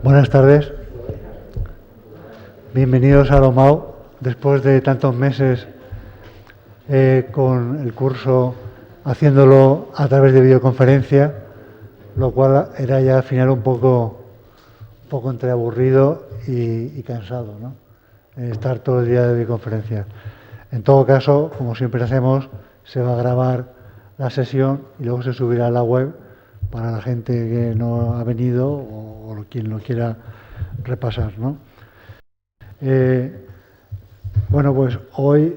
Buenas tardes. Bienvenidos a Lomao. Después de tantos meses con el curso haciéndolo a través de videoconferencia, lo cual era ya al final un poco entre aburrido y cansado, ¿no? Estar todo el día de videoconferencia. En todo caso, como siempre hacemos, se va a grabar la sesión y luego se subirá a la web para la gente que no ha venido o quien lo quiera repasar, ¿no? Bueno, pues hoy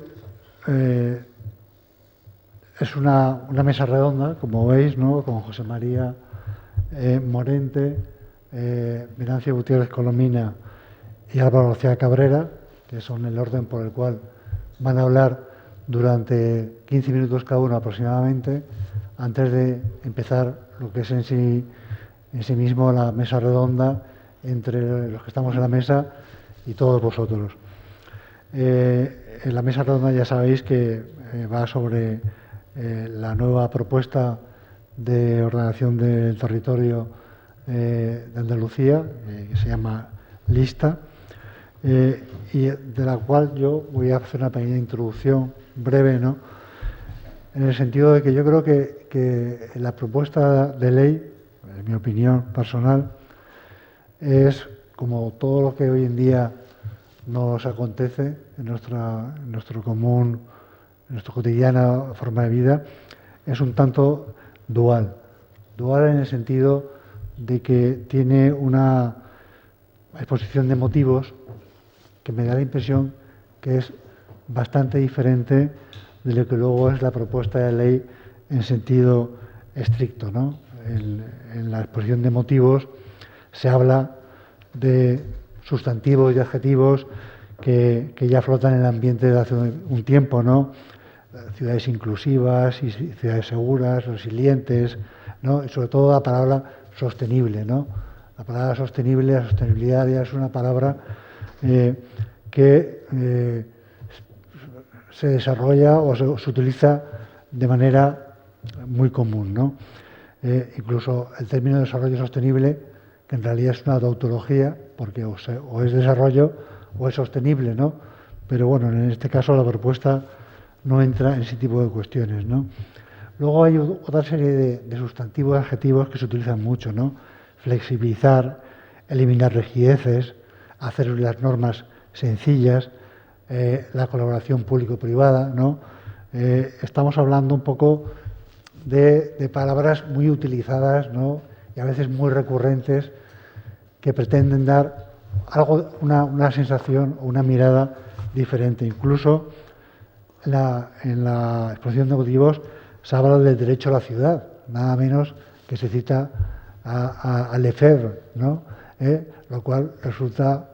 es una mesa redonda, como veis, ¿no? Con José María Morente, Venancio Gutiérrez Colomina y Álvaro García Cabrera, que son el orden por el cual van a hablar durante 15 minutos cada uno aproximadamente, antes de empezar lo que es en sí mismo la mesa redonda entre los que estamos en la mesa y todos vosotros. En la mesa redonda ya sabéis que va sobre la nueva propuesta de ordenación del territorio de Andalucía, que se llama Lista, y de la cual yo voy a hacer una pequeña introducción breve, ¿no? En el sentido de que yo creo que la propuesta de ley, en mi opinión personal, es como todo lo que hoy en día nos acontece en nuestra cotidiana forma de vida, es un tanto dual. Dual en el sentido de que tiene una exposición de motivos que me da la impresión que es bastante diferente de lo que luego es la propuesta de ley en sentido estricto, ¿no? En la exposición de motivos se habla de sustantivos y adjetivos que ya flotan en el ambiente de hace un tiempo, ¿no? Ciudades inclusivas y ciudades seguras, resilientes, ¿no? Y sobre todo la palabra sostenible, ¿no? La palabra sostenible, la sostenibilidad ya es una palabra que se desarrolla o se utiliza de manera muy común, ¿no? Incluso el término desarrollo sostenible, que en realidad es una tautología, porque o es desarrollo o es sostenible, ¿no? Pero bueno, en este caso la propuesta no entra en ese tipo de cuestiones, ¿no? Luego hay otra serie de sustantivos y adjetivos que se utilizan mucho, ¿no? Flexibilizar, eliminar rigideces, hacer las normas sencillas, la colaboración público-privada, ¿no? Estamos hablando un poco de palabras muy utilizadas, ¿no? Y a veces muy recurrentes, que pretenden dar algo, una sensación o una mirada diferente. Incluso en la exposición de motivos se habla del derecho a la ciudad, nada menos que se cita a Lefebvre, ¿no? Lo cual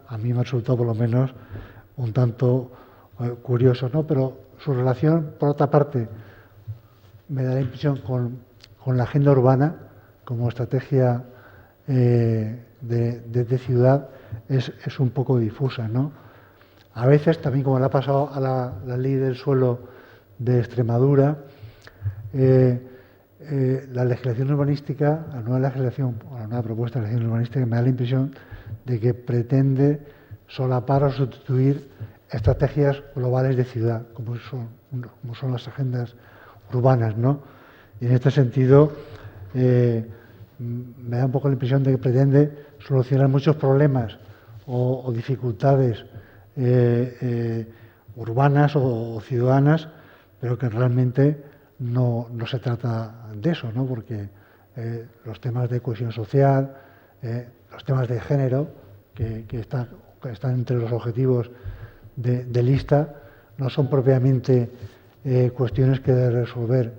a mí me resultó por lo menos un tanto curioso, ¿no? Pero su relación, por otra parte, me da la impresión con la agenda urbana como estrategia de ciudad es un poco difusa, ¿no? A veces, también como le ha pasado a la ley del suelo de Extremadura, la legislación urbanística, la nueva propuesta de legislación urbanística, me da la impresión de que pretende solapar o sustituir estrategias globales de ciudad, como son las agendas urbanas, ¿no? Y en este sentido, me da un poco la impresión de que pretende solucionar muchos problemas o dificultades urbanas o ciudadanas, pero que realmente no se trata de eso, ¿no? Porque los temas de cohesión social, los temas de género, que están entre los objetivos de Lista, no son propiamente cuestiones que debe resolver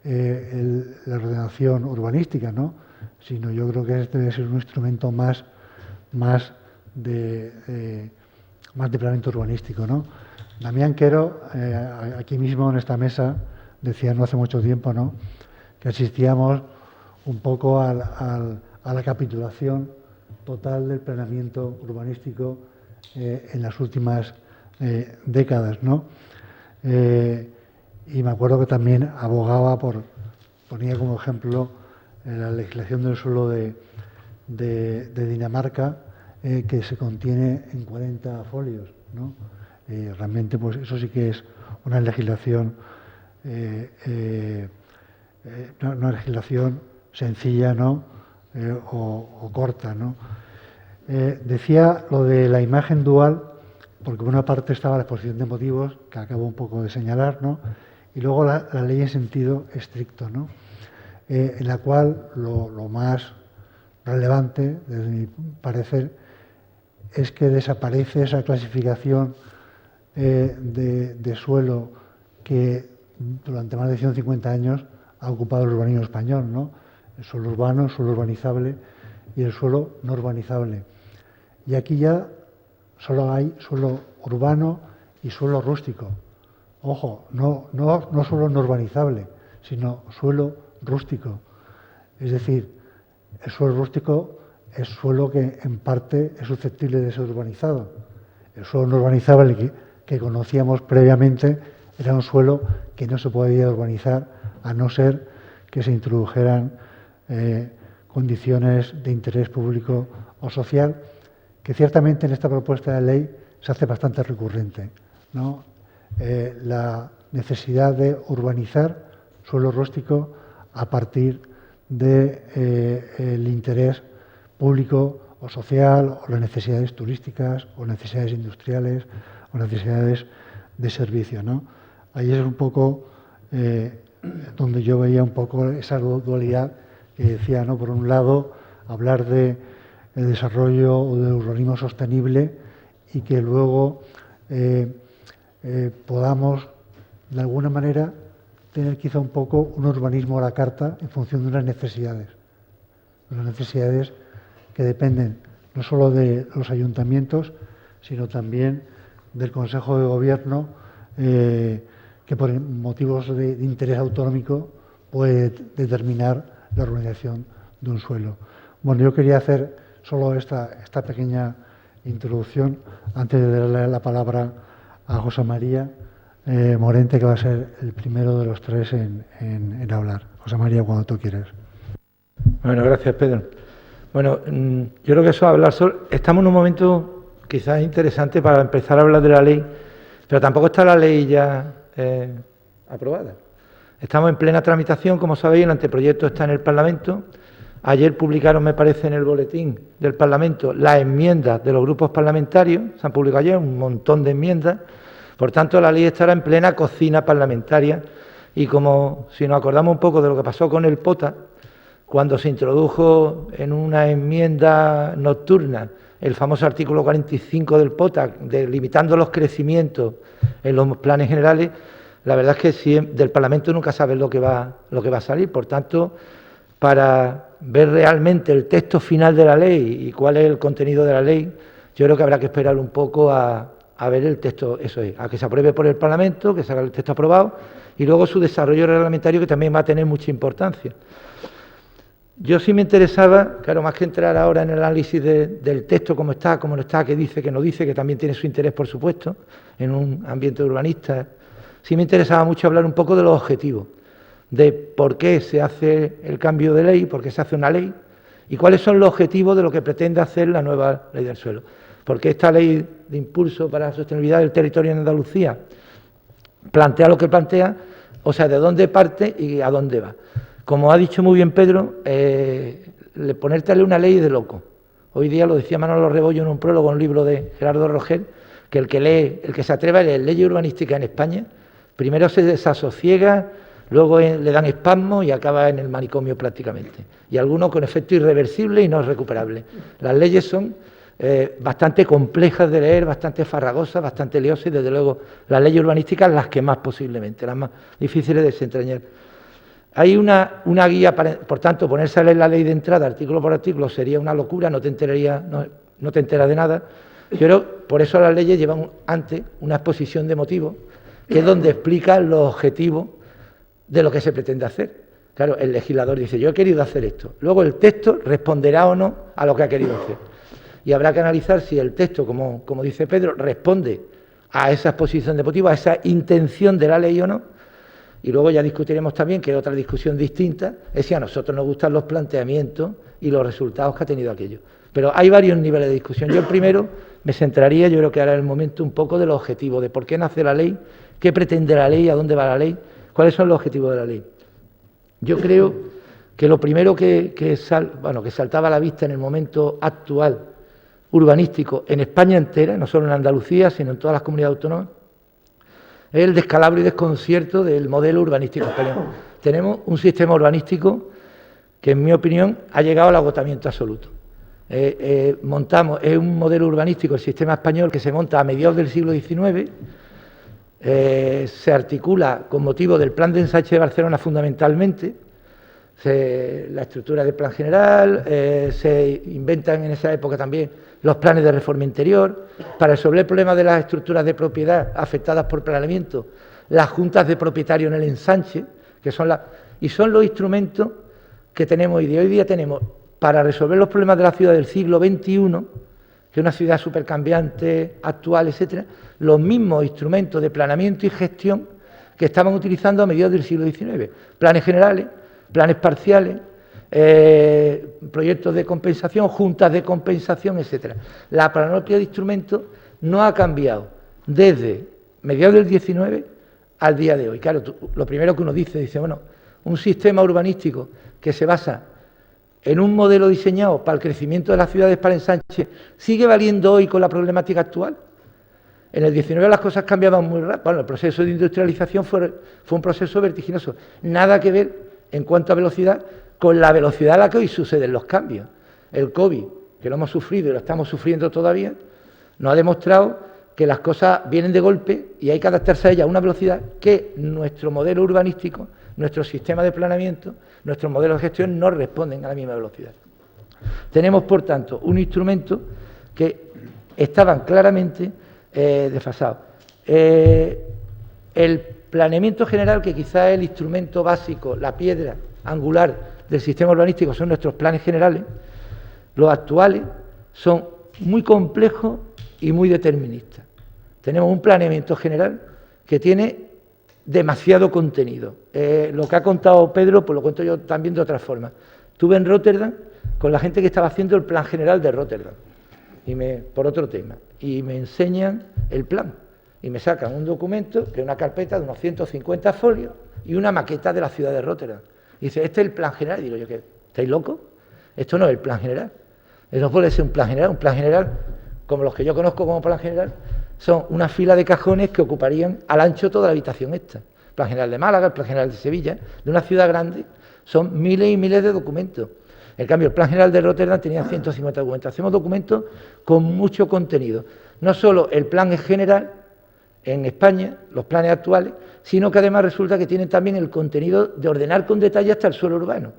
la ordenación urbanística, ¿no? Sino yo creo que debe ser un instrumento más de planeamiento urbanístico, ¿no? Damián Quero, aquí mismo en esta mesa, decía no hace mucho tiempo, ¿no?, que asistíamos un poco a la capitulación total del planeamiento urbanístico en las últimas décadas, ¿no? Y me acuerdo que también abogaba ponía como ejemplo la legislación del suelo de Dinamarca, que se contiene en 40 folios, ¿no? Realmente, pues eso sí que es una legislación, una legislación sencilla, ¿no? O corta, ¿no? Decía lo de la imagen dual, porque por una parte estaba la exposición de motivos, que acabo un poco de señalar, ¿no? Y luego la ley en sentido estricto, ¿no? En la cual lo más relevante, desde mi parecer, es que desaparece esa clasificación de suelo que durante más de 150 años ha ocupado el urbanismo español, ¿no? El suelo urbano, el suelo urbanizable y el suelo no urbanizable. Y aquí ya solo hay suelo urbano y suelo rústico. Ojo, no suelo no urbanizable, sino suelo rústico. Es decir, el suelo rústico es suelo que en parte es susceptible de ser urbanizado. El suelo no urbanizable que conocíamos previamente era un suelo que no se podía urbanizar a no ser que se introdujeran condiciones de interés público o social, que ciertamente en esta propuesta de ley se hace bastante recurrente, ¿no? La necesidad de urbanizar suelo rústico a partir del interés público o social, o las necesidades turísticas, o necesidades industriales, o necesidades de servicio, ¿no? Ahí es un poco donde yo veía un poco esa dualidad que decía, ¿no? Por un lado, hablar de el desarrollo o del urbanismo sostenible y que luego podamos, de alguna manera, tener quizá un poco un urbanismo a la carta en función de unas necesidades que dependen no solo de los ayuntamientos, sino también del Consejo de Gobierno, que por motivos de interés autonómico puede determinar la organización de un suelo. Bueno, yo quería hacer solo esta pequeña introducción antes de darle la palabra a José María Morente, que va a ser el primero de los tres en hablar. José María, cuando tú quieras. Bueno, gracias, Pedro. Bueno, yo creo que eso hablar solo. Estamos en un momento quizás interesante para empezar a hablar de la ley, pero tampoco está la ley ya aprobada. Estamos en plena tramitación, como sabéis, el anteproyecto está en el Parlamento. Ayer publicaron, me parece, en el boletín del Parlamento las enmiendas de los grupos parlamentarios. Se han publicado ayer un montón de enmiendas. Por tanto, la ley estará en plena cocina parlamentaria. Y como si nos acordamos un poco de lo que pasó con el POTA, cuando se introdujo en una enmienda nocturna el famoso artículo 45 del POTA, limitando los crecimientos en los planes generales, la verdad es que del Parlamento nunca sabes lo que va a salir. Por tanto, para ver realmente el texto final de la ley y cuál es el contenido de la ley, yo creo que habrá que esperar un poco a ver el texto, eso es, a que se apruebe por el Parlamento, que se haga el texto aprobado, y luego su desarrollo reglamentario, que también va a tener mucha importancia. Yo sí me interesaba, claro, más que entrar ahora en el análisis del texto, cómo está, cómo no está, qué dice, qué no dice, que también tiene su interés, por supuesto, en un ambiente urbanista, sí me interesaba mucho hablar un poco de los objetivos, de por qué se hace el cambio de ley, por qué se hace una ley, y cuáles son los objetivos de lo que pretende hacer la nueva ley del suelo. Porque esta ley de impulso para la sostenibilidad del territorio en Andalucía plantea lo que plantea, o sea, de dónde parte y a dónde va. Como ha dicho muy bien Pedro, ponértele una ley de loco. Hoy día lo decía Manolo Rebollo en un prólogo, en un libro de Gerardo Rogel, que el que se atreva a leer ley urbanística en España, primero se desasosiega, luego le dan espasmos y acaba en el manicomio prácticamente. Y algunos con efecto irreversible y no recuperable. Las leyes son bastante complejas de leer, bastante farragosas, bastante liosas, y desde luego las leyes urbanísticas las que más posiblemente, las más difíciles de desentrañar. Hay una guía, por tanto, ponerse a leer la ley de entrada, artículo por artículo, sería una locura, no te enteras de nada. Pero por eso las leyes llevan antes una exposición de motivos, que es donde explican los objetivos de lo que se pretende hacer. Claro, el legislador dice, yo he querido hacer esto. Luego el texto responderá o no a lo que ha querido hacer. Y habrá que analizar si el texto, como dice Pedro, responde a esa exposición de motivos, a esa intención de la ley o no. Y luego ya discutiremos también, que es otra discusión distinta, es si a nosotros nos gustan los planteamientos y los resultados que ha tenido aquello. Pero hay varios niveles de discusión. Yo primero me centraría, yo creo que ahora es el momento un poco de los objetivos, de por qué nace la ley, qué pretende la ley, a dónde va la ley, cuáles son los objetivos de la ley. Yo creo que lo primero que saltaba a la vista en el momento actual urbanístico en España entera, no solo en Andalucía, sino en todas las comunidades autónomas, es el descalabro y desconcierto del modelo urbanístico español. Tenemos un sistema urbanístico que, en mi opinión, ha llegado al agotamiento absoluto. Es un modelo urbanístico, el sistema español, que se monta a mediados del siglo XIX, se articula con motivo del Plan de Ensanche de Barcelona fundamentalmente, la estructura del Plan General, se inventan en esa época también los planes de reforma interior, para resolver el problema de las estructuras de propiedad afectadas por planeamiento, las juntas de propietarios en el ensanche, que son los instrumentos que tenemos hoy día. Hoy día tenemos, para resolver los problemas de la ciudad del siglo XXI, que es una ciudad supercambiante, actual, etcétera, los mismos instrumentos de planeamiento y gestión que estaban utilizando a mediados del siglo XIX. Planes generales, planes parciales, proyectos de compensación, juntas de compensación, etcétera. La panoplia de instrumentos no ha cambiado desde mediados del XIX al día de hoy. Claro, lo primero que uno dice, bueno, un sistema urbanístico que se basa en un modelo diseñado para el crecimiento de las ciudades para ensanche, ¿sigue valiendo hoy con la problemática actual? En el 19 las cosas cambiaban muy rápido. Bueno, el proceso de industrialización fue un proceso vertiginoso. Nada que ver en cuanto a velocidad con la velocidad a la que hoy suceden los cambios. El COVID, que lo hemos sufrido y lo estamos sufriendo todavía, nos ha demostrado que las cosas vienen de golpe y hay que adaptarse a ellas a una velocidad que nuestro modelo urbanístico, nuestro sistema de planeamiento, nuestros modelos de gestión no responden a la misma velocidad. Tenemos, por tanto, un instrumento que estaban claramente desfasados. El planeamiento general, que quizá es el instrumento básico, la piedra angular del sistema urbanístico, son nuestros planes generales. Los actuales son muy complejos y muy deterministas. Tenemos un planeamiento general que tiene demasiado contenido. Lo que ha contado Pedro, pues lo cuento yo también de otra forma. Estuve en Rotterdam con la gente que estaba haciendo el plan general de Rotterdam, por otro tema, y me enseñan el plan, y me sacan un documento, que es una carpeta de unos 150 folios, y una maqueta de la ciudad de Rotterdam. Y dice, ¿este es el plan general? Y digo yo, ¿qué? ¿Estáis locos? Esto no es el plan general. Eso no puede ser un plan general. Un plan general, como los que yo conozco como plan general, son una fila de cajones que ocuparían al ancho toda la habitación esta. El plan general de Málaga, el plan general de Sevilla, de una ciudad grande, son miles y miles de documentos. En cambio, el plan general de Rotterdam tenía 150 documentos. Hacemos documentos con mucho contenido. No solo el plan es general en España, los planes actuales, sino que además resulta que tienen también el contenido de ordenar con detalle hasta el suelo urbano.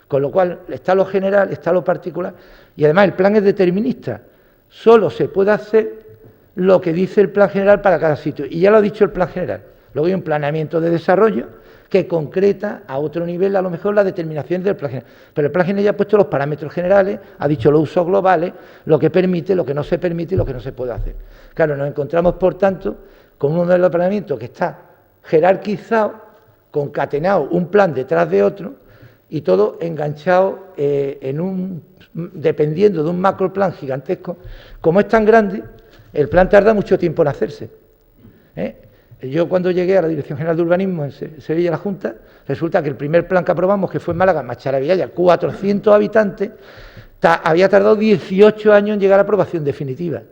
Con lo cual está lo general, está lo particular, y además el plan es determinista. Solo se puede hacer lo que dice el plan general para cada sitio. Y ya lo ha dicho el plan general. Luego hay un planeamiento de desarrollo que concreta a otro nivel a lo mejor la determinación del plan general. Pero el plan general ya ha puesto los parámetros generales, ha dicho los usos globales, lo que permite, lo que no se permite y lo que no se puede hacer. Claro, nos encontramos, por tanto, con un modelo de planeamiento que está jerarquizado, concatenado, un plan detrás de otro, y todo enganchado dependiendo de un macroplan gigantesco. Como es tan grande, el plan tarda mucho tiempo en hacerse. Yo cuando llegué a la Dirección General de Urbanismo en Sevilla, la Junta, resulta que el primer plan que aprobamos, que fue en Málaga, Macharavillaya, 400 habitantes, había tardado 18 años en llegar a aprobación definitiva.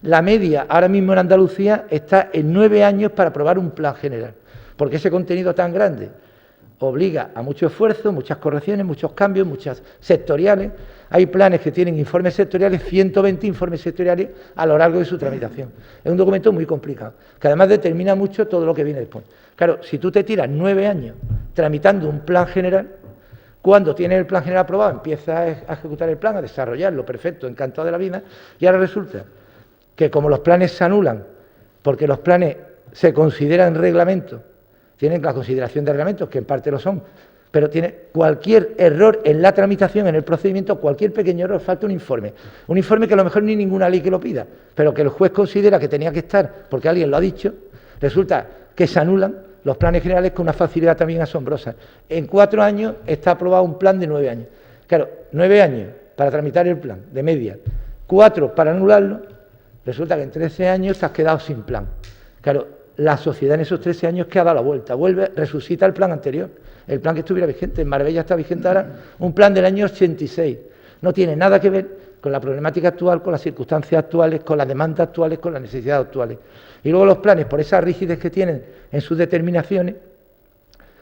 La media ahora mismo en Andalucía está en 9 años para aprobar un plan general, porque ese contenido tan grande obliga a mucho esfuerzo, muchas correcciones, muchos cambios, muchas sectoriales. Hay planes que tienen informes sectoriales, 120 informes sectoriales a lo largo de su tramitación. Es un documento muy complicado, que además determina mucho todo lo que viene después. Claro, si tú te tiras 9 años tramitando un plan general, cuando tienes el plan general aprobado, empiezas a ejecutar el plan, a desarrollarlo, perfecto, encantado de la vida, y ahora resulta que como los planes se anulan, porque los planes se consideran reglamentos, tienen la consideración de reglamentos, que en parte lo son, pero tiene cualquier error en la tramitación, en el procedimiento, cualquier pequeño error, falta un informe que a lo mejor ni ninguna ley que lo pida, pero que el juez considera que tenía que estar porque alguien lo ha dicho, resulta que se anulan los planes generales con una facilidad también asombrosa. En 4 años está aprobado un plan de 9 años. Claro, 9 años para tramitar el plan, de media, 4 para anularlo, resulta que en 13 años te has quedado sin plan. Claro, la sociedad en esos 13 años que ha dado la vuelta, vuelve, resucita el plan anterior, el plan que estuviera vigente. En Marbella está vigente ahora un plan del año 86. No tiene nada que ver con la problemática actual, con las circunstancias actuales, con las demandas actuales, con las necesidades actuales. Y luego los planes, por esa rigidez que tienen en sus determinaciones,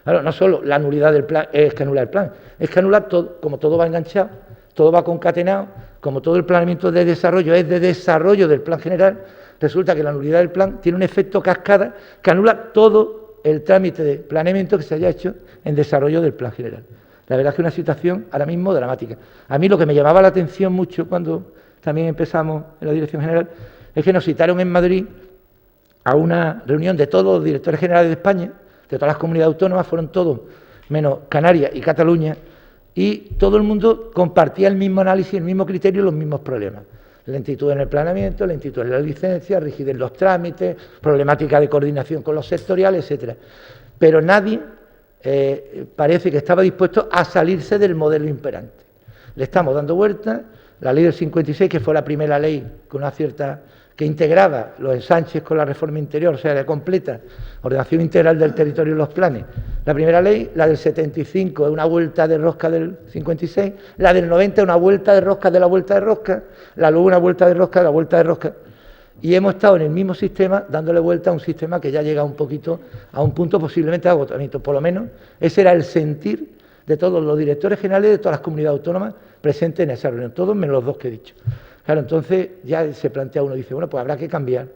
claro, no solo la nulidad del plan es que anula el plan, es que anula todo, como todo va enganchado, todo va concatenado, como todo el planeamiento de desarrollo es de desarrollo del plan general, resulta que la nulidad del plan tiene un efecto cascada que anula todo el trámite de planeamiento que se haya hecho en desarrollo del plan general. La verdad es que es una situación ahora mismo dramática. A mí lo que me llamaba la atención mucho cuando también empezamos en la Dirección General es que nos citaron en Madrid a una reunión de todos los directores generales de España, de todas las comunidades autónomas, fueron todos, menos Canarias y Cataluña, y todo el mundo compartía el mismo análisis, el mismo criterio y los mismos problemas. Lentitud en el planeamiento, lentitud en la licencia, rigidez en los trámites, problemática de coordinación con los sectoriales, etcétera. Pero nadie parece que estaba dispuesto a salirse del modelo imperante. Le estamos dando vuelta, la ley del 56, que fue la primera ley con una cierta que integraba los ensanches con la reforma interior, o sea, la completa ordenación integral del territorio y los planes. La primera ley, la del 75, es una vuelta de rosca del 56, la del 90 es una vuelta de rosca de la vuelta de rosca, la luego una vuelta de rosca de la vuelta de rosca. Y hemos estado en el mismo sistema, dándole vuelta a un sistema que ya llega un poquito a un punto posiblemente de agotamiento. Por lo menos ese era el sentir de todos los directores generales de todas las comunidades autónomas presentes en esa reunión, todos menos los dos que he dicho. Claro, entonces ya se plantea uno, dice, bueno, pues habrá que cambiar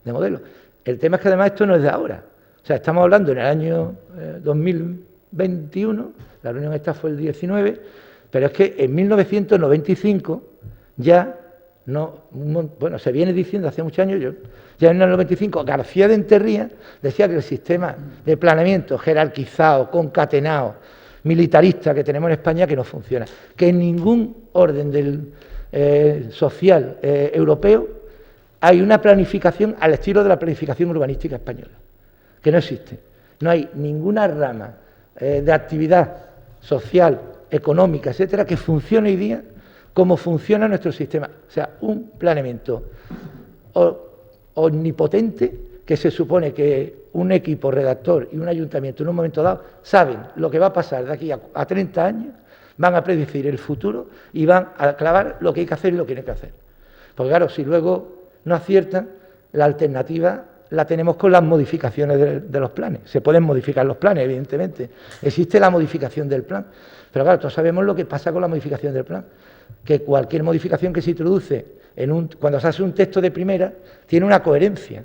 de modelo. El tema es que además esto no es de ahora. O sea, estamos hablando en el año 2021, la reunión esta fue el 19, pero es que en 1995 ya no, bueno, se viene diciendo hace muchos años, ya en el 95 García de Enterría decía que el sistema de planeamiento jerarquizado, concatenado, militarista que tenemos en España que no funciona, que en ningún orden del social europeo hay una planificación al estilo de la planificación urbanística española, que no existe. No hay ninguna rama de actividad social, económica, etcétera, que funcione hoy día como funciona nuestro sistema. O sea, un planeamiento omnipotente que se supone que un equipo redactor y un ayuntamiento en un momento dado saben lo que va a pasar de aquí a 30 años, van a predecir el futuro y van a clavar lo que hay que hacer y lo que no hay que hacer. Porque claro, si luego no aciertan, la alternativa la tenemos con las modificaciones de los planes. Se pueden modificar los planes, evidentemente. Existe la modificación del plan. Pero claro, todos sabemos lo que pasa con la modificación del plan. Que cualquier modificación que se introduce cuando se hace un texto de primera, tiene una coherencia.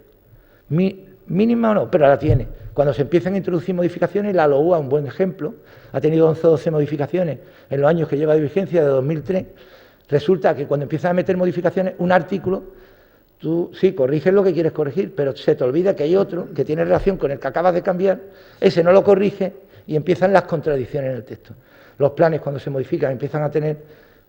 Mínima o no, pero la tiene. Cuando se empiezan a introducir modificaciones, la LOUA, un buen ejemplo, ha tenido 11 o 12 modificaciones en los años que lleva de vigencia, de 2003. Resulta que cuando empiezan a meter modificaciones, un artículo, tú sí corriges lo que quieres corregir, pero se te olvida que hay otro que tiene relación con el que acabas de cambiar, ese no lo corrige y empiezan las contradicciones en el texto. Los planes, cuando se modifican, empiezan a tener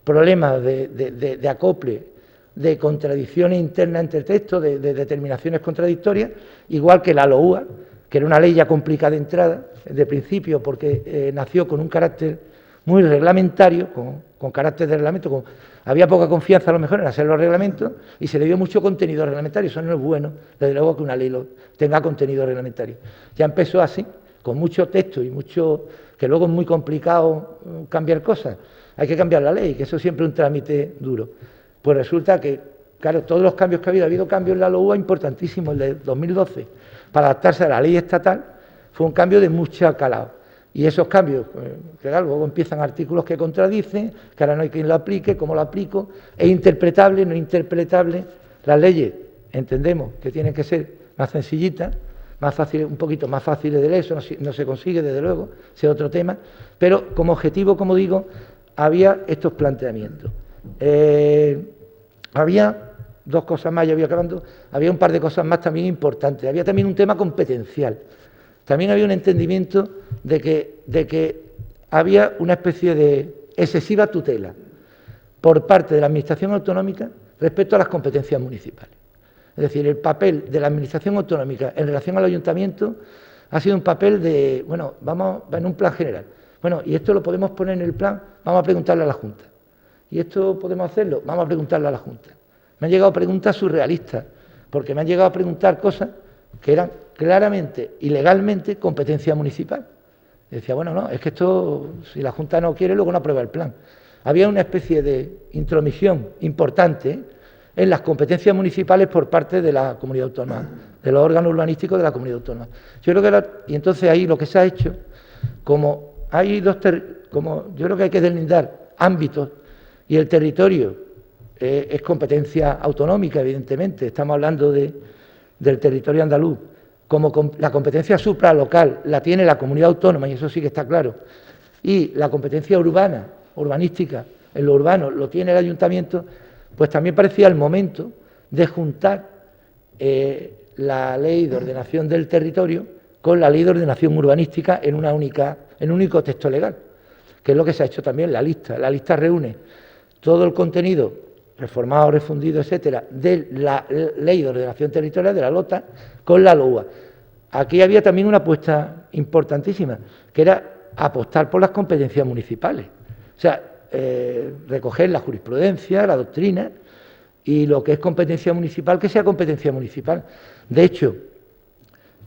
problemas de acople, de contradicciones internas entre textos, de determinaciones contradictorias, igual que la LOUA, que era una ley ya complicada de entrada, de principio, porque nació con un carácter muy reglamentario, con carácter de reglamento, había poca confianza a lo mejor en hacer los reglamentos y se le dio mucho contenido reglamentario. Eso no es bueno, desde luego que una ley tenga contenido reglamentario. Ya empezó así, con mucho texto y mucho, que luego es muy complicado cambiar cosas. Hay que cambiar la ley, que eso siempre es un trámite duro. Pues resulta que, claro, todos los cambios que ha habido cambios en la LOUA importantísimos, el de 2012, para adaptarse a la ley estatal, fue un cambio de mucho calado. Y esos cambios, que claro, luego empiezan artículos que contradicen, que ahora no hay quien lo aplique, cómo lo aplico, es interpretable, no interpretable. Las leyes entendemos que tienen que ser más sencillitas, más fáciles, un poquito más fáciles de leer, eso no se consigue desde luego, ese es otro tema, pero como objetivo, como digo, había estos planteamientos. Había dos cosas más, ya voy acabando, había un par de cosas más también importantes, había también un tema competencial. También había un entendimiento de que había una especie de excesiva tutela por parte de la Administración autonómica respecto a las competencias municipales. Es decir, el papel de la Administración autonómica en relación al Ayuntamiento ha sido un papel de, bueno, vamos en un plan general, Bueno, y esto lo podemos poner en el plan, vamos a preguntarle a la Junta. ¿Y esto podemos hacerlo? Vamos a preguntarle a la Junta. Me han llegado preguntas surrealistas, porque me han llegado a preguntar cosas que eran claramente y legalmente competencia municipal. Y decía, bueno, no, es que esto, si la Junta no quiere, luego no aprueba el plan. Había una especie de intromisión importante en las competencias municipales por parte de la comunidad autónoma, de los órganos urbanísticos de la comunidad autónoma. Yo creo que y entonces ahí lo que se ha hecho, como hay yo creo que hay que deslindar ámbitos y el territorio es competencia autonómica, evidentemente, estamos hablando del territorio andaluz, como la competencia supralocal la tiene la comunidad autónoma, y eso sí que está claro, y la competencia urbana, urbanística, en lo urbano lo tiene el ayuntamiento, pues también parecía el momento de juntar la ley de ordenación del territorio con la ley de ordenación urbanística en un único texto legal, que es lo que se ha hecho también la lista. La lista reúne todo el contenido reformado, refundido, etcétera, de la ley de ordenación territorial, de la LOTA, con la LOA. Aquí había también una apuesta importantísima, que era apostar por las competencias municipales. O sea, recoger la jurisprudencia, la doctrina, y lo que es competencia municipal, que sea competencia municipal. De hecho,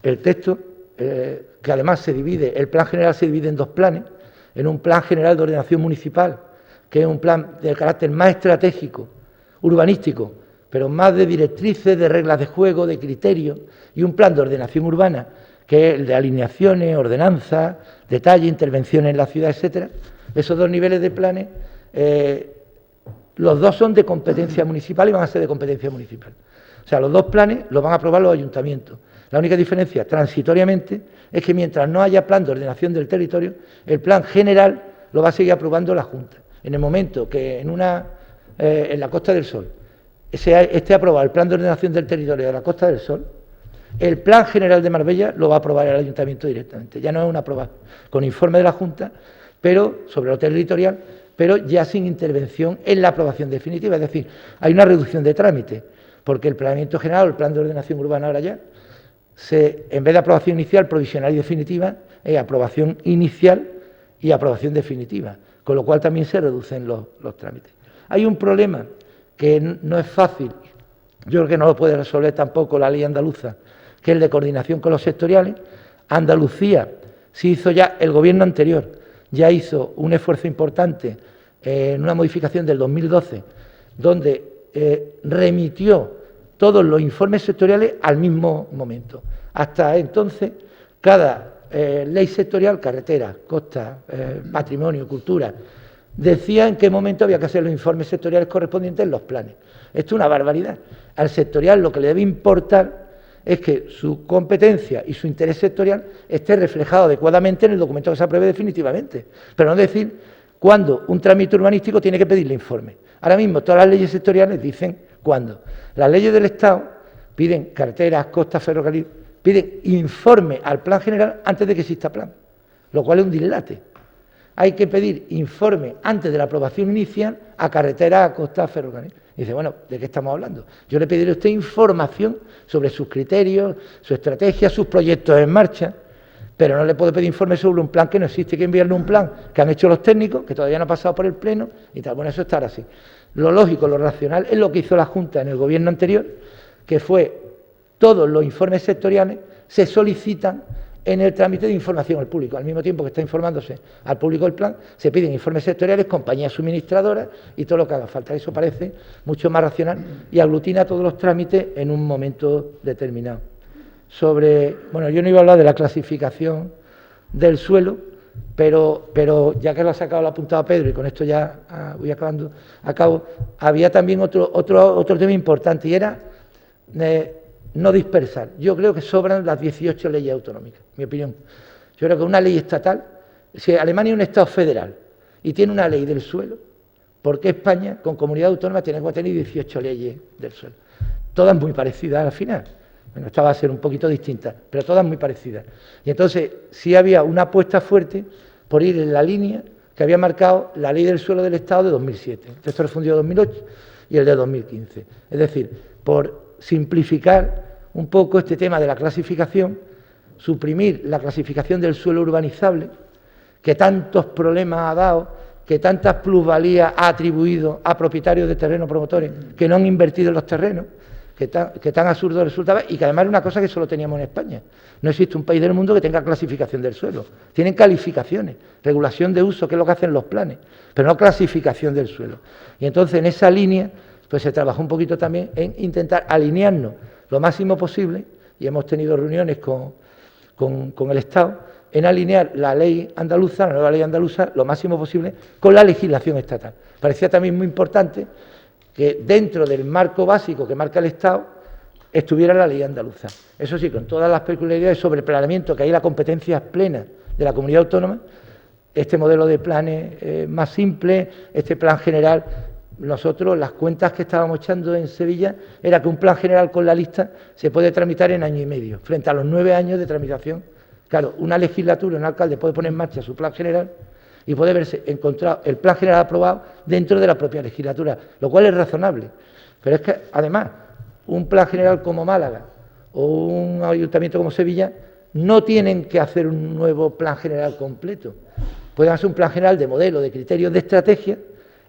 el texto, que además se divide, el plan general se divide en dos planes, en un plan general de ordenación municipal, que es un plan de carácter más estratégico, urbanístico, pero más de directrices, de reglas de juego, de criterios, y un plan de ordenación urbana, que es el de alineaciones, ordenanzas, detalle, intervenciones en la ciudad, etcétera. Esos dos niveles de planes, los dos son de competencia municipal y van a ser de competencia municipal. O sea, los dos planes los van a aprobar los ayuntamientos. La única diferencia, transitoriamente, es que mientras no haya plan de ordenación del territorio, el plan general lo va a seguir aprobando la Junta. En el momento que en la Costa del Sol esté aprobado el plan de ordenación del territorio de la Costa del Sol, el plan general de Marbella lo va a aprobar el ayuntamiento directamente. Ya no es una aprobación con informe de la Junta, pero sobre lo territorial, pero ya sin intervención en la aprobación definitiva. Es decir, hay una reducción de trámite, porque el planeamiento general o el plan de ordenación urbana ahora ya, en vez de aprobación inicial, provisional y definitiva, es aprobación inicial y aprobación definitiva, con lo cual también se reducen los trámites. Hay un problema que no es fácil, yo creo que no lo puede resolver tampoco la ley andaluza, que es el de coordinación con los sectoriales. Andalucía se hizo ya, el gobierno anterior ya hizo un esfuerzo importante en una modificación del 2012, donde remitió todos los informes sectoriales al mismo momento. Hasta entonces, cada ley sectorial, carretera, costa, patrimonio, cultura, decía en qué momento había que hacer los informes sectoriales correspondientes en los planes. Esto es una barbaridad. Al sectorial lo que le debe importar es que su competencia y su interés sectorial esté reflejado adecuadamente en el documento que se apruebe definitivamente, pero no decir cuándo un trámite urbanístico tiene que pedirle informe. Ahora mismo todas las leyes sectoriales dicen cuándo. Las leyes del Estado piden carreteras, costas, ferrocarril, piden informe al plan general antes de que exista plan, lo cual es un dislate. Hay que pedir informe antes de la aprobación inicial a carreteras, a costas, ferrocarril. Y dice, bueno, ¿de qué estamos hablando? Yo le pediré a usted información sobre sus criterios, su estrategia, sus proyectos en marcha, pero no le puedo pedir informe sobre un plan que no existe. Hay que enviarle un plan que han hecho los técnicos, que todavía no ha pasado por el Pleno y tal. Bueno, eso estará así. Lo lógico, lo racional, es lo que hizo la Junta en el gobierno anterior, que fue todos los informes sectoriales se solicitan en el trámite de información al público. Al mismo tiempo que está informándose al público el plan, se piden informes sectoriales, compañías suministradoras y todo lo que haga falta. Eso parece mucho más racional y aglutina todos los trámites en un momento determinado. Bueno, yo no iba a hablar de la clasificación del suelo, pero ya que lo ha sacado, lo ha apuntado Pedro, y con esto ya voy acabo, había también otro tema importante, y era no dispersar. Yo creo que sobran las 18 leyes autonómicas, mi opinión. Yo creo que una ley estatal, si Alemania es un Estado federal y tiene una ley del suelo, ¿por qué España, con comunidad autónoma, tiene que tener 18 leyes del suelo? Todas muy parecidas al final. Bueno, esta va a ser un poquito distinta, pero todas muy parecidas. Y entonces sí había una apuesta fuerte por ir en la línea que había marcado la ley del suelo del Estado de 2007, el texto refundido de 2008 y el de 2015. Es decir, por simplificar un poco este tema de la clasificación, suprimir la clasificación del suelo urbanizable, que tantos problemas ha dado, que tantas plusvalías ha atribuido a propietarios de terrenos, promotores, que no han invertido en los terrenos, que tan absurdo resultaba, y que además era una cosa que solo teníamos en España. No existe un país del mundo que tenga clasificación del suelo. Tienen calificaciones, regulación de uso, que es lo que hacen los planes, pero no clasificación del suelo. Y entonces en esa línea pues se trabajó un poquito también en intentar alinearnos lo máximo posible, y hemos tenido reuniones con el Estado, en alinear la ley andaluza, la nueva ley andaluza, lo máximo posible con la legislación estatal. Parecía también muy importante que dentro del marco básico que marca el Estado estuviera la ley andaluza. Eso sí, con todas las peculiaridades sobre planeamiento, que hay la competencia plena de la comunidad autónoma, este modelo de planes más simple, este plan general. Nosotros, las cuentas que estábamos echando en Sevilla, era que un plan general con la lista se puede tramitar en año y medio, frente a los 9 años de tramitación. Claro, una legislatura, un alcalde puede poner en marcha su plan general y puede verse encontrado el plan general aprobado dentro de la propia legislatura, lo cual es razonable. Pero es que, además, un plan general como Málaga o un ayuntamiento como Sevilla no tienen que hacer un nuevo plan general completo. Pueden hacer un plan general de modelo, de criterios, de estrategia,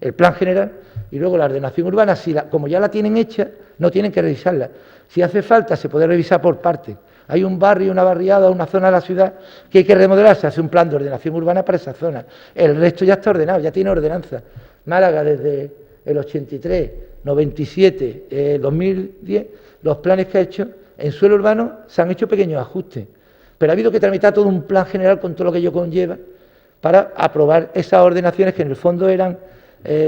el plan general, y luego la ordenación urbana, como ya la tienen hecha, no tienen que revisarla. Si hace falta, se puede revisar por partes. Hay un barrio, una barriada, una zona de la ciudad que hay que remodelar, se hace un plan de ordenación urbana para esa zona. El resto ya está ordenado, ya tiene ordenanza. Málaga desde el 83, 97, 2010, los planes que ha hecho en suelo urbano se han hecho pequeños ajustes, pero ha habido que tramitar todo un plan general con todo lo que ello conlleva para aprobar esas ordenaciones que en el fondo eran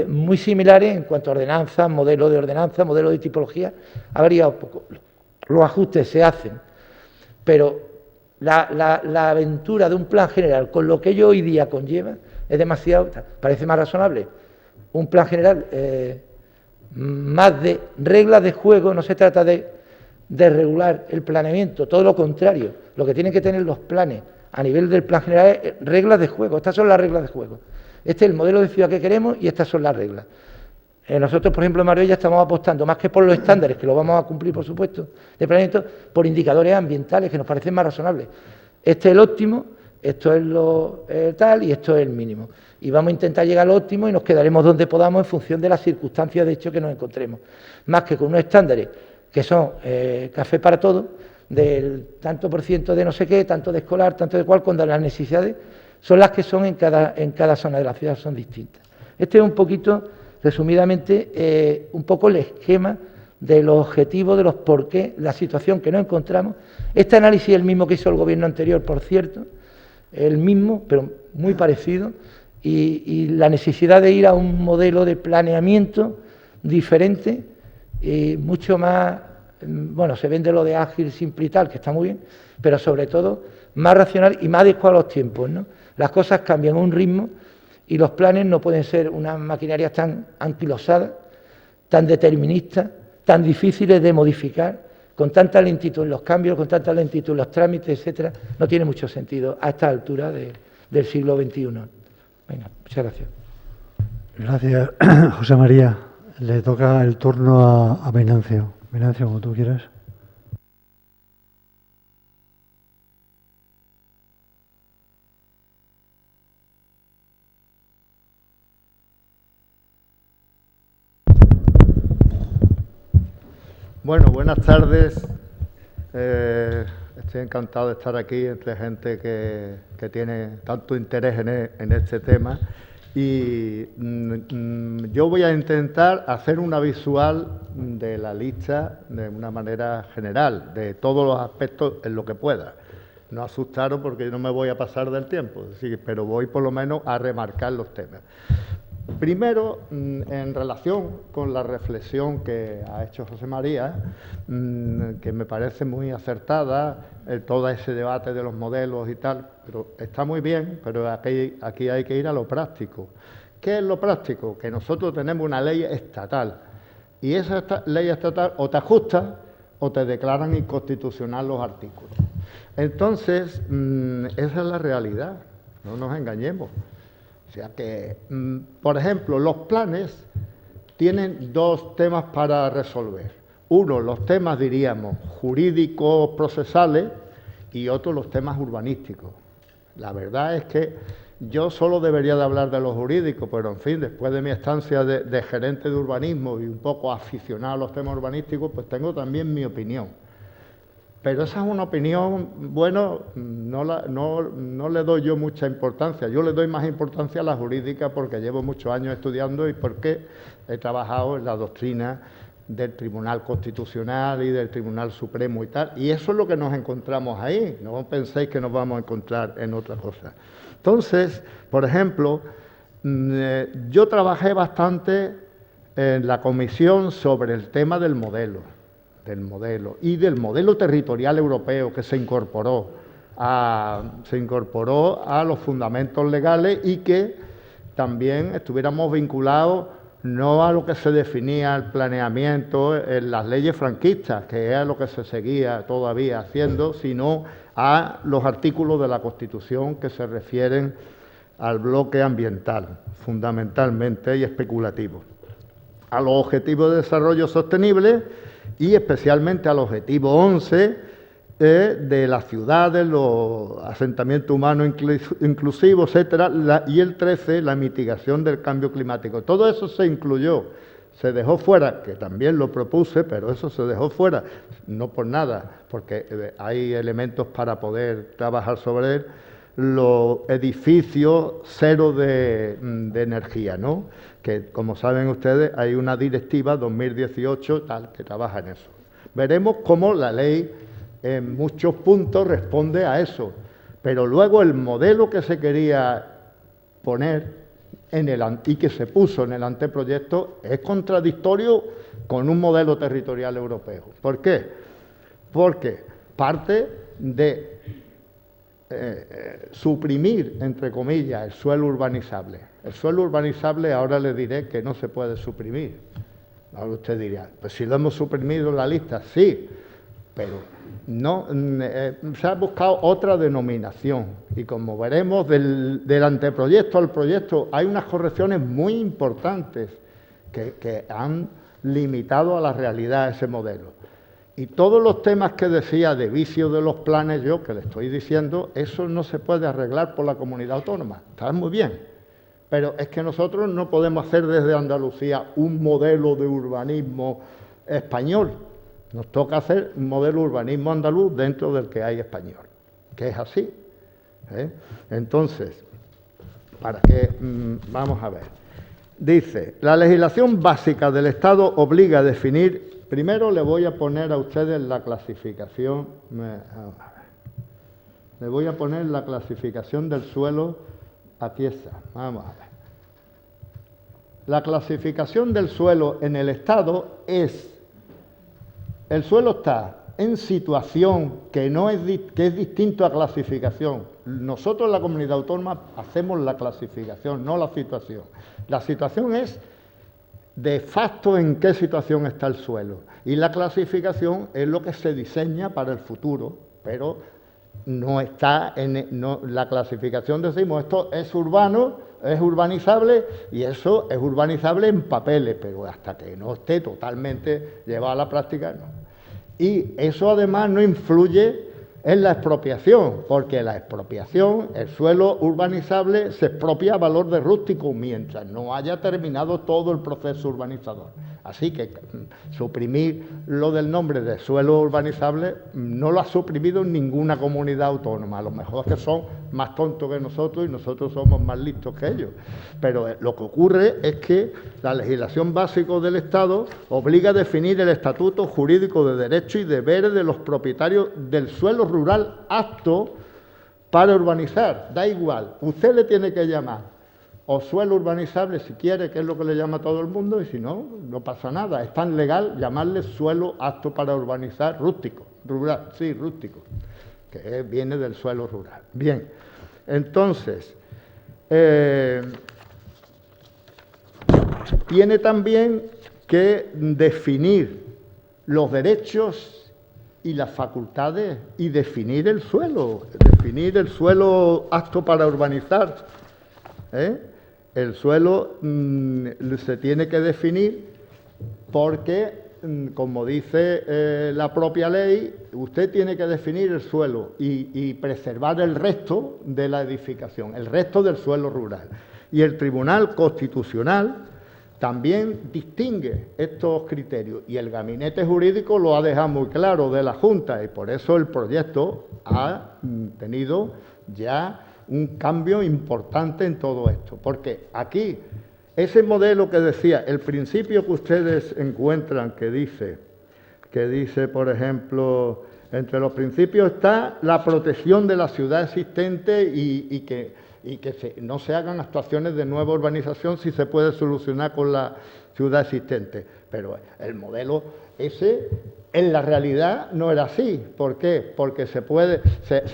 muy similares en cuanto a ordenanza, modelo de tipología, ha variado poco. Los ajustes se hacen, pero la aventura de un plan general con lo que ello hoy día conlleva es demasiado, parece más razonable. Un plan general más de reglas de juego, no se trata de regular el planeamiento, todo lo contrario, lo que tienen que tener los planes a nivel del plan general es reglas de juego. Estas son las reglas de juego. Este es el modelo de ciudad que queremos y estas son las reglas. Nosotros, por ejemplo, en Marbella estamos apostando, más que por los estándares, que lo vamos a cumplir, por supuesto, de planeamiento, por indicadores ambientales que nos parecen más razonables. Este es el óptimo, esto es lo tal y esto es el mínimo. Y vamos a intentar llegar al óptimo y nos quedaremos donde podamos en función de las circunstancias de hecho que nos encontremos. Más que con unos estándares que son café para todo, del tanto por ciento de no sé qué, tanto de escolar, tanto de cual, cuando las necesidades son las que son en cada zona de la ciudad, son distintas. Este es un poquito, resumidamente, un poco el esquema de los objetivos, de los por qué, la situación que nos encontramos. Este análisis es el mismo que hizo el gobierno anterior, por cierto, el mismo, pero muy parecido, y la necesidad de ir a un modelo de planeamiento diferente y mucho más, bueno, se vende lo de ágil, simple y tal, que está muy bien, pero sobre todo más racional y más adecuado a los tiempos, ¿no? Las cosas cambian a un ritmo y los planes no pueden ser unas maquinarias tan anquilosadas, tan deterministas, tan difíciles de modificar, con tanta lentitud en los cambios, con tanta lentitud en los trámites, etcétera. No tiene mucho sentido a esta altura del siglo XXI. Venga, muchas gracias. Gracias, José María. Le toca el turno a Venancio. Venancio, como tú quieras. Bueno, buenas tardes. Estoy encantado de estar aquí entre gente que tiene tanto interés en este tema. Y yo voy a intentar hacer una visual de la lista de una manera general, de todos los aspectos en lo que pueda. No asustaros porque yo no me voy a pasar del tiempo, sí, pero voy por lo menos a remarcar los temas. Primero, en relación con la reflexión que ha hecho José María, que me parece muy acertada, todo ese debate de los modelos y tal, pero está muy bien, pero aquí hay que ir a lo práctico. ¿Qué es lo práctico? Que nosotros tenemos una ley estatal y esa ley estatal o te ajusta o te declaran inconstitucional los artículos. Entonces, esa es la realidad, no nos engañemos. O sea que, por ejemplo, los planes tienen dos temas para resolver. Uno, los temas, diríamos, jurídicos procesales y otro, los temas urbanísticos. La verdad es que Yo solo debería de hablar de lo jurídico, pero en fin, después de mi estancia de gerente de urbanismo y un poco aficionado a los temas urbanísticos, pues tengo también mi opinión. Pero esa es una opinión, bueno, no le doy yo mucha importancia. Yo le doy más importancia a la jurídica porque llevo muchos años estudiando y porque he trabajado en la doctrina del Tribunal Constitucional y del Tribunal Supremo y tal. Y eso es lo que nos encontramos ahí. No penséis que nos vamos a encontrar en otra cosa. Entonces, por ejemplo, yo trabajé bastante en la comisión sobre el tema del modelo y del modelo territorial europeo que se incorporó a los fundamentos legales y que también estuviéramos vinculados no a lo que se definía el planeamiento en las leyes franquistas, que era lo que se seguía todavía haciendo, sino a los artículos de la Constitución que se refieren al bloque ambiental, fundamentalmente y especulativo, a los objetivos de desarrollo sostenible y especialmente al objetivo 11 de las ciudades, los asentamientos humanos inclusivos, etcétera, y el 13, la mitigación del cambio climático. Todo eso se incluyó, se dejó fuera, que también lo propuse, pero eso se dejó fuera, no por nada, porque hay elementos para poder trabajar sobre él, los edificios cero de energía, ¿no? Que, como saben ustedes, hay una directiva 2018 tal que trabaja en eso. Veremos cómo la ley en muchos puntos responde a eso, pero luego el modelo que se quería poner y que se puso en el anteproyecto es contradictorio con un modelo territorial europeo. ¿Por qué? Porque parte de suprimir, entre comillas, el suelo urbanizable. El suelo urbanizable ahora le diré que no se puede suprimir. Ahora usted diría, pues si lo hemos suprimido en la lista, sí, pero no, se ha buscado otra denominación y como veremos del anteproyecto al proyecto hay unas correcciones muy importantes que han limitado a la realidad ese modelo. Y todos los temas que decía de vicio de los planes, yo que le estoy diciendo, eso no se puede arreglar por la comunidad autónoma. Está muy bien, pero es que nosotros no podemos hacer desde Andalucía un modelo de urbanismo español. Nos toca hacer un modelo de urbanismo andaluz dentro del que hay español, que es así. Entonces, para que vamos a ver. Dice, la legislación básica del Estado obliga a definir. Primero le voy a poner a ustedes la clasificación. Le voy a poner la clasificación del suelo. Aquí está. Vamos a ver. La clasificación del suelo en el Estado es. El suelo está en situación que es distinto a clasificación. Nosotros en la comunidad autónoma hacemos la clasificación, no la situación. La situación es de facto en qué situación está el suelo. Y la clasificación es lo que se diseña para el futuro, pero no está la clasificación, decimos, esto es urbano, es urbanizable, y eso es urbanizable en papeles, pero hasta que no esté totalmente llevado a la práctica, no. Y eso además no influye en la expropiación, porque la expropiación, el suelo urbanizable se expropia a valor de rústico mientras no haya terminado todo el proceso urbanizador. Así que suprimir lo del nombre de suelo urbanizable no lo ha suprimido ninguna comunidad autónoma. A lo mejor es que son más tontos que nosotros y nosotros somos más listos que ellos. Pero lo que ocurre es que la legislación básica del Estado obliga a definir el estatuto jurídico de derechos y deberes de los propietarios del suelo rural apto para urbanizar. Da igual, usted le tiene que llamar o suelo urbanizable si quiere, que es lo que le llama a todo el mundo, y si no, no pasa nada. Es tan legal llamarle suelo apto para urbanizar rústico, rural, sí, rústico, que viene del suelo rural. Bien, entonces, tiene también que definir los derechos y las facultades y definir el suelo apto para urbanizar. El suelo se tiene que definir porque como dice la propia ley, usted tiene que definir el suelo y preservar el resto de la edificación, el resto del suelo rural. Y el Tribunal Constitucional también distingue estos criterios y el gabinete jurídico lo ha dejado muy claro de la Junta y por eso el proyecto ha tenido ya un cambio importante en todo esto. Porque aquí, ese modelo que decía, el principio que ustedes encuentran que dice, por ejemplo, entre los principios está la protección de la ciudad existente y que no se hagan actuaciones de nueva urbanización si se puede solucionar con la ciudad existente. Pero el modelo ese, en la realidad, no era así. ¿Por qué? Porque se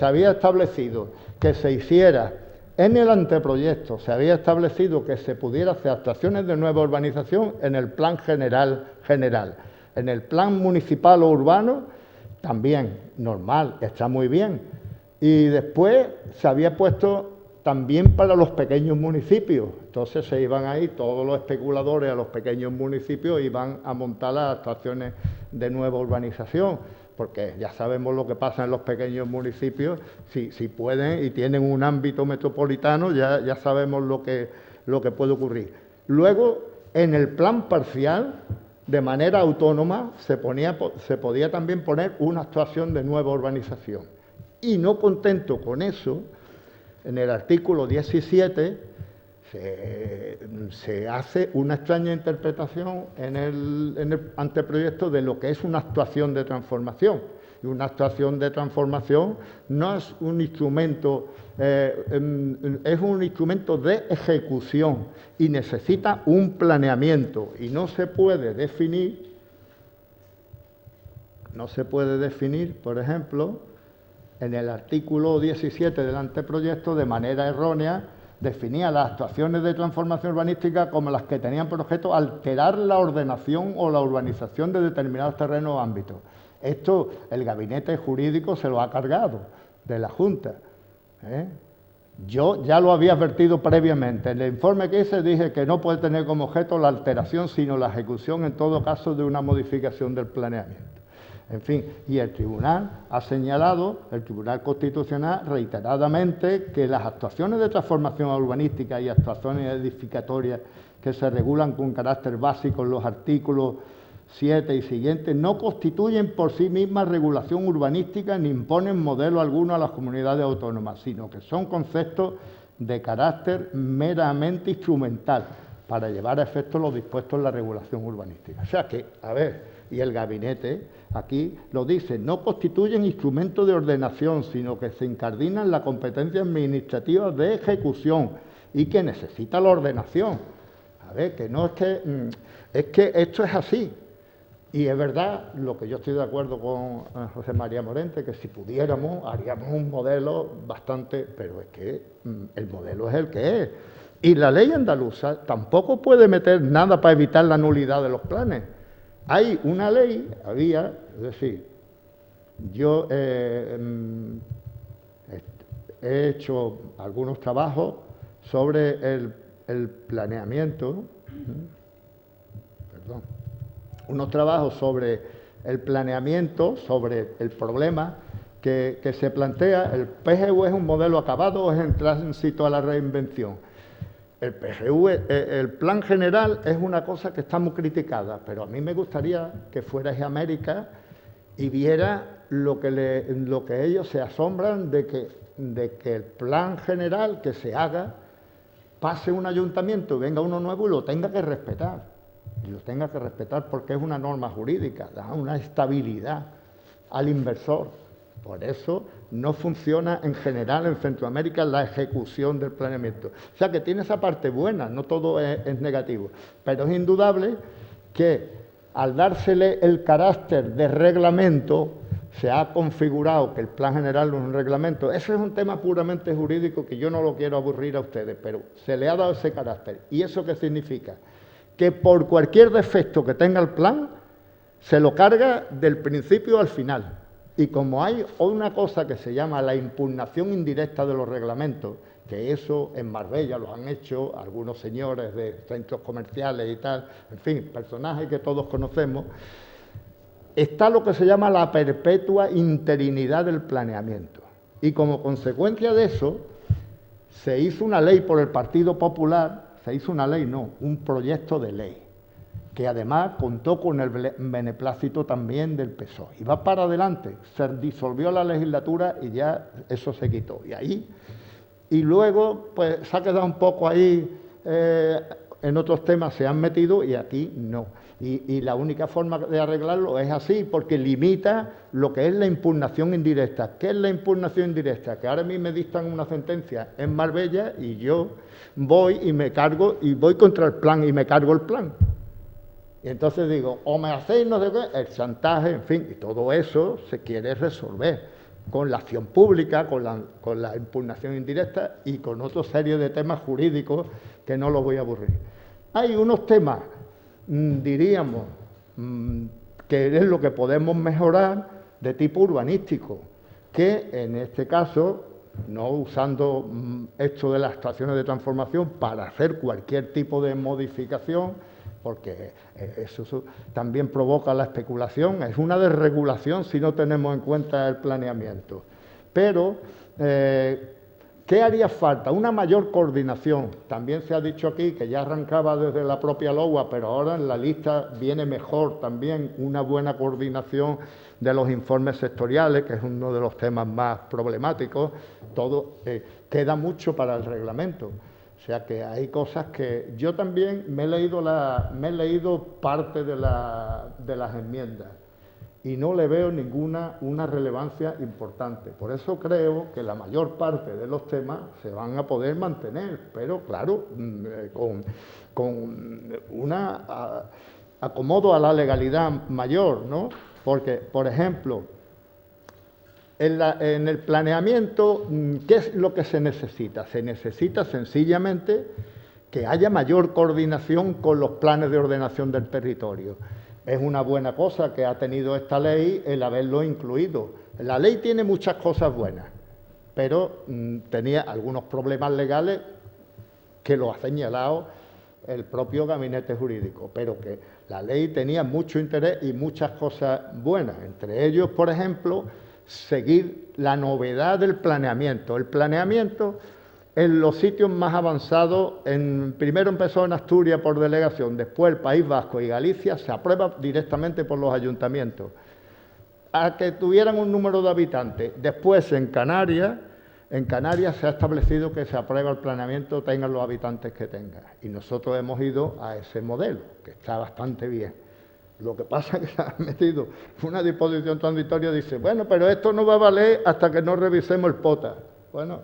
había establecido que se hiciera, en el anteproyecto, se había establecido que se pudiera hacer actuaciones de nueva urbanización en el plan general. En el plan municipal o urbano, también, normal, está muy bien. Y después se había puesto también para los pequeños municipios. Entonces se iban ahí todos los especuladores a los pequeños municipios y iban a montar las actuaciones de nueva urbanización, porque ya sabemos lo que pasa en los pequeños municipios, si pueden y tienen un ámbito metropolitano, ya sabemos lo que puede ocurrir. Luego, en el plan parcial, de manera autónoma, se podía también poner una actuación de nueva urbanización. Y no contento con eso, en el artículo 17 se hace una extraña interpretación en el anteproyecto de lo que es una actuación de transformación. Y una actuación de transformación no es un instrumento, es un instrumento de ejecución y necesita un planeamiento y no se puede definir, por ejemplo, en el artículo 17 del anteproyecto, de manera errónea, definía las actuaciones de transformación urbanística como las que tenían por objeto alterar la ordenación o la urbanización de determinados terrenos o ámbitos. Esto el gabinete jurídico se lo ha cargado de la Junta. Yo ya lo había advertido previamente. En el informe que hice dije que no puede tener como objeto la alteración, sino la ejecución, en todo caso, de una modificación del planeamiento. En fin, y el Tribunal ha señalado, el Tribunal Constitucional, reiteradamente, que las actuaciones de transformación urbanística y actuaciones edificatorias que se regulan con carácter básico en los artículos 7 y siguientes no constituyen por sí mismas regulación urbanística ni imponen modelo alguno a las comunidades autónomas, sino que son conceptos de carácter meramente instrumental para llevar a efecto lo dispuesto en la regulación urbanística. O sea que, a ver, y el gabinete aquí lo dice, no constituyen instrumentos de ordenación, sino que se incardinan la competencia administrativa de ejecución y que necesita la ordenación. A ver, que no es que esto es así. Y es verdad, lo que yo estoy de acuerdo con José María Morente, que si pudiéramos, haríamos un modelo bastante, pero es que el modelo es el que es. Y la ley andaluza tampoco puede meter nada para evitar la nulidad de los planes. Hay una ley, es decir, yo he hecho algunos trabajos sobre el planeamiento, unos trabajos sobre el planeamiento, sobre el problema que se plantea. ¿El PGV es un modelo acabado o es en tránsito a la reinvención? El PGV, el plan general, es una cosa que está muy criticada, pero a mí me gustaría que fueras a América y viera lo que ellos se asombran de que el plan general que se haga pase un ayuntamiento, venga uno nuevo y lo tenga que respetar. Y lo tenga que respetar porque es una norma jurídica, da una estabilidad al inversor. Por eso no funciona en general en Centroamérica la ejecución del planeamiento. O sea que tiene esa parte buena, no todo es negativo. Pero es indudable que al dársele el carácter de reglamento, se ha configurado que el plan general no es un reglamento. Ese es un tema puramente jurídico que yo no lo quiero aburrir a ustedes, pero se le ha dado ese carácter. ¿Y eso qué significa? Que por cualquier defecto que tenga el plan, se lo carga del principio al final. Y como hay una cosa que se llama la impugnación indirecta de los reglamentos, que eso en Marbella lo han hecho algunos señores de centros comerciales y tal, en fin, personajes que todos conocemos, está lo que se llama la perpetua interinidad del planeamiento. Y como consecuencia de eso, se hizo una ley por el Partido Popular, un proyecto de ley, que además contó con el beneplácito también del PSOE. Y va para adelante, se disolvió la legislatura y ya eso se quitó. Y luego, pues se ha quedado un poco ahí, en otros temas se han metido y aquí no. Y la única forma de arreglarlo es así, porque limita lo que es la impugnación indirecta. ¿Qué es la impugnación indirecta? Que ahora a mí me dictan una sentencia en Marbella y yo voy y me cargo, y voy contra el plan y me cargo el plan. Y entonces digo, o me hacéis no sé qué, el chantaje, en fin, y todo eso se quiere resolver con la acción pública, con la impugnación indirecta y con otra serie de temas jurídicos que no los voy a aburrir. Hay unos temas, diríamos, que es lo que podemos mejorar de tipo urbanístico, que en este caso, no usando esto de las estaciones de transformación para hacer cualquier tipo de modificación, porque eso también provoca la especulación, es una desregulación si no tenemos en cuenta el planeamiento. Pero, ¿qué haría falta? Una mayor coordinación. También se ha dicho aquí que ya arrancaba desde la propia LOA, pero ahora en la lista viene mejor también una buena coordinación de los informes sectoriales, que es uno de los temas más problemáticos. Todo queda mucho para el reglamento. O sea que hay cosas que yo también me he leído parte de las enmiendas y no le veo una relevancia importante. Por eso creo que la mayor parte de los temas se van a poder mantener, pero claro, con un acomodo a la legalidad mayor, ¿no? Porque, por ejemplo, en el planeamiento, ¿qué es lo que se necesita? Se necesita sencillamente que haya mayor coordinación con los planes de ordenación del territorio. Es una buena cosa que ha tenido esta ley el haberlo incluido. La ley tiene muchas cosas buenas, pero tenía algunos problemas legales que lo ha señalado el propio gabinete jurídico, pero que la ley tenía mucho interés y muchas cosas buenas. Entre ellos, por ejemplo, seguir la novedad del planeamiento. El planeamiento en los sitios más avanzados, primero empezó en Asturias por delegación, después el País Vasco y Galicia, se aprueba directamente por los ayuntamientos, a que tuvieran un número de habitantes. Después en Canarias se ha establecido que se aprueba el planeamiento, tengan los habitantes que tengan. Y nosotros hemos ido a ese modelo, que está bastante bien. Lo que pasa es que se ha metido una disposición transitoria, dice, bueno, pero esto no va a valer hasta que no revisemos el POTA. Bueno,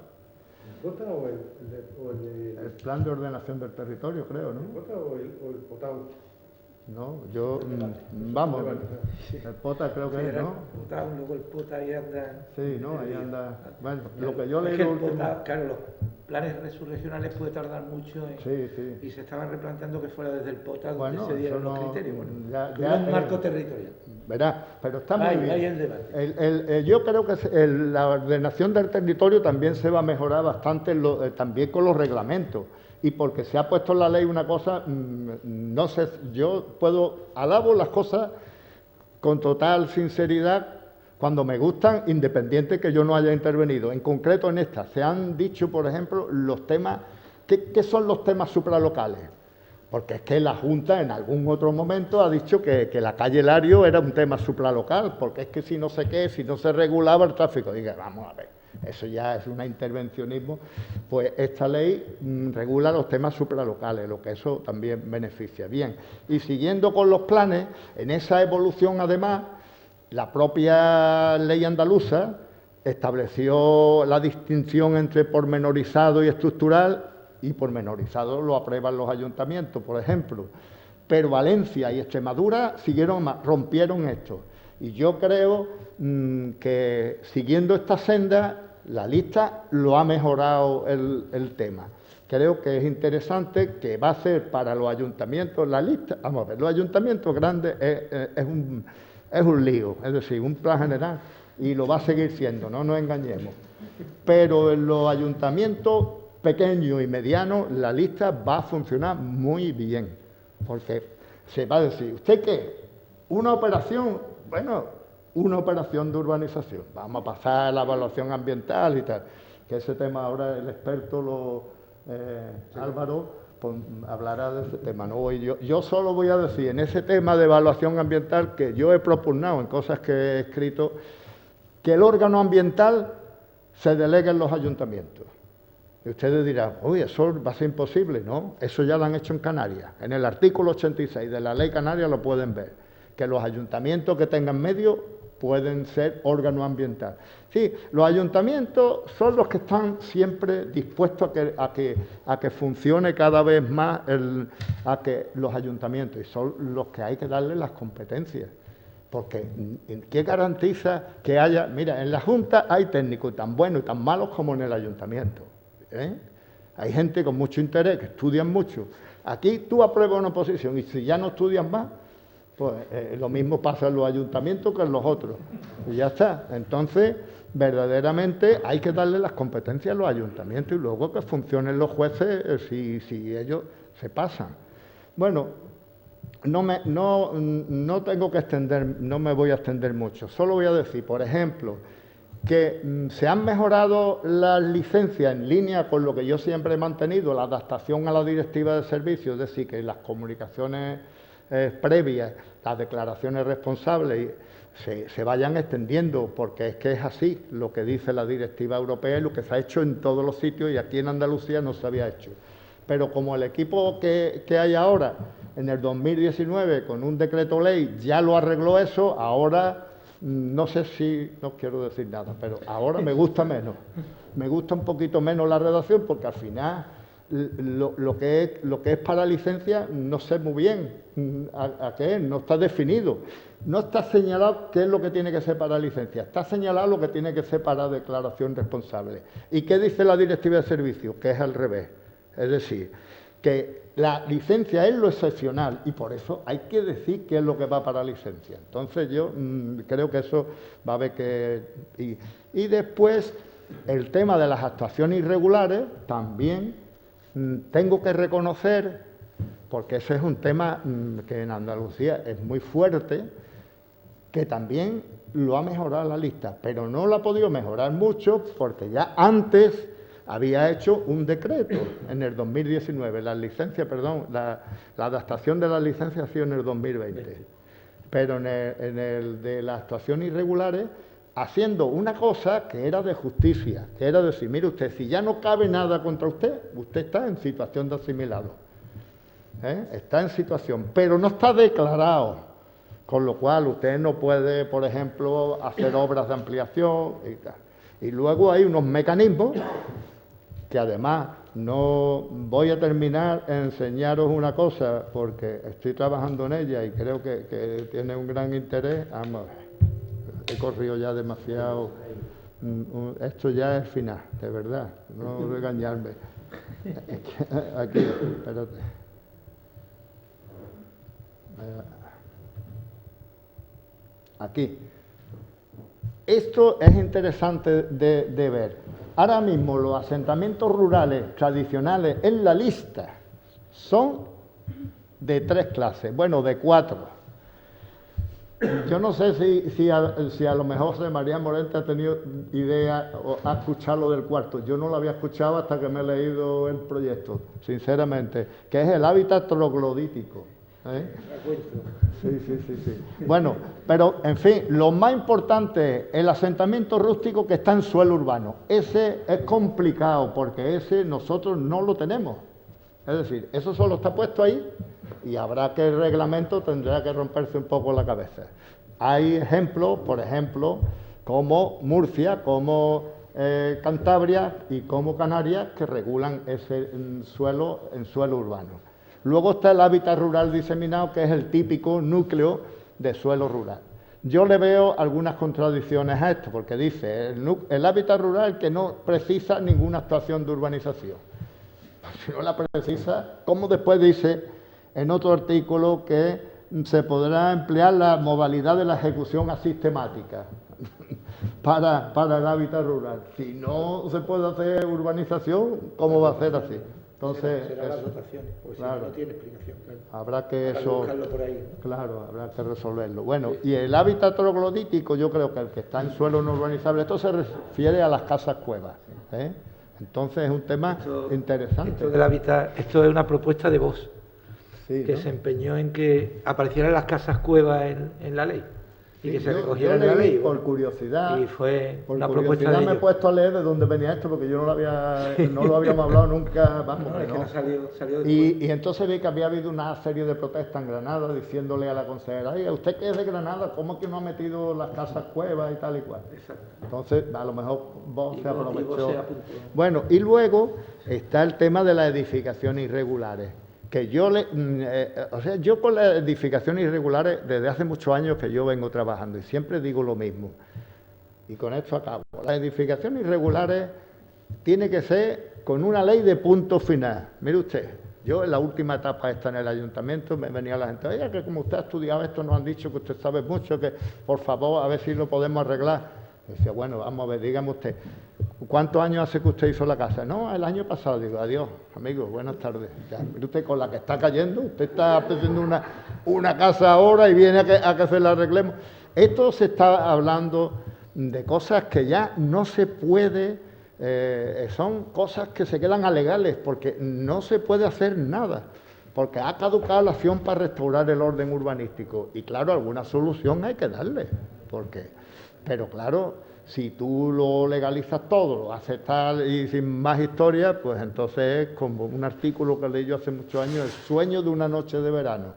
¿El POTA o el plan de ordenación del territorio, creo, ¿no? ¿El POTA o el POTAU? No, yo, vamos, el POTA creo que es, ¿no? El POTAU, luego el POTA ahí anda... Sí, no, ahí anda... Bueno, lo que yo leí... leí... el POTA, claro, los planes resurreccionales puede tardar mucho y se estaban replanteando que fuera desde el POTA donde se dieron los criterios. Bueno, ya un marco territorial. Verá, pero está muy bien. Ahí el debate. Yo creo que la ordenación del territorio también se va a mejorar bastante también con los reglamentos. Y porque se ha puesto en la ley una cosa, no sé, yo alabo las cosas con total sinceridad cuando me gustan, independiente que yo no haya intervenido. En concreto en esta, se han dicho, por ejemplo, los temas, ¿qué son los temas supralocales? Porque es que la Junta en algún otro momento ha dicho que la calle Lario era un tema supralocal, porque es que si no sé qué, si no se regulaba el tráfico, diga, vamos a ver. Eso ya es un intervencionismo, pues esta ley regula los temas supralocales, lo que eso también beneficia. Bien, y siguiendo con los planes, en esa evolución además, la propia ley andaluza estableció la distinción entre pormenorizado y estructural, y pormenorizado lo aprueban los ayuntamientos, por ejemplo. Pero Valencia y Extremadura rompieron esto. Y yo creo que siguiendo esta senda, la lista lo ha mejorado el tema. Creo que es interesante que va a ser para los ayuntamientos la lista. Vamos a ver, los ayuntamientos grandes es un lío, es decir, un plan general, y lo va a seguir siendo, no nos engañemos. Pero en los ayuntamientos pequeños y medianos la lista va a funcionar muy bien, porque se va a decir, ¿usted qué? Una operación, Bueno, una operación de urbanización. Vamos a pasar a la evaluación ambiental y tal. Que ese tema ahora el experto, Álvaro, pues, hablará de ese tema. ¿No? Yo solo voy a decir, en ese tema de evaluación ambiental, que yo he propugnado en cosas que he escrito, que el órgano ambiental se delegue en los ayuntamientos. Y ustedes dirán, uy, eso va a ser imposible. No, eso ya lo han hecho en Canarias. En el artículo 86 de la Ley Canaria lo pueden ver, que los ayuntamientos que tengan medios pueden ser órgano ambiental. Sí, los ayuntamientos son los que están siempre dispuestos a que funcione cada vez más a que los ayuntamientos, y son los que hay que darle las competencias. Porque ¿qué garantiza que haya? Mira, en la Junta hay técnicos tan buenos y tan malos como en el ayuntamiento. Hay gente con mucho interés, que estudian mucho. Aquí tú apruebas una oposición y si ya no estudias más, pues lo mismo pasa en los ayuntamientos que en los otros. Y ya está. Entonces, verdaderamente hay que darle las competencias a los ayuntamientos y luego que funcionen los jueces si ellos se pasan. Bueno, no tengo que extender, no me voy a extender mucho. Solo voy a decir, por ejemplo, que se han mejorado las licencias en línea con lo que yo siempre he mantenido, la adaptación a la directiva de servicios, es decir, que las comunicaciones previas, las declaraciones responsables se vayan extendiendo, porque es que es así lo que dice la directiva europea y lo que se ha hecho en todos los sitios, y aquí en Andalucía no se había hecho. Pero como el equipo que hay ahora, en el 2019, con un decreto ley, ya lo arregló eso, ahora no sé si, no quiero decir nada, pero ahora me gusta menos. Me gusta un poquito menos la redacción, porque al final lo que es para licencia no sé muy bien a qué es, no está definido. No está señalado qué es lo que tiene que ser para licencia, está señalado lo que tiene que ser para declaración responsable. ¿Y qué dice la directiva de servicios? Que es al revés. Es decir, que la licencia es lo excepcional y por eso hay que decir qué es lo que va para licencia. Entonces yo creo que eso va a haber que... Y después, el tema de las actuaciones irregulares también tengo que reconocer, porque ese es un tema que en Andalucía es muy fuerte, que también lo ha mejorado la lista, pero no lo ha podido mejorar mucho porque ya antes había hecho un decreto en el 2019, la adaptación de las licencias ha sido en el 2020, pero en el de las actuaciones irregulares, haciendo una cosa que era de justicia, que era decir, mire usted, si ya no cabe nada contra usted, usted está en situación de asimilado, está en situación, pero no está declarado, con lo cual usted no puede, por ejemplo, hacer obras de ampliación y tal. Y luego hay unos mecanismos que además no voy a terminar en enseñaros una cosa, porque estoy trabajando en ella y creo que tiene un gran interés. Vamos, he corrido ya demasiado. Esto ya es final, de verdad, no regañarme. Aquí, espérate. Aquí. Esto es interesante de ver. Ahora mismo los asentamientos rurales tradicionales en la lista son de 3 clases, bueno, de 4. Yo no sé si a lo mejor José María Morente ha tenido idea o ha escuchado lo del cuarto. Yo no lo había escuchado hasta que me he leído el proyecto, sinceramente, que es el hábitat troglodítico. Sí. Bueno, pero en fin, lo más importante es el asentamiento rústico que está en suelo urbano. Ese es complicado porque ese nosotros no lo tenemos. Es decir, eso solo está puesto ahí y habrá que el reglamento tendrá que romperse un poco la cabeza. Hay ejemplos, por ejemplo, como Murcia, como Cantabria y como Canarias, que regulan ese suelo en suelo urbano. Luego está el hábitat rural diseminado, que es el típico núcleo de suelo rural. Yo le veo algunas contradicciones a esto, porque dice el hábitat rural que no precisa ninguna actuación de urbanización. Si no la precisa, ¿cómo después dice en otro artículo que se podrá emplear la modalidad de la ejecución asistemática para el hábitat rural? Si no se puede hacer urbanización, ¿cómo va a ser así? Entonces, será las dotaciones, porque claro, si no tiene explicación. Claro. habrá que Habrá eso, buscarlo por ahí, ¿no? claro, habrá que resolverlo. Bueno, y el hábitat troglodítico, yo creo que el que está en suelo no urbanizable, esto se refiere a las casas cuevas, ¿eh? Entonces es un tema interesante. Esto del hábitat, esto es una propuesta de Vox, Sí, que ¿no? se empeñó en que aparecieran las casas cuevas en la ley y Sí, que se yo recogieran en la leí ley. por Bueno, curiosidad. y fue Por una propuesta curiosidad de me he ellos. puesto a leer de dónde venía esto, porque yo no lo habíamos hablado nunca, vamos, No, que es que no. no salió después. Y entonces vi que había habido una serie de protestas en Granada diciéndole a la consejera, oiga, usted que es de Granada, ¿cómo que no ha metido las casas cuevas y tal y cual? Exacto. Entonces, a lo mejor vos Y se vos aprovechó. se apuntó. Bueno, y luego está el tema de las edificaciones irregulares. Que yo yo con las edificaciones irregulares desde hace muchos años que yo vengo trabajando y siempre digo lo mismo. Y con esto acabo. Las edificaciones irregulares tiene que ser con una ley de punto final. Mire usted, yo en la última etapa esta en el ayuntamiento me venía la gente, oye, que como usted ha estudiado esto, nos han dicho que usted sabe mucho, que por favor a ver si lo podemos arreglar. Y decía, bueno, vamos a ver, dígame usted, ¿cuántos años hace que usted hizo la casa? No, el año pasado. Digo, adiós, amigo, buenas tardes. Ya, mire usted, con la que está cayendo, usted está haciendo una casa ahora y viene a que se la arreglemos. Esto se está hablando de cosas que ya no se puede, son cosas que se quedan alegales, porque no se puede hacer nada, porque ha caducado la acción para restaurar el orden urbanístico. Y claro, alguna solución hay que darle, pero claro, si tú lo legalizas todo, lo haces tal y sin más historia, pues entonces es como un artículo que leí yo hace muchos años, el sueño de una noche de verano,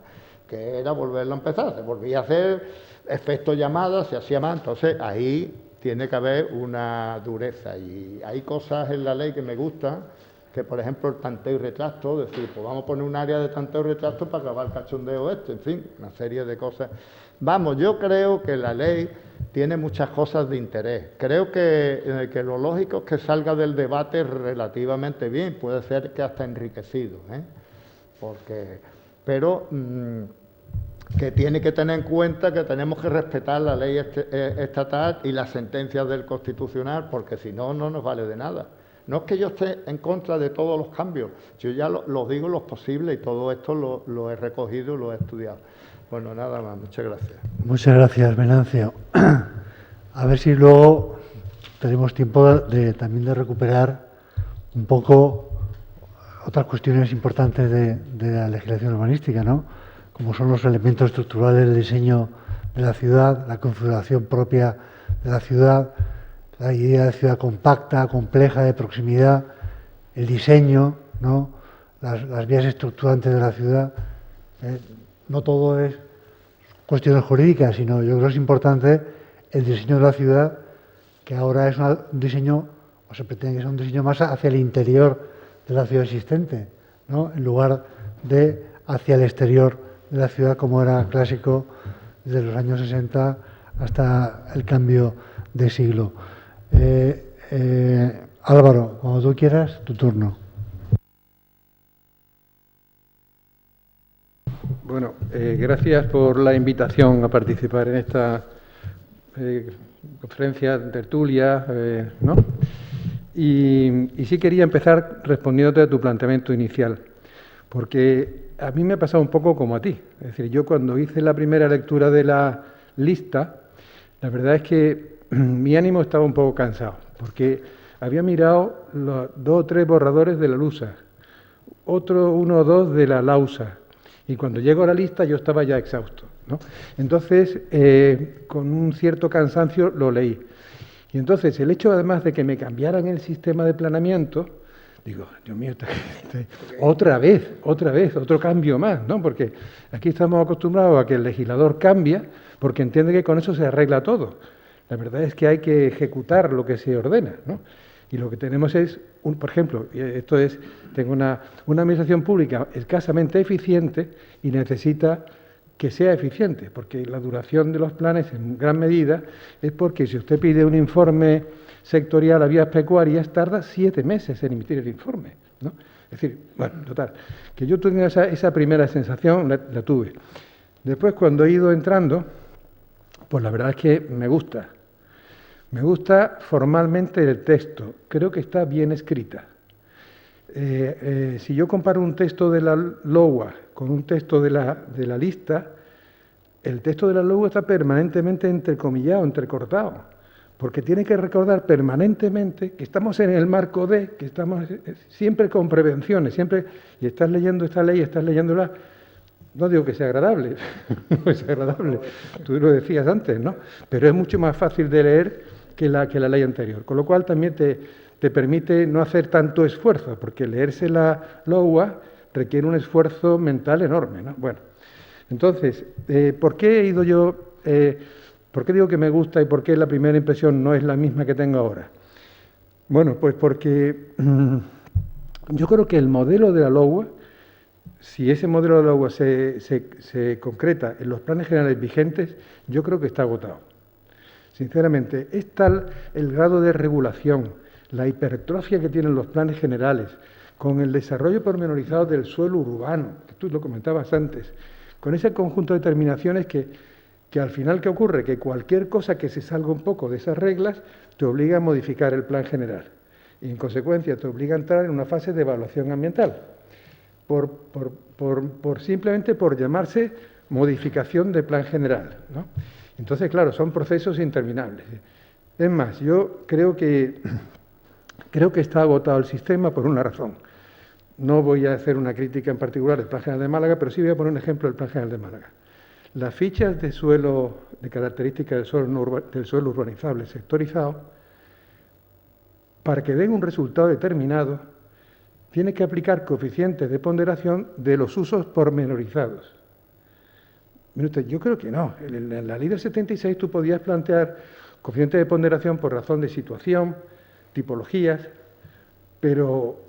que era volverlo a empezar, se volvía a hacer efecto llamada, se hacía más, entonces ahí tiene que haber una dureza y hay cosas en la ley que me gustan, que por ejemplo el tanteo y retracto, decir, pues vamos a poner un área de tanteo y retracto para acabar el cachondeo en fin, una serie de cosas. Vamos, yo creo que la ley tiene muchas cosas de interés. Creo que lo lógico es que salga del debate relativamente bien, puede ser que hasta enriquecido, pero que tiene que tener en cuenta que tenemos que respetar la ley estatal y las sentencias del Constitucional, porque si no, no nos vale de nada. No es que yo esté en contra de todos los cambios, yo ya los digo los posibles y todo esto lo he recogido y lo he estudiado. Bueno, nada más, muchas gracias. Muchas gracias, Venancio. A ver si luego tenemos tiempo también de recuperar un poco otras cuestiones importantes de la legislación urbanística, ¿no? Como son los elementos estructurales del diseño de la ciudad, la configuración propia de la ciudad, la idea de ciudad compacta, compleja, de proximidad, el diseño, ¿no? Las vías estructurantes de la ciudad. No todo es cuestiones jurídicas, sino yo creo que es importante el diseño de la ciudad, que ahora es un diseño, o se pretende que sea un diseño más hacia el interior de la ciudad existente, ¿no? En lugar de hacia el exterior de la ciudad, como era clásico desde los años 60 hasta el cambio de siglo. Álvaro, cuando tú quieras, tu turno. Bueno, gracias por la invitación a participar en esta conferencia, tertulia, ¿no? Y sí quería empezar respondiéndote a tu planteamiento inicial, porque a mí me ha pasado un poco como a ti. Es decir, yo cuando hice la primera lectura de la lista, la verdad es que mi ánimo estaba un poco cansado, porque había mirado los 2 o 3 borradores de la LUSA, otro 1 o 2 de la LAUSA, y cuando llego a la lista yo estaba ya exhausto, ¿no? Entonces, con un cierto cansancio lo leí. Y entonces el hecho además de que me cambiaran el sistema de planeamiento, digo, Dios mío, otra vez, otro cambio más, ¿no? Porque aquí estamos acostumbrados a que el legislador cambia porque entiende que con eso se arregla todo. La verdad es que hay que ejecutar lo que se ordena, ¿no? Y lo que tenemos es, por ejemplo, tengo una administración pública escasamente eficiente y necesita que sea eficiente, porque la duración de los planes en gran medida es porque si usted pide un informe sectorial a vías pecuarias, tarda 7 meses en emitir el informe, ¿no? Es decir, bueno, total, que yo tenga esa primera sensación, la tuve. Después, cuando he ido entrando, pues la verdad es que me gusta. Me gusta formalmente el texto, creo que está bien escrita. Si yo comparo un texto de la LOA con un texto de la lista, el texto de la LOA está permanentemente entrecomillado, entrecortado, porque tiene que recordar permanentemente que estamos en el marco de, que estamos siempre con prevenciones, siempre, y estás leyendo esta ley, estás leyéndola. No digo que sea agradable, no es agradable, tú lo decías antes, ¿no? Pero es mucho más fácil de leer que la ley anterior, con lo cual también te permite no hacer tanto esfuerzo, porque leerse la LOA requiere un esfuerzo mental enorme, ¿no? Bueno, entonces, ¿por qué he ido yo, por qué digo que me gusta y por qué la primera impresión no es la misma que tengo ahora? Bueno, pues porque yo creo que el modelo de la LOA, si ese modelo de la LOA se concreta en los planes generales vigentes, yo creo que está agotado. Sinceramente, es tal el grado de regulación, la hipertrofia que tienen los planes generales, con el desarrollo pormenorizado del suelo urbano, que tú lo comentabas antes, con ese conjunto de determinaciones que al final, ¿qué ocurre? Que cualquier cosa que se salga un poco de esas reglas te obliga a modificar el plan general. Y en consecuencia te obliga a entrar en una fase de evaluación ambiental. Simplemente por llamarse modificación de plan general, ¿no? Entonces, claro, son procesos interminables. Es más, yo creo que está agotado el sistema por una razón. No voy a hacer una crítica en particular del Plan General de Málaga, pero sí voy a poner un ejemplo del Plan General de Málaga. Las fichas de suelo, de características del suelo urbanizable sectorizado, para que den un resultado determinado, tiene que aplicar coeficientes de ponderación de los usos pormenorizados. Yo creo que no. En la ley del 76 tú podías plantear coeficientes de ponderación por razón de situación, tipologías, pero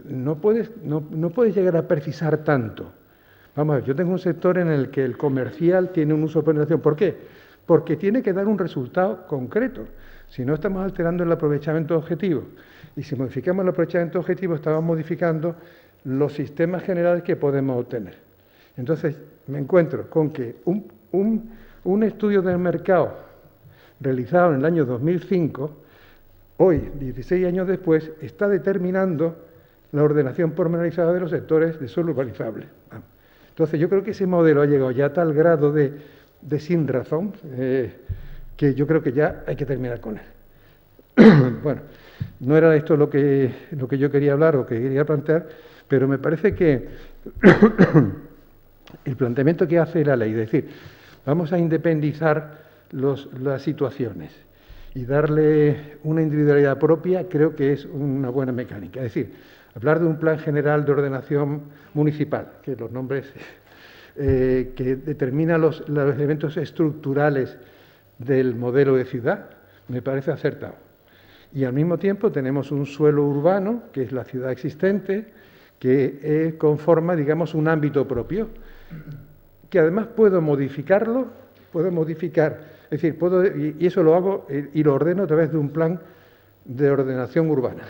no puedes llegar a precisar tanto. Vamos a ver, yo tengo un sector en el que el comercial tiene un uso de ponderación. ¿Por qué? Porque tiene que dar un resultado concreto. Si no, estamos alterando el aprovechamiento objetivo. Y si modificamos el aprovechamiento objetivo, estamos modificando los sistemas generales que podemos obtener. Entonces, me encuentro con que un estudio del mercado realizado en el año 2005, hoy, 16 años después, está determinando la ordenación pormenorizada de los sectores de suelo urbanizable. Entonces, yo creo que ese modelo ha llegado ya a tal grado de sin razón que yo creo que ya hay que terminar con él. Bueno, no era esto lo que yo quería hablar o que quería plantear, pero me parece que el planteamiento que hace la ley, es decir, vamos a independizar las situaciones y darle una individualidad propia, creo que es una buena mecánica. Es decir, hablar de un plan general de ordenación municipal, que los nombres que determina los elementos estructurales del modelo de ciudad, me parece acertado. Y al mismo tiempo tenemos un suelo urbano, que es la ciudad existente, que conforma, digamos, un ámbito propio, que además puedo modificarlo, es decir, y eso lo hago y lo ordeno a través de un plan de ordenación urbana.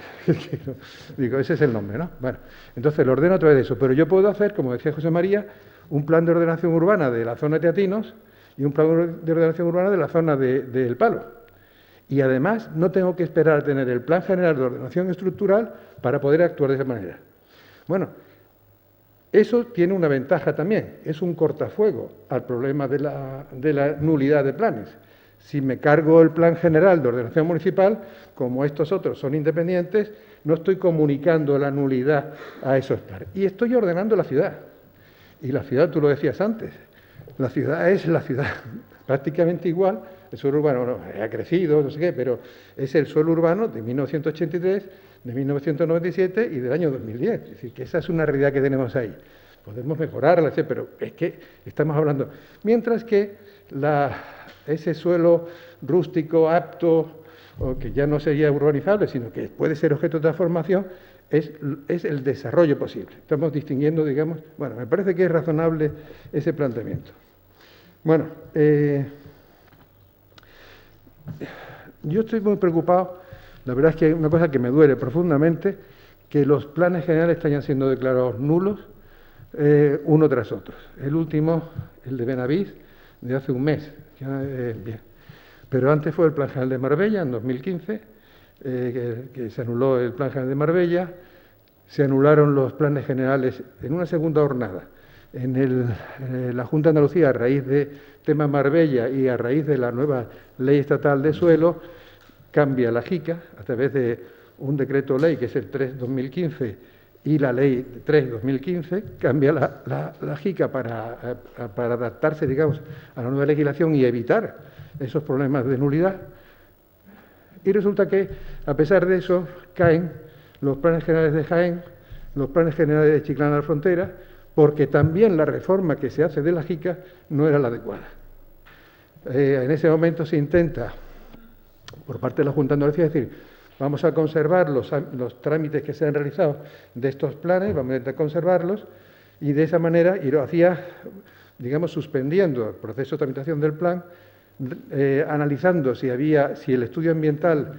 Digo, ese es el nombre, ¿no? Bueno, entonces lo ordeno a través de eso, pero yo puedo hacer, como decía José María, un plan de ordenación urbana de la zona de Teatinos y un plan de ordenación urbana de la zona del Palo. Y además no tengo que esperar a tener el plan general de ordenación estructural para poder actuar de esa manera. Bueno, eso tiene una ventaja también, es un cortafuego al problema de la nulidad de planes. Si me cargo el plan general de ordenación municipal, como estos otros son independientes, no estoy comunicando la nulidad a esos planes. Y estoy ordenando la ciudad. Y la ciudad, tú lo decías antes, la ciudad es la ciudad prácticamente igual. El suelo urbano ha crecido, no sé qué, pero es el suelo urbano de 1983, de 1997 y del año 2010. Es decir, que esa es una realidad que tenemos ahí. Podemos mejorarla, pero es que estamos hablando. Mientras que ese suelo rústico, apto, o que ya no sería urbanizable, sino que puede ser objeto de transformación, es el desarrollo posible. Estamos distinguiendo, digamos, bueno, me parece que es razonable ese planteamiento. Bueno, yo estoy muy preocupado, la verdad es que hay una cosa que me duele profundamente, que los planes generales están siendo declarados nulos uno tras otro. El último, el de Benavís, de hace un mes. Bien. Pero antes fue el Plan General de Marbella, en 2015, que se anuló el Plan General de Marbella, se anularon los planes generales en una segunda jornada. En la Junta de Andalucía, a raíz de tema Marbella y a raíz de la nueva ley estatal de suelo, cambia la JICA a través de un decreto ley que es el 3/2015 y la ley 3/2015, cambia la JICA para adaptarse, digamos, a la nueva legislación y evitar esos problemas de nulidad. Y resulta que, a pesar de eso, caen los planes generales de Jaén, los planes generales de Chiclana de la Frontera, porque también la reforma que se hace de la JICA no era la adecuada. En ese momento se intenta, por parte de la Junta de Andalucía, decir, vamos a conservar los trámites que se han realizado de estos planes, vamos a intentar conservarlos, y de esa manera, y lo hacía, digamos, suspendiendo el proceso de tramitación del plan, analizando si el estudio ambiental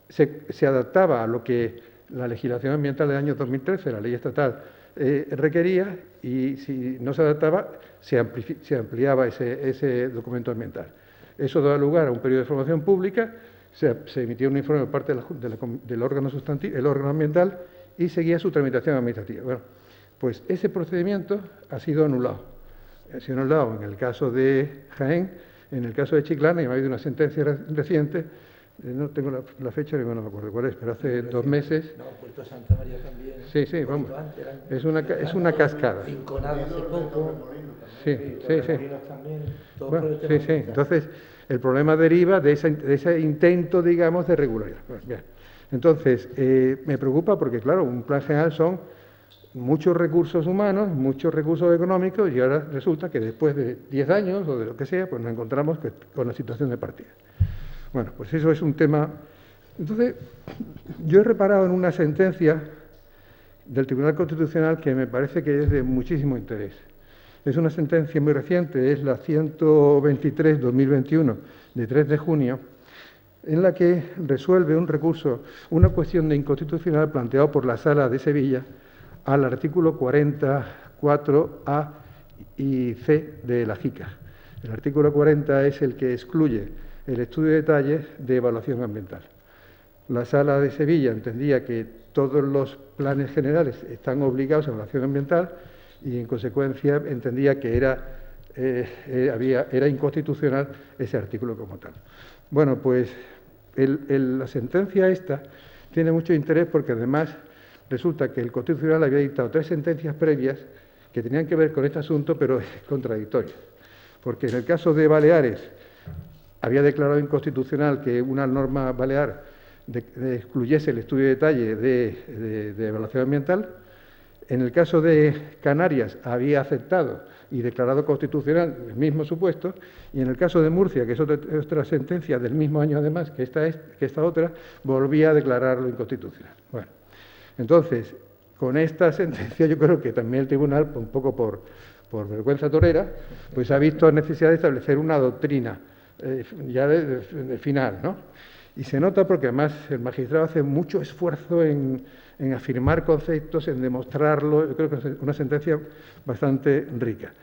se adaptaba a lo que la legislación ambiental del año 2013, la ley estatal, requería, y si no se adaptaba, se ampliaba ese documento ambiental. Eso daba lugar a un periodo de formación pública, se emitía un informe por parte del órgano sustantivo, el órgano ambiental, y seguía su tramitación administrativa. Bueno, pues ese procedimiento ha sido anulado. Ha sido anulado en el caso de Jaén, en el caso de Chiclana, y ha habido una sentencia reciente, no tengo la fecha, no me acuerdo cuál es, pero hace 2 meses. No, Puerto Santa María también. Sí, vamos. Es una cascada. Rinconada hace poco. Sí. Bueno, sí. Entonces, el problema deriva de ese intento, digamos, de regularidad. Bueno, bien. Entonces, me preocupa porque, claro, un plan general son muchos recursos humanos, muchos recursos económicos, y ahora resulta que después de 10 años o de lo que sea, pues nos encontramos con la situación de partida. Bueno, pues eso es un tema. Entonces, yo he reparado en una sentencia del Tribunal Constitucional que me parece que es de muchísimo interés. Es una sentencia muy reciente, es la 123/2021, de 3 de junio, en la que resuelve un recurso, una cuestión de inconstitucional planteado por la Sala de Sevilla al artículo 44A y C de la JICA. El artículo 40 es el que excluye el estudio de detalles de evaluación ambiental. La Sala de Sevilla entendía que todos los planes generales están obligados a evaluación ambiental y, en consecuencia, entendía que era inconstitucional ese artículo como tal. Bueno, pues la sentencia esta tiene mucho interés porque, además, resulta que el Constitucional había dictado 3 sentencias previas que tenían que ver con este asunto, pero contradictorias. Porque en el caso de Baleares había declarado inconstitucional que una norma balear excluyese el estudio de detalle de evaluación ambiental. En el caso de Canarias había aceptado y declarado constitucional el mismo supuesto, y en el caso de Murcia, que es otra sentencia del mismo año además que esta otra, volvía a declararlo inconstitucional. Bueno, entonces, con esta sentencia yo creo que también el tribunal, un poco por vergüenza torera, pues ha visto necesidad de establecer una doctrina ya de final, ¿no? Y se nota porque además el magistrado hace mucho esfuerzo en afirmar conceptos, en demostrarlo. Yo creo que es una sentencia bastante rica.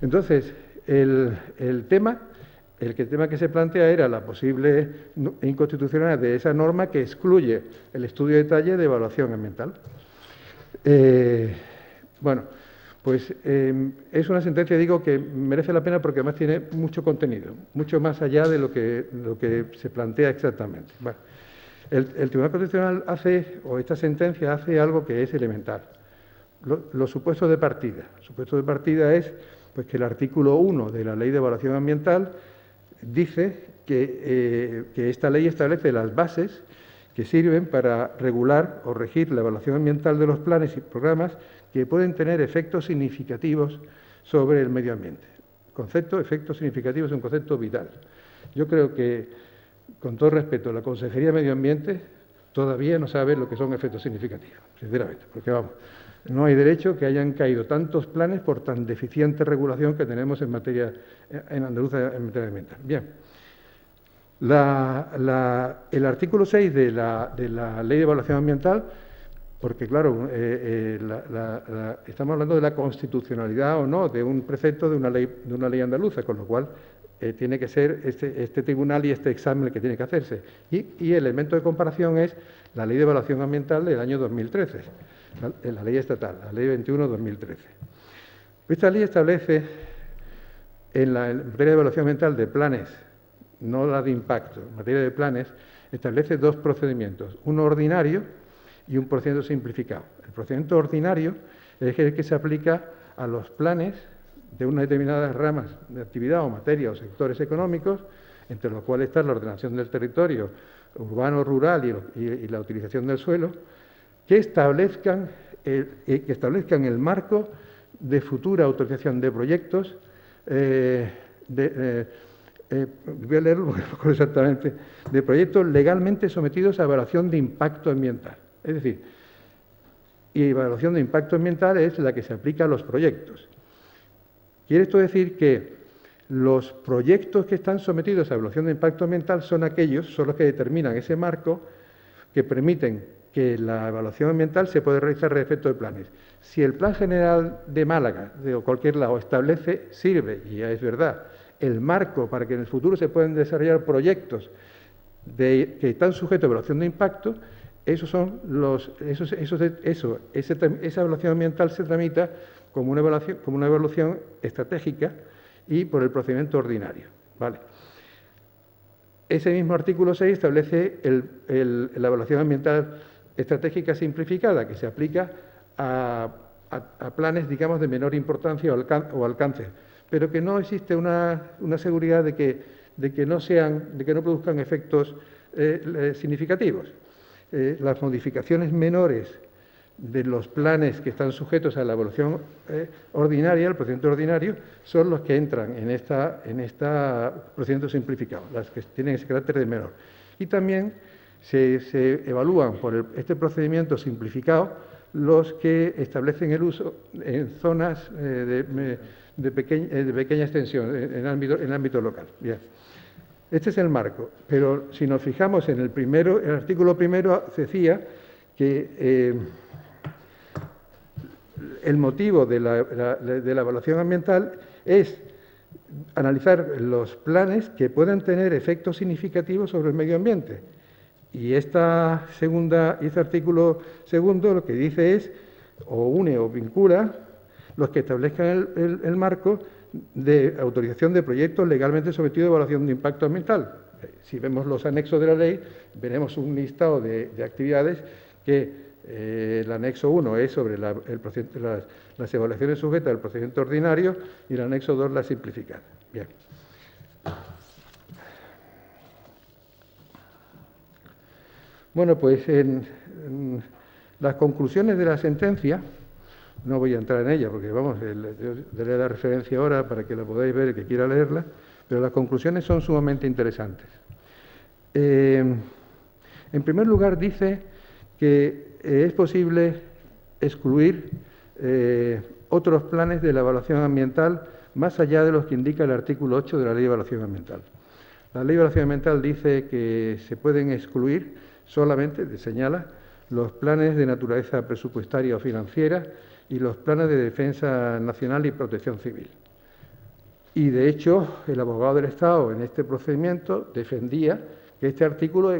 Entonces, el tema que se plantea era la posible inconstitucionalidad de esa norma que excluye el estudio de detalle de evaluación ambiental. Bueno, pues es una sentencia, digo, que merece la pena porque además tiene mucho contenido, mucho más allá de lo que se plantea exactamente. Bueno, el Tribunal Constitucional esta sentencia hace algo que es elemental. Los supuestos de partida. El supuesto de partida es pues, que el artículo 1 de la Ley de Evaluación Ambiental dice que esta ley establece las bases que sirven para regular o regir la evaluación ambiental de los planes y programas que pueden tener efectos significativos sobre el medio ambiente. El concepto efectos significativos es un concepto vital. Yo creo que, con todo respeto, la Consejería de Medio Ambiente todavía no sabe lo que son efectos significativos, sinceramente, porque vamos, no hay derecho que hayan caído tantos planes por tan deficiente regulación que tenemos en Andalucía en materia ambiental. Bien. El artículo 6 de la Ley de Evaluación Ambiental, porque claro, estamos hablando de la constitucionalidad o no de un precepto de una ley andaluza, con lo cual tiene que ser este tribunal y este examen el que tiene que hacerse. Y el elemento de comparación es la Ley de Evaluación Ambiental del año 2013. la ley estatal, la ley 21/2013. Esta ley establece, en materia de evaluación ambiental de planes, no la de impacto, en materia de planes, establece dos procedimientos, uno ordinario y un procedimiento simplificado. El procedimiento ordinario es el que se aplica a los planes de unas determinadas ramas de actividad o materia o sectores económicos, entre los cuales está la ordenación del territorio urbano, rural y la utilización del suelo, que establezcan el marco de futura autorización de proyectos, voy a leerlo porque no recuerdo exactamente, de proyectos legalmente sometidos a evaluación de impacto ambiental. Es decir, y evaluación de impacto ambiental es la que se aplica a los proyectos. Quiere esto decir que los proyectos que están sometidos a evaluación de impacto ambiental son los que determinan ese marco que permiten que la evaluación ambiental se puede realizar a efecto de planes. Si el Plan General de Málaga, de cualquier lado, sirve, y ya es verdad, el marco para que en el futuro se puedan desarrollar proyectos que están sujetos a evaluación de impacto, esa evaluación ambiental se tramita como una evaluación estratégica y por el procedimiento ordinario. ¿Vale? Ese mismo artículo 6 establece la evaluación ambiental estratégica simplificada, que se aplica a planes, digamos, de menor importancia o alcance, pero que no existe una seguridad de que no produzcan efectos significativos. Las modificaciones menores de los planes que están sujetos a la evaluación ordinaria, el procedimiento ordinario, son los que entran en esta procedimiento simplificado, las que tienen ese carácter de menor. Y también se evalúan por este procedimiento simplificado los que establecen el uso en zonas de pequeña extensión, en ámbito local. Bien. Este es el marco, pero si nos fijamos en el artículo primero decía que el motivo de la evaluación ambiental es analizar los planes que puedan tener efectos significativos sobre el medio ambiente. Y este artículo segundo lo que dice es, o une o vincula, los que establezcan el marco de autorización de proyectos legalmente sometidos a evaluación de impacto ambiental. Si vemos los anexos de la ley, veremos un listado de actividades que el anexo 1 es sobre las evaluaciones sujetas al procedimiento ordinario y el anexo 2 la simplificada. Bien. Bueno, pues en las conclusiones de la sentencia, no voy a entrar en ella porque, vamos, daré la referencia ahora para que la podáis ver el que quiera leerla, pero las conclusiones son sumamente interesantes. En primer lugar, dice que es posible excluir otros planes de la evaluación ambiental más allá de los que indica el artículo 8 de la Ley de Evaluación Ambiental. La Ley de Evaluación Ambiental dice que se pueden excluir solamente, señala, los planes de naturaleza presupuestaria o financiera y los planes de defensa nacional y protección civil. Y, de hecho, el abogado del Estado en este procedimiento defendía que este artículo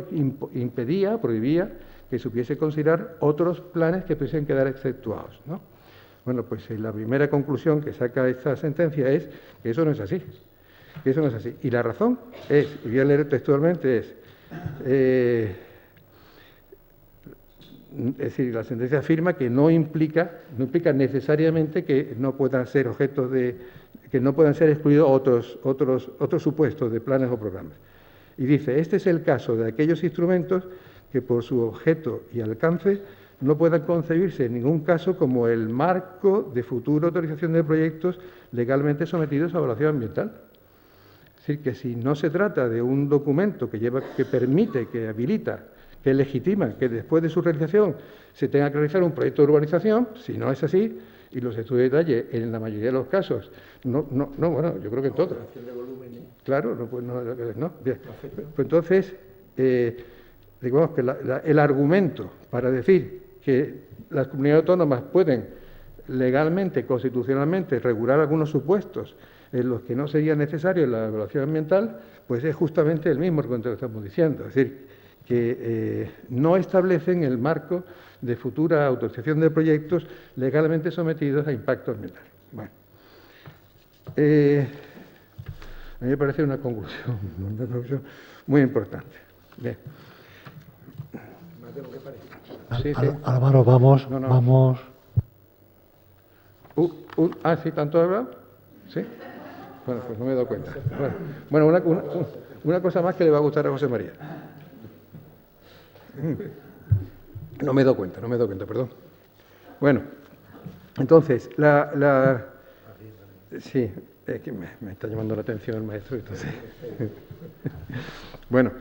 prohibía que se pudiese considerar otros planes que pudiesen quedar exceptuados, ¿no? Bueno, pues la primera conclusión que saca esta sentencia es que eso no es así. Que eso no es así. Y la razón es, y voy a leer textualmente, es decir, la sentencia afirma que no implica necesariamente que no puedan ser que no puedan ser excluidos otros supuestos de planes o programas. Y dice, este es el caso de aquellos instrumentos que por su objeto y alcance no puedan concebirse en ningún caso como el marco de futura autorización de proyectos legalmente sometidos a evaluación ambiental. Es decir, que si no se trata de un documento que permite, que habilita, que legitima que después de su realización se tenga que realizar un proyecto de urbanización, si no es así, y los estudios de detalle en la mayoría de los casos, bueno, yo creo que en todos. Claro, no. Bien. Pues entonces, digamos que el argumento para decir que las comunidades autónomas pueden legalmente, constitucionalmente, regular algunos supuestos en los que no sería necesario la evaluación ambiental, pues es justamente el mismo argumento que estamos diciendo. Es decir, que no establecen el marco de futura autorización de proyectos legalmente sometidos a impacto ambiental. Bueno, a mí me parece una conclusión muy importante. Bien. Sí, sí. Álvaro, vamos, No, no. vamos. ¿Sí? ¿Tanto he hablado? ¿Sí? Bueno, pues no me he dado cuenta. Bueno, una cosa más que le va a gustar a José María. No me he dado cuenta, perdón. Bueno, entonces, sí, es que me está llamando la atención el maestro, entonces. Bueno,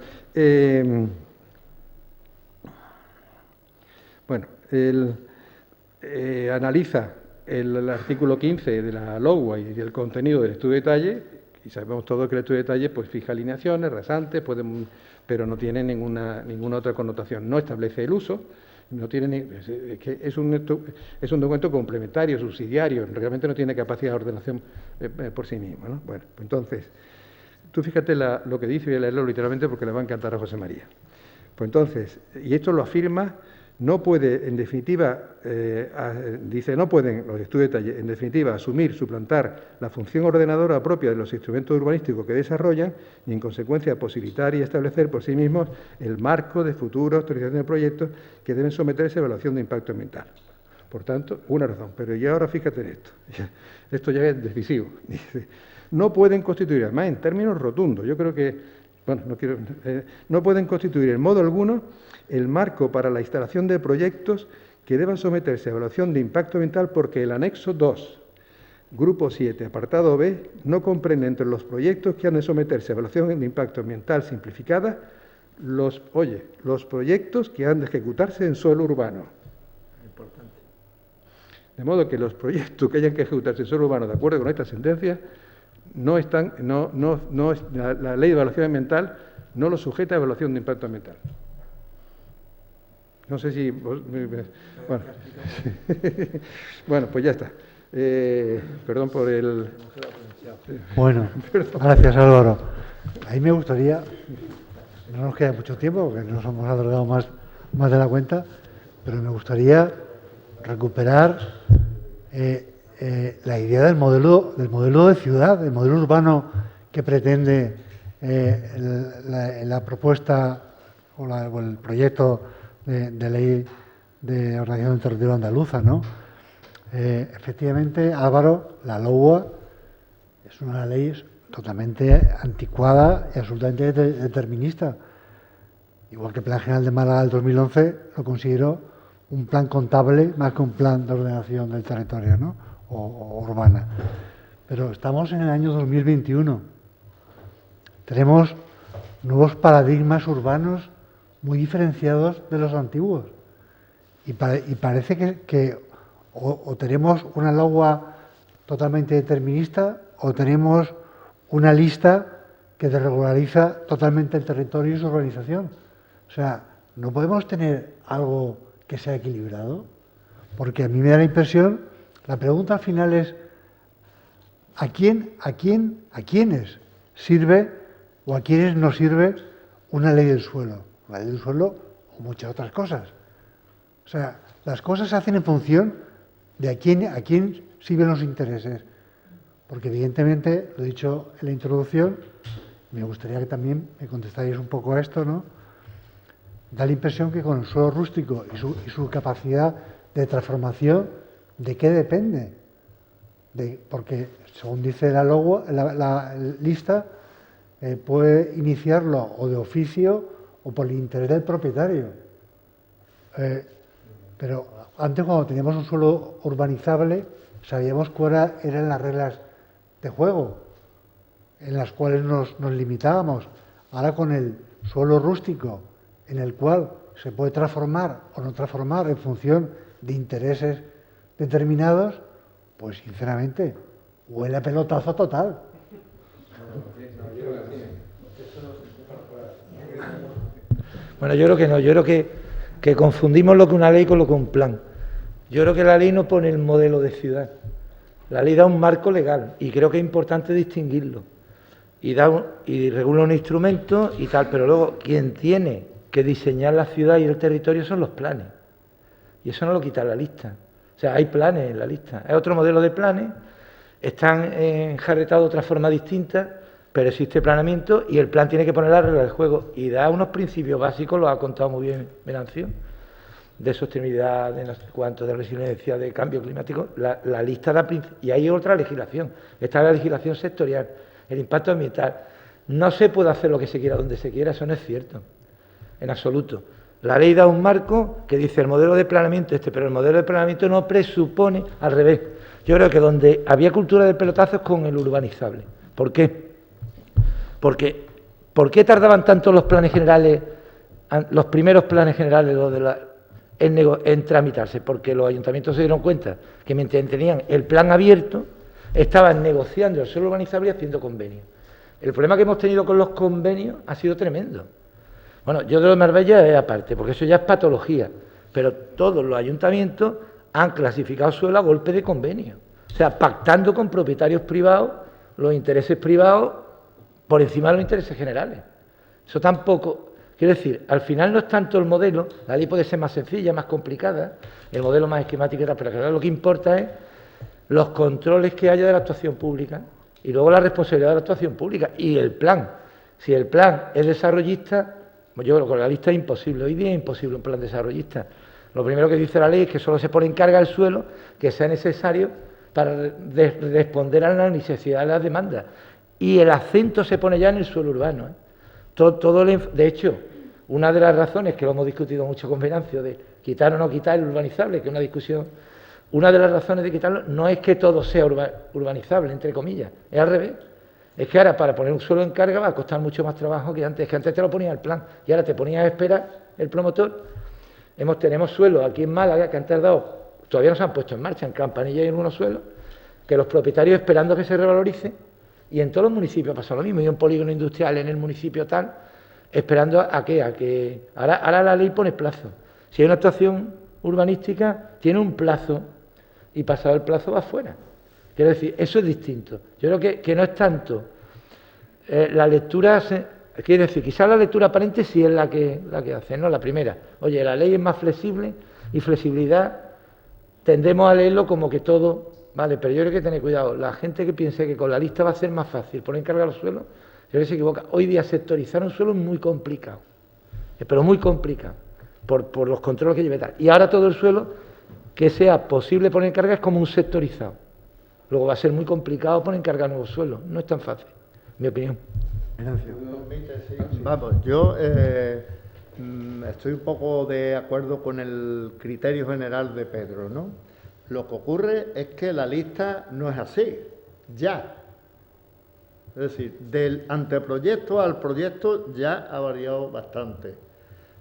analiza el artículo 15 de la LOGUA y el contenido del estudio de detalle, y sabemos todos que el estudio de detalle pues fija alineaciones, rasantes, pero no tiene ninguna otra connotación. No establece el uso, no tiene es un documento complementario, subsidiario, realmente no tiene capacidad de ordenación por sí mismo, ¿no? Bueno, pues entonces, tú fíjate lo que dice, voy a leerlo literalmente porque le va a encantar a José María. Pues entonces, y esto lo afirma, no puede, en definitiva, dice, no pueden los estudios de detalle, en definitiva, asumir, suplantar la función ordenadora propia de los instrumentos urbanísticos que desarrollan y, en consecuencia, posibilitar y establecer por sí mismos el marco de futura autorización de proyectos que deben someterse a evaluación de impacto ambiental. Por tanto, una razón. Pero ya ahora fíjate en esto. Esto ya es decisivo. Dice, no pueden constituir, además en términos rotundos, yo creo que, bueno, no pueden constituir en modo alguno el marco para la instalación de proyectos que deban someterse a evaluación de impacto ambiental porque el anexo 2, grupo 7, apartado B, no comprende entre los proyectos que han de someterse a evaluación de impacto ambiental simplificada los proyectos que han de ejecutarse en suelo urbano. Importante. De modo que los proyectos que hayan que ejecutarse en suelo urbano, de acuerdo con esta sentencia, no están, la ley de evaluación ambiental no los sujeta a evaluación de impacto ambiental. No sé si... Bueno, pues ya está. Perdón por el... Bueno, gracias Álvaro. A mí me gustaría, no nos queda mucho tiempo porque nos hemos alargado más de la cuenta, pero me gustaría recuperar la idea del modelo de ciudad, del modelo urbano que pretende la propuesta o el proyecto de ley de ordenación del territorio andaluza, ¿no? Efectivamente, Álvaro, la LOGUA es una ley totalmente anticuada y absolutamente determinista. Igual que el Plan General de Málaga del 2011 lo considero un plan contable más que un plan de ordenación del territorio, ¿no? o urbana. Pero estamos en el año 2021. Tenemos nuevos paradigmas urbanos muy diferenciados de los antiguos. Y parece que o tenemos una LOGUA totalmente determinista o tenemos una lista que desregulariza totalmente el territorio y su urbanización. O sea, no podemos tener algo que sea equilibrado, porque a mí me da la impresión, la pregunta al final es ¿a quiénes sirve o a quiénes no sirve una ley del suelo? La ley del suelo o muchas otras cosas. O sea, las cosas se hacen en función de a quién sirven los intereses. Porque evidentemente, lo he dicho en la introducción, me gustaría que también me contestarais un poco a esto, ¿no? Da la impresión que con el suelo rústico y su capacidad de transformación, ¿de qué depende? Porque, según dice la lista, puede iniciarlo o de oficio o por el interés del propietario. Pero antes, cuando teníamos un suelo urbanizable, sabíamos cuáles eran las reglas de juego en las cuales nos limitábamos. Ahora, con el suelo rústico, en el cual se puede transformar o no transformar en función de intereses determinados, pues sinceramente huele a pelotazo total. Bueno, yo creo que no, yo creo que confundimos lo que una ley con lo que un plan. Yo creo que la ley no pone el modelo de ciudad. La ley da un marco legal y creo que es importante distinguirlo. Y regula un instrumento y tal, pero luego quien tiene que diseñar la ciudad y el territorio son los planes. Y eso no lo quita la lista. O sea, hay planes en la lista. Hay otro modelo de planes, están enjarretados de otra forma distinta, pero existe planeamiento y el plan tiene que poner las reglas del juego y da unos principios básicos, lo ha contado muy bien Venancio, de sostenibilidad, de no sé cuánto, de resiliencia, de cambio climático. La lista da y hay otra legislación. Está la legislación sectorial, el impacto ambiental. No se puede hacer lo que se quiera donde se quiera, eso no es cierto, en absoluto. La ley da un marco que dice el modelo de planeamiento pero el modelo de planeamiento no presupone, al revés. Yo creo que donde había cultura de pelotazos con el urbanizable. ¿Por qué? Porque, ¿por qué tardaban tanto los planes generales, los primeros planes generales en tramitarse? Porque los ayuntamientos se dieron cuenta que mientras tenían el plan abierto, estaban negociando el suelo urbanizable y haciendo convenios. El problema que hemos tenido con los convenios ha sido tremendo. Bueno, yo de lo de Marbella es aparte, porque eso ya es patología, pero todos los ayuntamientos han clasificado suelo a golpe de convenio. O sea, pactando con propietarios privados los intereses privados por encima de los intereses generales. Eso tampoco, quiero decir, al final no es tanto el modelo, la ley puede ser más sencilla, más complicada, el modelo más esquemático y tal, pero claro, lo que importa es los controles que haya de la actuación pública y luego la responsabilidad de la actuación pública y el plan. Si el plan es desarrollista, yo creo que con la lista es imposible, hoy día es imposible un plan desarrollista. Lo primero que dice la ley es que solo se pone en carga el suelo que sea necesario para responder a las necesidades, a las demandas. Y el acento se pone ya en el suelo urbano. De hecho, una de las razones que lo hemos discutido mucho con Venancio, de quitar o no quitar el urbanizable, que es una discusión, una de las razones de quitarlo no es que todo sea urbanizable, entre comillas, es al revés. Es que ahora para poner un suelo en carga va a costar mucho más trabajo que antes te lo ponía el plan y ahora te ponías a esperar el promotor. Tenemos suelos aquí en Málaga que han tardado, todavía no se han puesto en marcha, en Campanilla y en algunos suelos, que los propietarios esperando a que se revalorice, y en todos los municipios pasa lo mismo, y un polígono industrial en el municipio tal, esperando a que ahora la ley pone plazo. Si hay una actuación urbanística, tiene un plazo, y pasado el plazo va fuera. Quiero decir, eso es distinto. Yo creo que no es tanto la lectura, quiere decir, quizás la lectura aparente sí es la que hace, ¿no? La primera. Oye, la ley es más flexible y flexibilidad tendemos a leerlo como que todo, vale, pero yo creo que tener cuidado. La gente que piense que con la lista va a ser más fácil poner en carga los suelos, yo creo que se equivoca. Hoy día sectorizar un suelo es muy complicado, pero muy complicado, por los controles que lleve tal. Y ahora todo el suelo que sea posible poner en carga es como un sectorizado. Luego va a ser muy complicado poner en carga nuevos suelos. No es tan fácil, mi opinión. Vamos, yo estoy un poco de acuerdo con el criterio general de Pedro, ¿no? Lo que ocurre es que la lista no es así, ya. Es decir, del anteproyecto al proyecto ya ha variado bastante.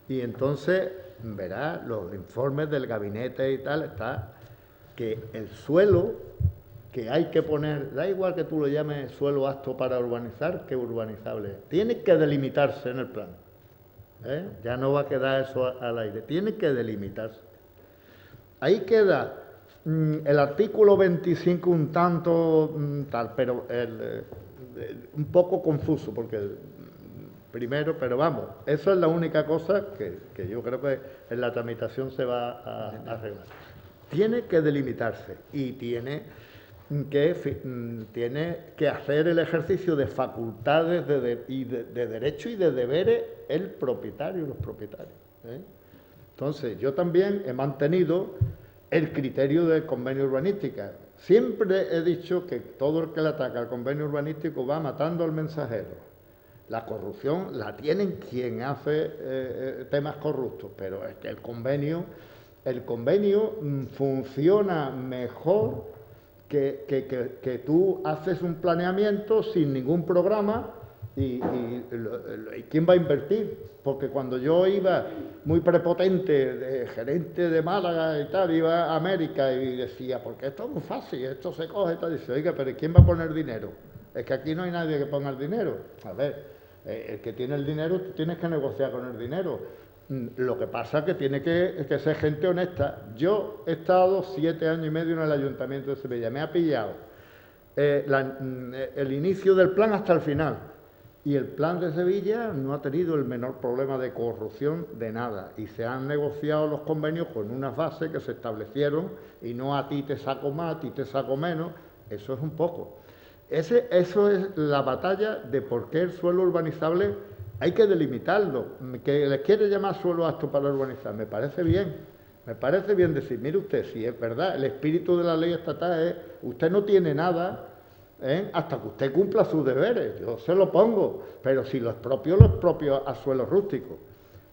Y entonces, verá, los informes del gabinete y tal, está que el suelo que hay que poner, da igual que tú lo llames suelo apto para urbanizar que urbanizable, tiene que delimitarse en el plan. Ya no va a quedar eso al aire, tiene que delimitarse. Ahí queda el artículo 25 un tanto tal, pero un poco confuso, porque primero, pero vamos, eso es la única cosa que yo creo que en la tramitación se va a arreglar. Tiene que delimitarse y tiene que hacer el ejercicio de facultades de derecho y de deberes el propietario y los propietarios. Entonces, yo también he mantenido el criterio del convenio urbanística. Siempre he dicho que todo el que le ataca al convenio urbanístico va matando al mensajero. La corrupción la tienen quien hace temas corruptos, pero es que el convenio funciona mejor que tú haces un planeamiento sin ningún programa y ¿quién va a invertir? Porque cuando yo iba muy prepotente de gerente de Málaga y tal, iba a América y decía, porque esto es muy fácil, esto se coge y tal, y dice, oiga, pero ¿quién va a poner dinero? Es que aquí no hay nadie que ponga el dinero. A ver, el que tiene el dinero, tú tienes que negociar con el dinero. Lo que pasa es que tiene que ser gente honesta. Yo he estado 7 años y medio en el Ayuntamiento de Sevilla, me ha pillado el inicio del plan hasta el final. Y el plan de Sevilla no ha tenido el menor problema de corrupción de nada. Y se han negociado los convenios con unas bases que se establecieron y no a ti te saco más, a ti te saco menos. Eso es un poco. Eso es la batalla de por qué el suelo urbanizable hay que delimitarlo. Que les quiere llamar suelo apto para urbanizar, me parece bien. Me parece bien decir, mire usted, si es verdad, el espíritu de la ley estatal es, usted no tiene nada hasta que usted cumpla sus deberes, yo se lo pongo, pero si lo expropio a suelo rústico.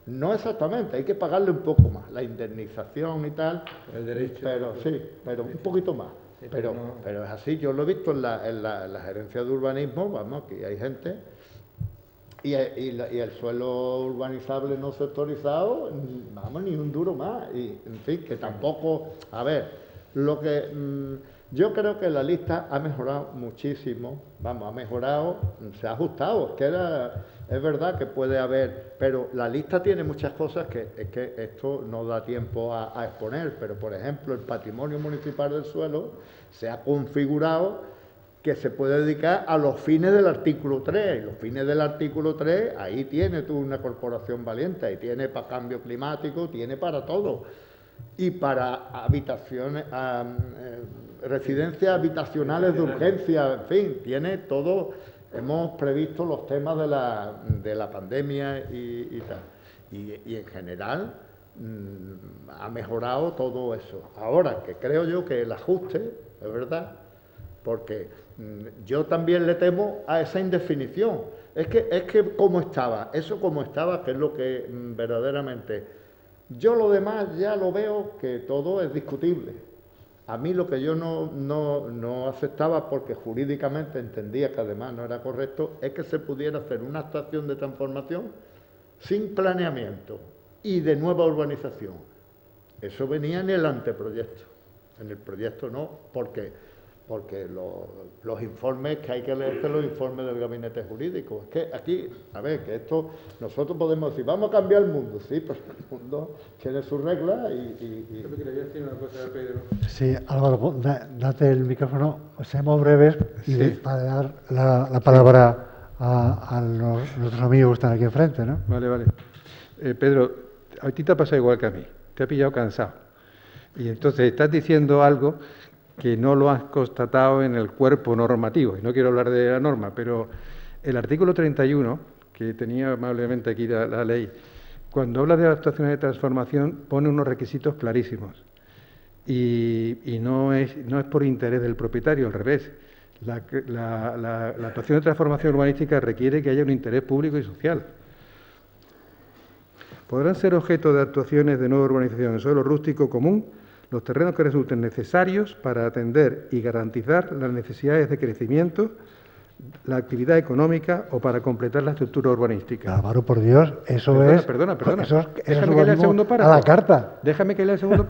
No exactamente, hay que pagarle un poco más, la indemnización y tal, el derecho, pero sí, pero un poquito más. Sí, pero es así, yo lo he visto en la gerencia de urbanismo, vamos, que hay gente, y el suelo urbanizable no sectorizado, vamos, ni un duro más, y en fin, que tampoco, a ver, lo que yo creo que la lista ha mejorado muchísimo, vamos, ha mejorado, se ha ajustado, es verdad que puede haber, pero la lista tiene muchas cosas que es que esto no da tiempo a exponer, pero por ejemplo el patrimonio municipal del suelo se ha configurado que se puede dedicar a los fines del artículo 3, y los fines del artículo 3, ahí tiene tú una corporación valiente, ahí tiene para cambio climático, tiene para todo, y para habitaciones, residencias habitacionales de urgencia, en fin, tiene todo. Hemos previsto los temas de la pandemia y tal. Y en general ha mejorado todo eso. Ahora, que creo yo que el ajuste, es verdad, porque yo también le temo a esa indefinición. Es que como estaba, eso como estaba, que es lo que verdaderamente... Yo lo demás ya lo veo que todo es discutible. A mí lo que yo no aceptaba, porque jurídicamente entendía que además no era correcto, es que se pudiera hacer una actuación de transformación sin planeamiento y de nueva urbanización. Eso venía en el anteproyecto. En el proyecto no, porque los informes, que hay que leerse los informes del gabinete jurídico. Es que aquí, a ver, que esto, nosotros podemos decir, vamos a cambiar el mundo, sí, pero el mundo tiene sus reglas y... Yo me quería decir una cosa, Pedro. Sí, Álvaro, date el micrófono, seamos breves y Sí. para dar la palabra a nuestros amigos que están aquí enfrente, ¿no? Vale. Pedro, a ti te ha pasado igual que a mí, te ha pillado cansado. Y entonces estás diciendo algo que no lo has constatado en el cuerpo normativo. Y no quiero hablar de la norma, pero el artículo 31, que tenía amablemente aquí la ley, cuando habla de actuaciones de transformación, pone unos requisitos clarísimos. Y no es por interés del propietario, al revés. La actuación de transformación urbanística requiere que haya un interés público y social. Podrán ser objeto de actuaciones de nueva urbanización en suelo rústico común los terrenos que resulten necesarios para atender y garantizar las necesidades de crecimiento, la actividad económica o para completar la estructura urbanística. Álvaro, por Dios, eso Perdona. Eso es Déjame que lea el segundo párrafo. a la carta. Déjame que lea el segundo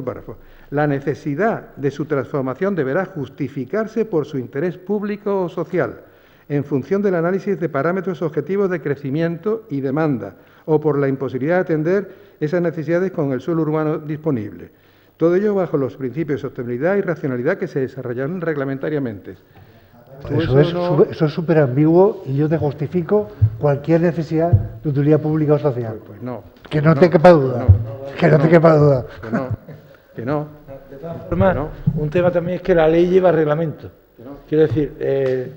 párrafo. La necesidad de su transformación deberá justificarse por su interés público o social, en función del análisis de parámetros objetivos de crecimiento y demanda, o por la imposibilidad de atender esas necesidades con el suelo urbano disponible. Todo ello bajo los principios de sostenibilidad y racionalidad que se desarrollarán reglamentariamente. Eso es súper ambiguo y yo te justifico cualquier necesidad de utilidad pública o social. Pues no. Que no te quepa duda. Que no. De todas formas, un tema también es que la ley lleva reglamento. Quiero decir,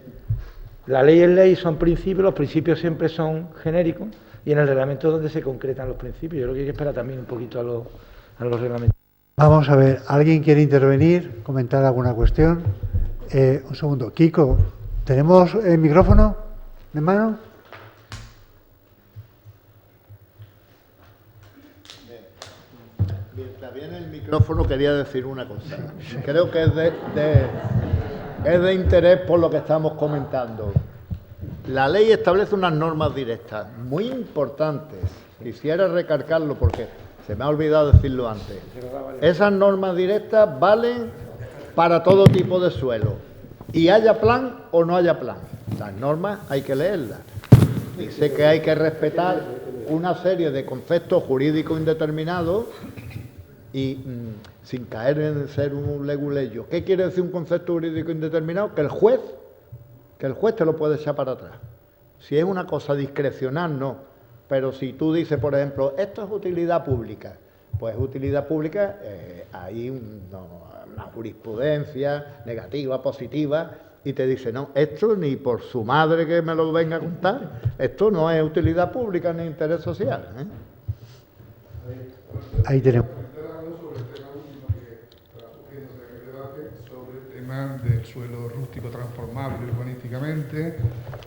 la ley es ley, son principios, los principios siempre son genéricos y en el reglamento es donde se concretan los principios. Yo creo que hay que esperar también un poquito a los reglamentos. Vamos a ver, ¿alguien quiere intervenir, comentar alguna cuestión? Un segundo. Kiko, ¿tenemos el micrófono de mano? Mientras viene el micrófono quería decir una cosa. Creo que es de interés por lo que estamos comentando. La ley establece unas normas directas muy importantes. Quisiera recalcarlo porque se me ha olvidado decirlo antes. Esas normas directas valen para todo tipo de suelo. Y haya plan o no haya plan. Las normas hay que leerlas. Dice que hay que respetar una serie de conceptos jurídicos indeterminados y sin caer en ser un leguleyo. ¿Qué quiere decir un concepto jurídico indeterminado? Que el juez te lo puede echar para atrás. Si es una cosa discrecional, no. Pero si tú dices, por ejemplo, esto es utilidad pública, pues utilidad pública, hay una jurisprudencia negativa, positiva, y te dice, no, esto ni por su madre que me lo venga a contar, esto no es utilidad pública ni interés social. Ahí tenemos. Sobre el tema del suelo rústico transformable urbanísticamente,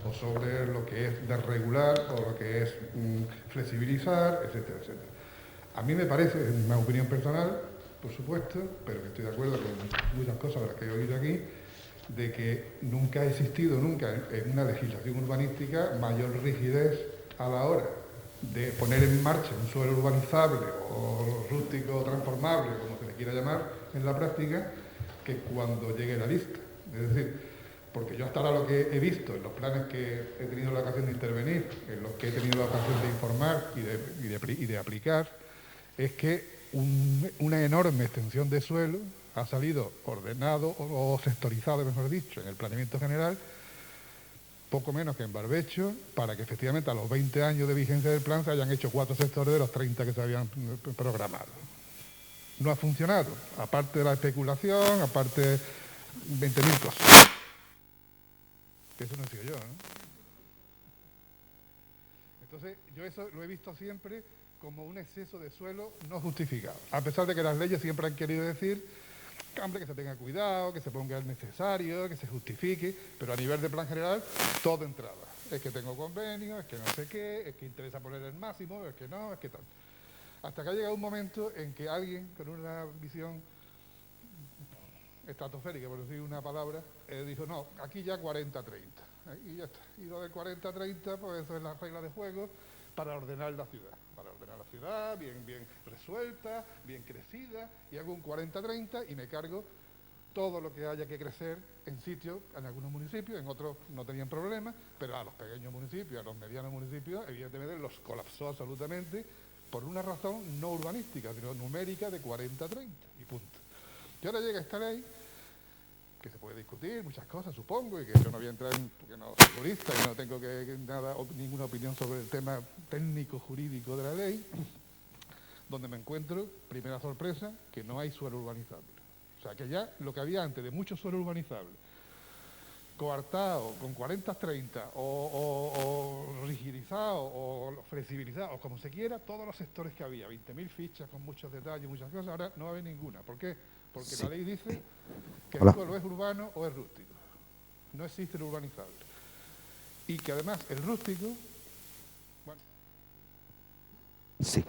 o sobre lo que es desregular, o lo que es flexibilizar, etcétera, etcétera. A mí me parece, es una opinión personal, por supuesto, pero que estoy de acuerdo con muchas cosas de las que he oído aquí, de que nunca ha existido en una legislación urbanística mayor rigidez a la hora de poner en marcha un suelo urbanizable o rústico transformable, como se le quiera llamar en la práctica, que cuando llegue la lista. Es decir, porque yo hasta ahora lo que he visto en los planes que he tenido la ocasión de intervenir, en los que he tenido la ocasión de informar y de aplicar, es que una enorme extensión de suelo ha salido ordenado o sectorizado, mejor dicho, en el planeamiento general, poco menos que en barbecho, para que efectivamente a los 20 años de vigencia del plan se hayan hecho 4 sectores de los 30 que se habían programado. No ha funcionado, aparte de la especulación, aparte de 20.000 cosas. Eso no he sido yo, ¿no? Entonces, yo eso lo he visto siempre como un exceso de suelo no justificado, a pesar de que las leyes siempre han querido decir que se tenga cuidado, que se ponga el necesario, que se justifique, pero a nivel de plan general todo entraba. Es que tengo convenio, es que no sé qué, es que interesa poner el máximo, es que no, es que tal. Hasta que ha llegado un momento en que alguien con una visión estratosférica, por decir una palabra, dijo, no, aquí ya 40-30. Y ya está. Y lo del 40-30, pues eso es la regla de juego para ordenar la ciudad. Para ordenar la ciudad, bien resuelta, bien crecida, y hago un 40-30 y me cargo todo lo que haya que crecer en sitios, en algunos municipios, en otros no tenían problemas, pero a los pequeños municipios, a los medianos municipios, evidentemente los colapsó absolutamente por una razón no urbanística, sino numérica de 40-30 y punto. Y ahora llega esta ley, que se puede discutir muchas cosas, supongo, y que yo no voy a entrar en, porque no soy jurista y no tengo ninguna opinión sobre el tema técnico-jurídico de la ley, donde me encuentro, primera sorpresa, que no hay suelo urbanizable. O sea, que ya lo que había antes de mucho suelo urbanizable, coartado, con 40-30, o rigidizado, o flexibilizado, o como se quiera, todos los sectores que había, 20.000 fichas con muchos detalles, muchas cosas, ahora no va a haber ninguna. ¿Por qué? Porque la ley dice que el suelo es urbano o es rústico. No existe el urbanizable. Y que además el rústico... Bueno, sí.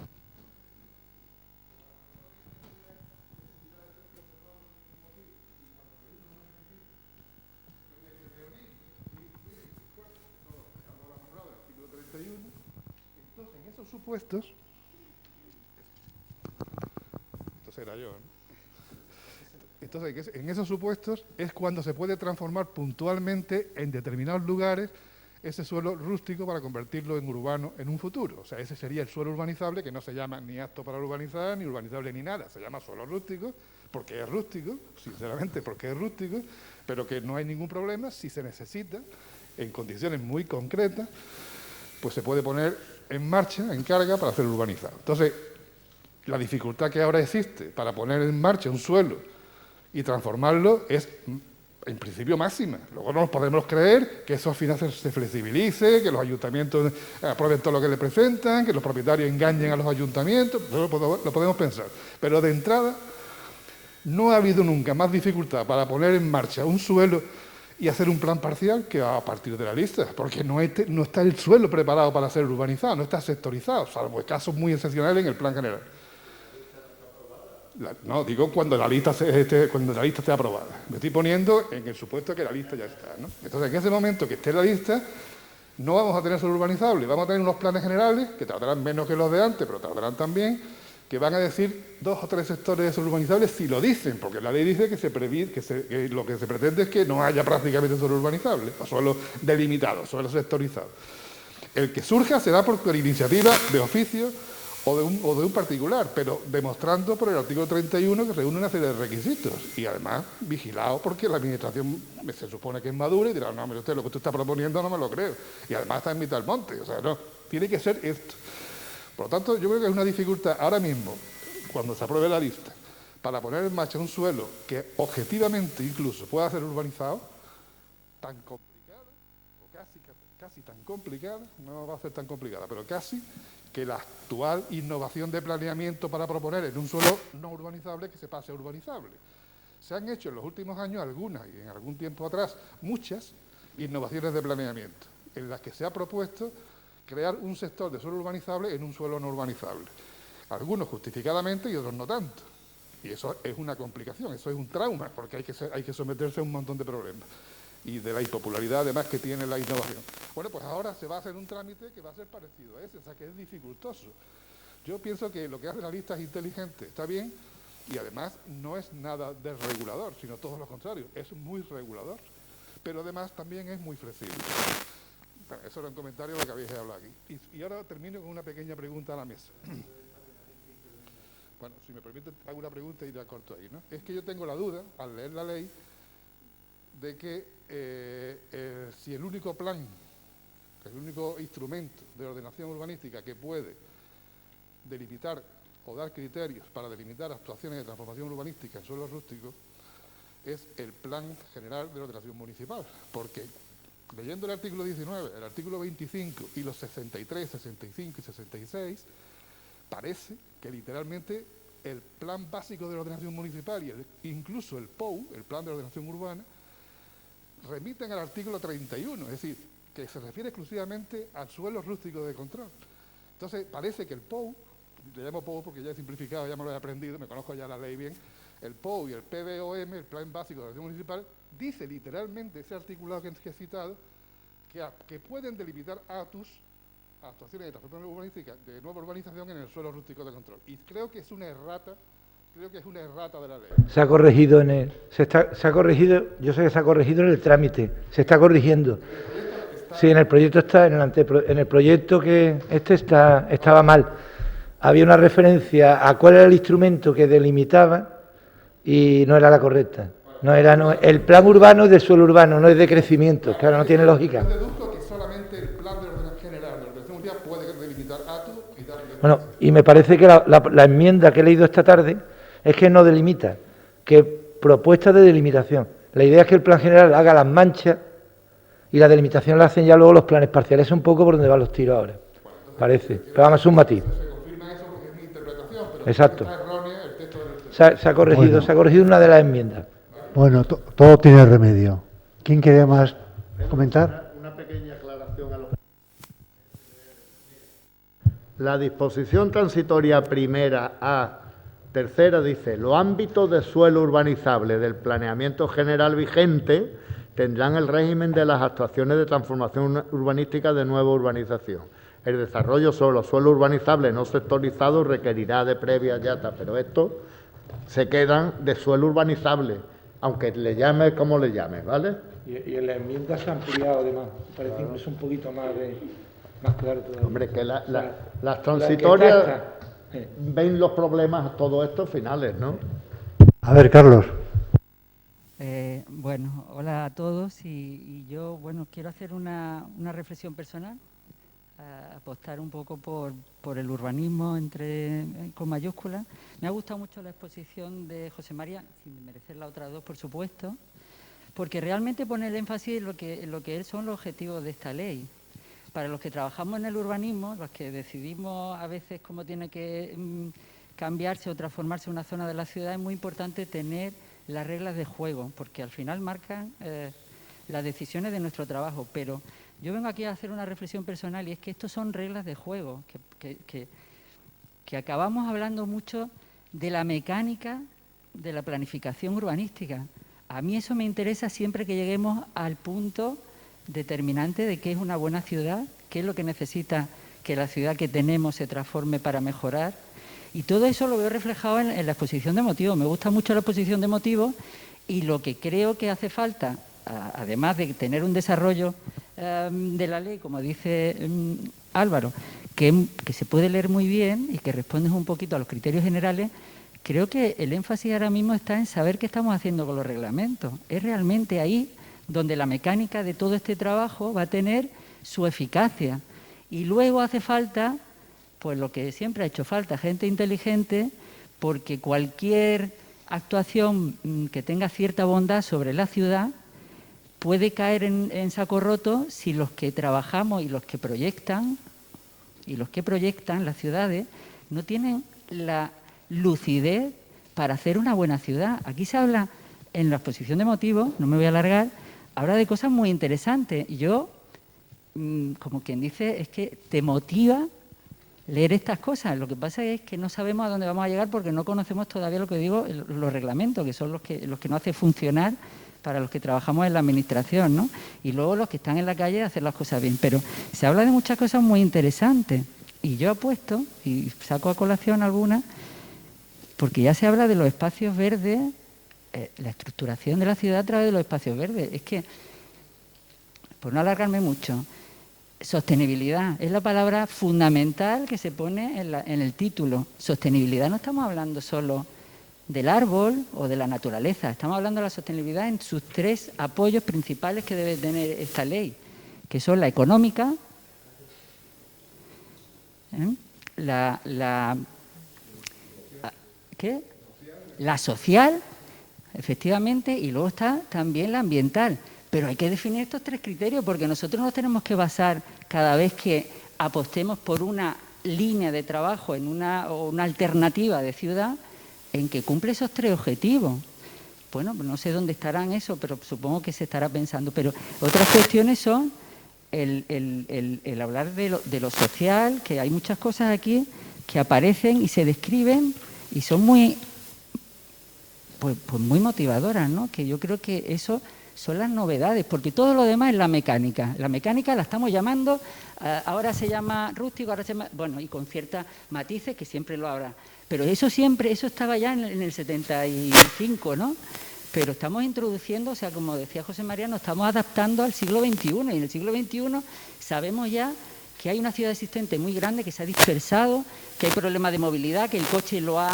Entonces, en esos supuestos... Entonces era yo, ¿no? Entonces, en esos supuestos es cuando se puede transformar puntualmente en determinados lugares ese suelo rústico para convertirlo en urbano en un futuro. O sea, ese sería el suelo urbanizable, que no se llama ni apto para urbanizar, ni urbanizable, ni nada. Se llama suelo rústico, porque es rústico, sinceramente porque es rústico, pero que no hay ningún problema si se necesita, en condiciones muy concretas, pues se puede poner en marcha, en carga, para hacerlo urbanizado. Entonces, la dificultad que ahora existe para poner en marcha un suelo y transformarlo es, en principio, máxima. Luego no nos podemos creer que eso al final se flexibilice, que los ayuntamientos aprueben todo lo que le presentan, que los propietarios engañen a los ayuntamientos, lo podemos pensar. Pero de entrada, no ha habido nunca más dificultad para poner en marcha un suelo y hacer un plan parcial que a partir de la lista, porque no está el suelo preparado para ser urbanizado, no está sectorizado, salvo casos muy excepcionales en el plan general. No, digo cuando la lista esté aprobada. Me estoy poniendo en el supuesto que la lista ya está, ¿no? Entonces, en ese momento que esté la lista, no vamos a tener suelo urbanizable, vamos a tener unos planes generales que tardarán menos que los de antes, pero tardarán también, que van a decir 2 o 3 sectores de suelo urbanizable si lo dicen, porque la ley dice que lo que se pretende es que no haya prácticamente suelo urbanizable, o suelo delimitado, suelo sectorizado. El que surja será por iniciativa de oficio o de un particular, pero demostrando por el artículo 31 que reúne una serie de requisitos y además vigilado porque la administración se supone que es madura y dirá, no, mire usted, lo que usted está proponiendo no me lo creo. Y además está en mitad del monte, o sea, no, tiene que ser esto. Por lo tanto, yo creo que es una dificultad ahora mismo, cuando se apruebe la lista, para poner en marcha un suelo que objetivamente incluso pueda ser urbanizado, tan complicada, o casi tan complicada, no va a ser tan complicada, pero casi, que la actual innovación de planeamiento para proponer en un suelo no urbanizable que se pase a urbanizable. Se han hecho en los últimos años algunas, y en algún tiempo atrás, muchas innovaciones de planeamiento, en las que se ha propuesto crear un sector de suelo urbanizable en un suelo no urbanizable. Algunos justificadamente y otros no tanto. Y eso es una complicación, eso es un trauma, porque hay que someterse a un montón de problemas. Y de la impopularidad además que tiene la innovación. Bueno, pues ahora se va a hacer un trámite que va a ser parecido a ese, o sea que es dificultoso. Yo pienso que lo que hace la lista es inteligente, está bien, y además no es nada desregulador, sino todo lo contrario, es muy regulador, pero además también es muy flexible. Bueno, eso era un comentario de lo que habéis hablado aquí. Y ahora termino con una pequeña pregunta a la mesa. Bueno, si me permite, hago una pregunta y la corto ahí, ¿no? Es que yo tengo la duda, al leer la ley, de que si el único plan, el único instrumento de ordenación urbanística que puede delimitar o dar criterios para delimitar actuaciones de transformación urbanística en suelos rústicos es el Plan General de Ordenación Municipal, porque leyendo el artículo 19, el artículo 25 y los 63, 65 y 66, parece que literalmente el Plan Básico de Ordenación Municipal y incluso el POU, el Plan de Ordenación Urbana, remiten al artículo 31, es decir, que se refiere exclusivamente al suelo rústico de control. Entonces, parece que el POU, le llamo POU porque ya he simplificado, ya me lo he aprendido, me conozco ya la ley bien, el POU y el PBOM, el Plan Básico de Ordenación Municipal, dice literalmente ese articulado que he citado, que pueden delimitar actuaciones de transformación urbanística, de nueva urbanización en el suelo rústico de control. Y creo que es una errata de la ley. Se ha corregido se ha corregido, yo sé que se ha corregido en el trámite, se está corrigiendo. Sí, en el proyecto está, en el proyecto que estaba mal. Había una referencia a cuál era el instrumento que delimitaba y no era la correcta. El plan urbano es de suelo urbano, no es de crecimiento, claro, no tiene lógica. Yo deduzco que solamente el plan de ordenación general de ordenación mundial puede delimitar atos y darle... Bueno, y me parece que la enmienda que he leído esta tarde es que no delimita, que propuesta de delimitación. La idea es que el plan general haga las manchas y la delimitación la hacen ya luego los planes parciales. Es un poco por donde van los tiros ahora, parece. Pero vamos, es un matiz. Se confirma eso porque es mi interpretación, pero exacto. Está errónea el texto del... Se ha corregido una de las enmiendas. Bueno, todo tiene remedio. ¿Quién quería más comentar? Una pequeña aclaración a lo que... La disposición transitoria primera A, tercera, dice, los ámbitos de suelo urbanizable del planeamiento general vigente tendrán el régimen de las actuaciones de transformación urbanística de nueva urbanización. El desarrollo sobre los suelos urbanizables no sectorizados requerirá de previa yata, pero estos se quedan de suelo urbanizable, aunque le llames como le llames, ¿vale? Y en la enmienda se ha ampliado además, parece incluso un poquito más claro todavía. Hombre, que las transitorias ven los problemas, todo esto finales, ¿no? A ver, Carlos. Bueno, hola a todos y yo, bueno, quiero hacer una reflexión personal, apostar un poco por el urbanismo con mayúsculas. Me ha gustado mucho la exposición de José María, sin merecer las otras dos, por supuesto, porque realmente pone el énfasis en lo que son los objetivos de esta ley. Para los que trabajamos en el urbanismo, los que decidimos a veces cómo tiene que cambiarse o transformarse una zona de la ciudad, es muy importante tener las reglas de juego, porque al final marcan las decisiones de nuestro trabajo. Pero yo vengo aquí a hacer una reflexión personal y es que estos son reglas de juego, que acabamos hablando mucho de la mecánica de la planificación urbanística. A mí eso me interesa siempre que lleguemos al punto determinante de qué es una buena ciudad, qué es lo que necesita que la ciudad que tenemos se transforme para mejorar. Y todo eso lo veo reflejado en la exposición de motivos. Me gusta mucho la exposición de motivos y lo que creo que hace falta, además de tener un desarrollo de la ley, como dice Álvaro, que se puede leer muy bien y que responde un poquito a los criterios generales, creo que el énfasis ahora mismo está en saber qué estamos haciendo con los reglamentos. Es realmente ahí donde la mecánica de todo este trabajo va a tener su eficacia. Y luego hace falta, pues lo que siempre ha hecho falta, gente inteligente, porque cualquier actuación que tenga cierta bondad sobre la ciudad puede caer en saco roto si los que trabajamos y los que proyectan las ciudades no tienen la lucidez para hacer una buena ciudad. Aquí se habla, en la exposición de motivos, no me voy a alargar, habla de cosas muy interesantes. Y yo, como quien dice, es que te motiva leer estas cosas. Lo que pasa es que no sabemos a dónde vamos a llegar porque no conocemos todavía, lo que digo, los reglamentos, que son los que nos hace funcionar para los que trabajamos en la administración, ¿no? Y luego los que están en la calle hacer las cosas bien. Pero se habla de muchas cosas muy interesantes. Y yo apuesto, y saco a colación algunas, porque ya se habla de los espacios verdes, la estructuración de la ciudad a través de los espacios verdes. Es que, por no alargarme mucho, sostenibilidad es la palabra fundamental que se pone en el título. Sostenibilidad, no estamos hablando solo del árbol o de la naturaleza, estamos hablando de la sostenibilidad en sus tres apoyos principales que debe tener esta ley, que son la económica, la social, efectivamente, y luego está también la ambiental. Pero hay que definir estos tres criterios porque nosotros nos tenemos que basar cada vez que apostemos por una línea de trabajo o una alternativa de ciudad en que cumple esos tres objetivos. Bueno, no sé dónde estarán eso, pero supongo que se estará pensando. Pero otras cuestiones son el hablar de lo social, que hay muchas cosas aquí que aparecen y se describen y son muy, pues muy motivadoras, ¿no? Que yo creo que eso son las novedades, porque todo lo demás es la mecánica. La mecánica la estamos llamando, ahora se llama rústico, ahora se llama, bueno, y con ciertos matices que siempre lo habrá. Pero eso estaba ya en el 75, ¿no? Pero estamos introduciendo, o sea, como decía José María, nos estamos adaptando al siglo XXI. Y en el siglo XXI sabemos ya que hay una ciudad existente muy grande que se ha dispersado, que hay problemas de movilidad, que el coche lo ha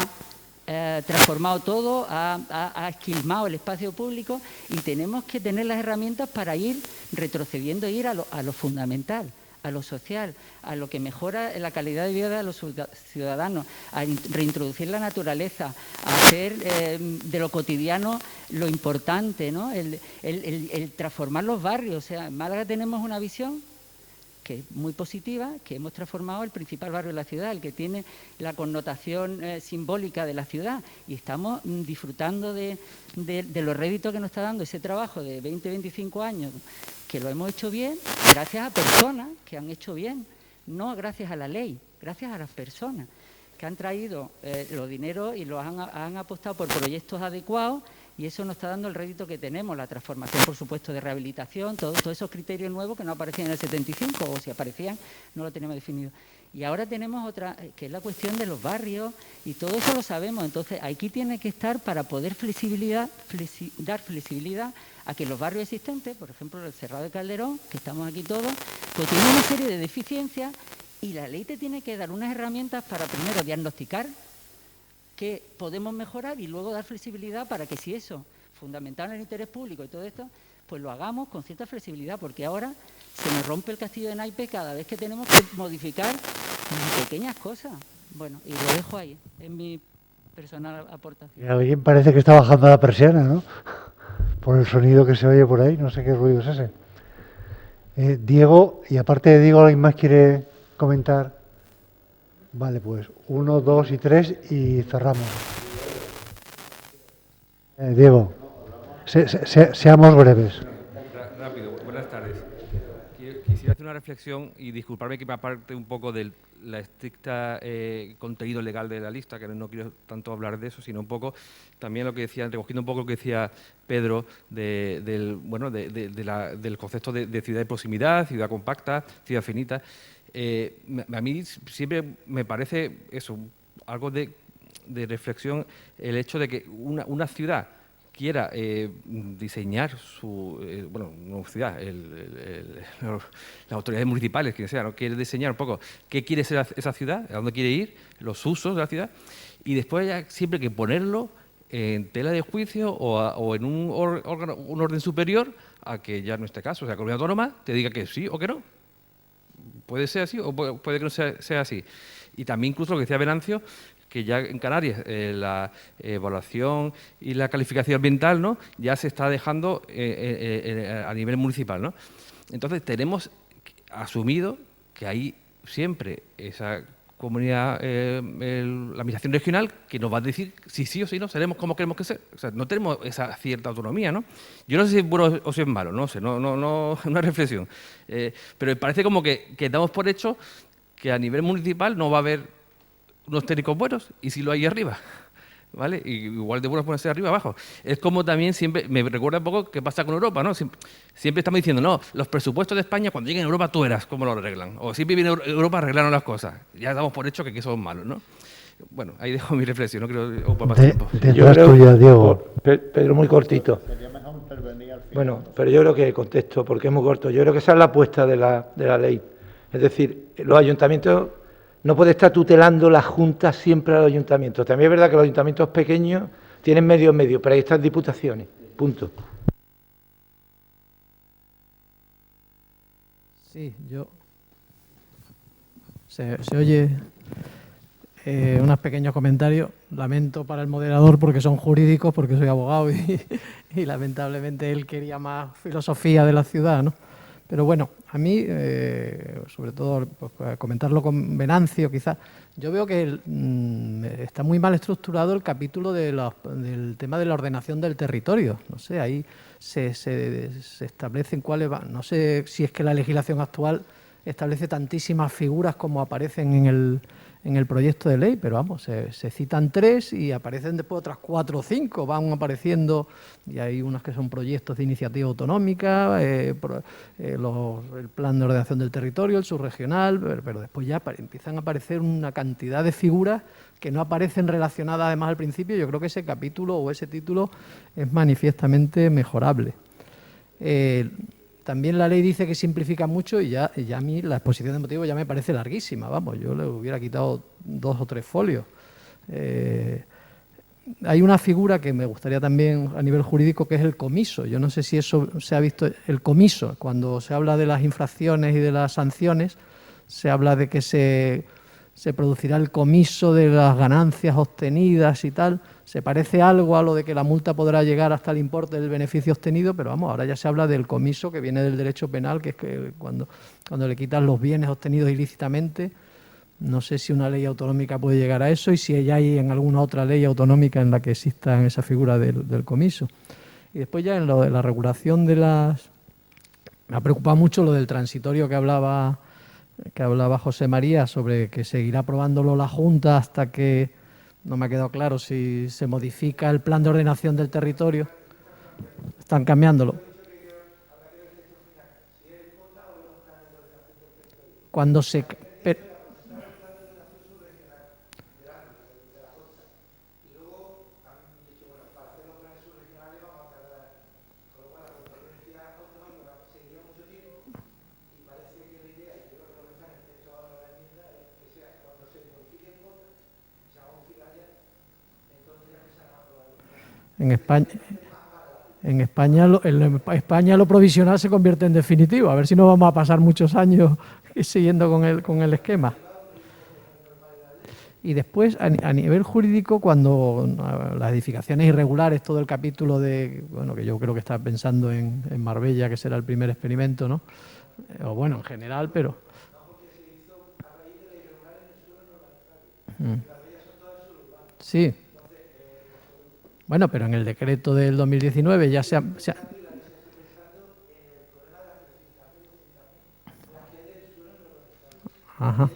transformado todo, ha esquilmado el espacio público y tenemos que tener las herramientas para ir retrocediendo, ir a lo fundamental, a lo social, a lo que mejora la calidad de vida de los ciudadanos, a reintroducir la naturaleza, a hacer de lo cotidiano lo importante, ¿no? El transformar los barrios. O sea, en Málaga tenemos una visión que es muy positiva, que hemos transformado el principal barrio de la ciudad, el que tiene la connotación simbólica de la ciudad, y estamos disfrutando de los réditos que nos está dando ese trabajo de 20, 25 años, que lo hemos hecho bien, gracias a personas que han hecho bien, no gracias a la ley, gracias a las personas que han traído los dineros y los han apostado por proyectos adecuados. Y eso nos está dando el rédito que tenemos, la transformación, por supuesto, de rehabilitación, todos esos criterios nuevos que no aparecían en el 75, o si aparecían, no lo teníamos definido. Y ahora tenemos otra, que es la cuestión de los barrios, y todo eso lo sabemos. Entonces, aquí tiene que estar para poder dar flexibilidad a que los barrios existentes, por ejemplo, el Cerrado de Calderón, que estamos aquí todos, pues tiene una serie de deficiencias, y la ley te tiene que dar unas herramientas para, primero, diagnosticar que podemos mejorar y luego dar flexibilidad para que si eso, fundamental en el interés público y todo esto, pues lo hagamos con cierta flexibilidad, porque ahora se nos rompe el castillo de naipes cada vez que tenemos que modificar pequeñas cosas. Bueno, y lo dejo ahí, en mi personal aportación. Y alguien parece que está bajando la persiana, ¿no? Por el sonido que se oye por ahí, no sé qué ruido es ese. Diego, y aparte de Diego, ¿alguien más quiere comentar? Vale, pues 1, 2 y 3 y cerramos. Diego, seamos breves. Rápido, buenas tardes. Quisiera hacer una reflexión y disculparme que me aparte un poco de la estricta contenido legal de la lista, que no quiero tanto hablar de eso, sino un poco también lo que decía, recogiendo un poco lo que decía Pedro del concepto de ciudad de proximidad, ciudad compacta, ciudad finita. A mí siempre me parece eso, algo de reflexión, el hecho de que una ciudad quiera diseñar su, bueno, no ciudad, las autoridades municipales, quien sea, ¿no? Quiere diseñar un poco qué quiere ser esa ciudad, a dónde quiere ir, los usos de la ciudad, y después ya siempre hay que ponerlo en tela de juicio o en un orden superior a que ya en este caso, o sea, la comunidad autónoma te diga que sí o que no. Puede ser así o puede que no sea así. Y también incluso lo que decía Venancio, que ya en Canarias la evaluación y la calificación ambiental, ¿no?, ya se está dejando a nivel municipal, ¿no? Entonces tenemos asumido que hay siempre esa comunidad, la administración regional, que nos va a decir si sí o si no seremos como queremos que sea. O sea, no tenemos esa cierta autonomía, ¿no? Yo no sé si es bueno o si es malo, no sé, una reflexión. Pero parece como que damos por hecho que a nivel municipal no va a haber unos técnicos buenos, y si lo hay arriba, ¿vale? Y igual de buenos pueden ser arriba abajo. Es como también siempre, me recuerda un poco qué pasa con Europa, ¿no? Siempre estamos diciendo, no, los presupuestos de España cuando lleguen a Europa tú verás cómo lo arreglan. O siempre viene Europa arreglando las cosas. Ya damos por hecho que son malos, ¿no? Bueno, ahí dejo mi reflexión, no creo ocupar más tiempo. Yo creo, Diego. Pedro, muy cortito. Sería mejor intervenir al final. Bueno, pero yo creo que contesto, porque es muy corto. Yo creo que esa es la apuesta de la ley. Es decir, los ayuntamientos, no puede estar tutelando la Junta siempre a los ayuntamientos. También es verdad que los ayuntamientos pequeños tienen medio, pero ahí están diputaciones. Punto. Sí, yo... Se oye unos pequeños comentarios. Lamento para el moderador porque son jurídicos, porque soy abogado y lamentablemente él quería más filosofía de la ciudad, ¿no? Pero bueno, a mí, sobre todo, pues, comentarlo con Venancio, quizás, yo veo que está muy mal estructurado el capítulo del tema de la ordenación del territorio. No sé, ahí se establecen cuáles van. No sé si es que la legislación actual establece tantísimas figuras como aparecen en el proyecto de ley, pero vamos, se citan 3 y aparecen después otras 4 o 5, van apareciendo, y hay unas que son proyectos de iniciativa autonómica, el plan de ordenación del territorio, el subregional, pero después ya empiezan a aparecer una cantidad de figuras que no aparecen relacionadas además al principio. Yo creo que ese capítulo o ese título es manifiestamente mejorable. También la ley dice que simplifica mucho y ya a mí la exposición de motivos ya me parece larguísima. Vamos, yo le hubiera quitado 2 o 3 folios. Hay una figura que me gustaría también a nivel jurídico, que es el comiso. Yo no sé si eso se ha visto. El comiso, cuando se habla de las infracciones y de las sanciones, se habla de que se producirá el comiso de las ganancias obtenidas y tal. Se parece algo a lo de que la multa podrá llegar hasta el importe del beneficio obtenido, pero vamos, ahora ya se habla del comiso, que viene del derecho penal, que es que cuando le quitan los bienes obtenidos ilícitamente. No sé si una ley autonómica puede llegar a eso y si ya hay en alguna otra ley autonómica en la que exista esa figura del comiso. Y después ya en lo de la regulación de las... Me ha preocupado mucho lo del transitorio que hablaba José María, sobre que seguirá aprobándolo la Junta hasta que... No me ha quedado claro si se modifica el plan de ordenación del territorio. Están cambiándolo. Cuando se... En España lo provisional se convierte en definitivo. A ver si no vamos a pasar muchos años siguiendo con el esquema. Y después, a nivel jurídico, cuando las edificaciones irregulares, todo el capítulo de... Bueno, que yo creo que está pensando en Marbella, que será el primer experimento, ¿no? O bueno, en general, pero... Sí. Bueno, pero en el decreto del 2019 ya se ha... Ajá.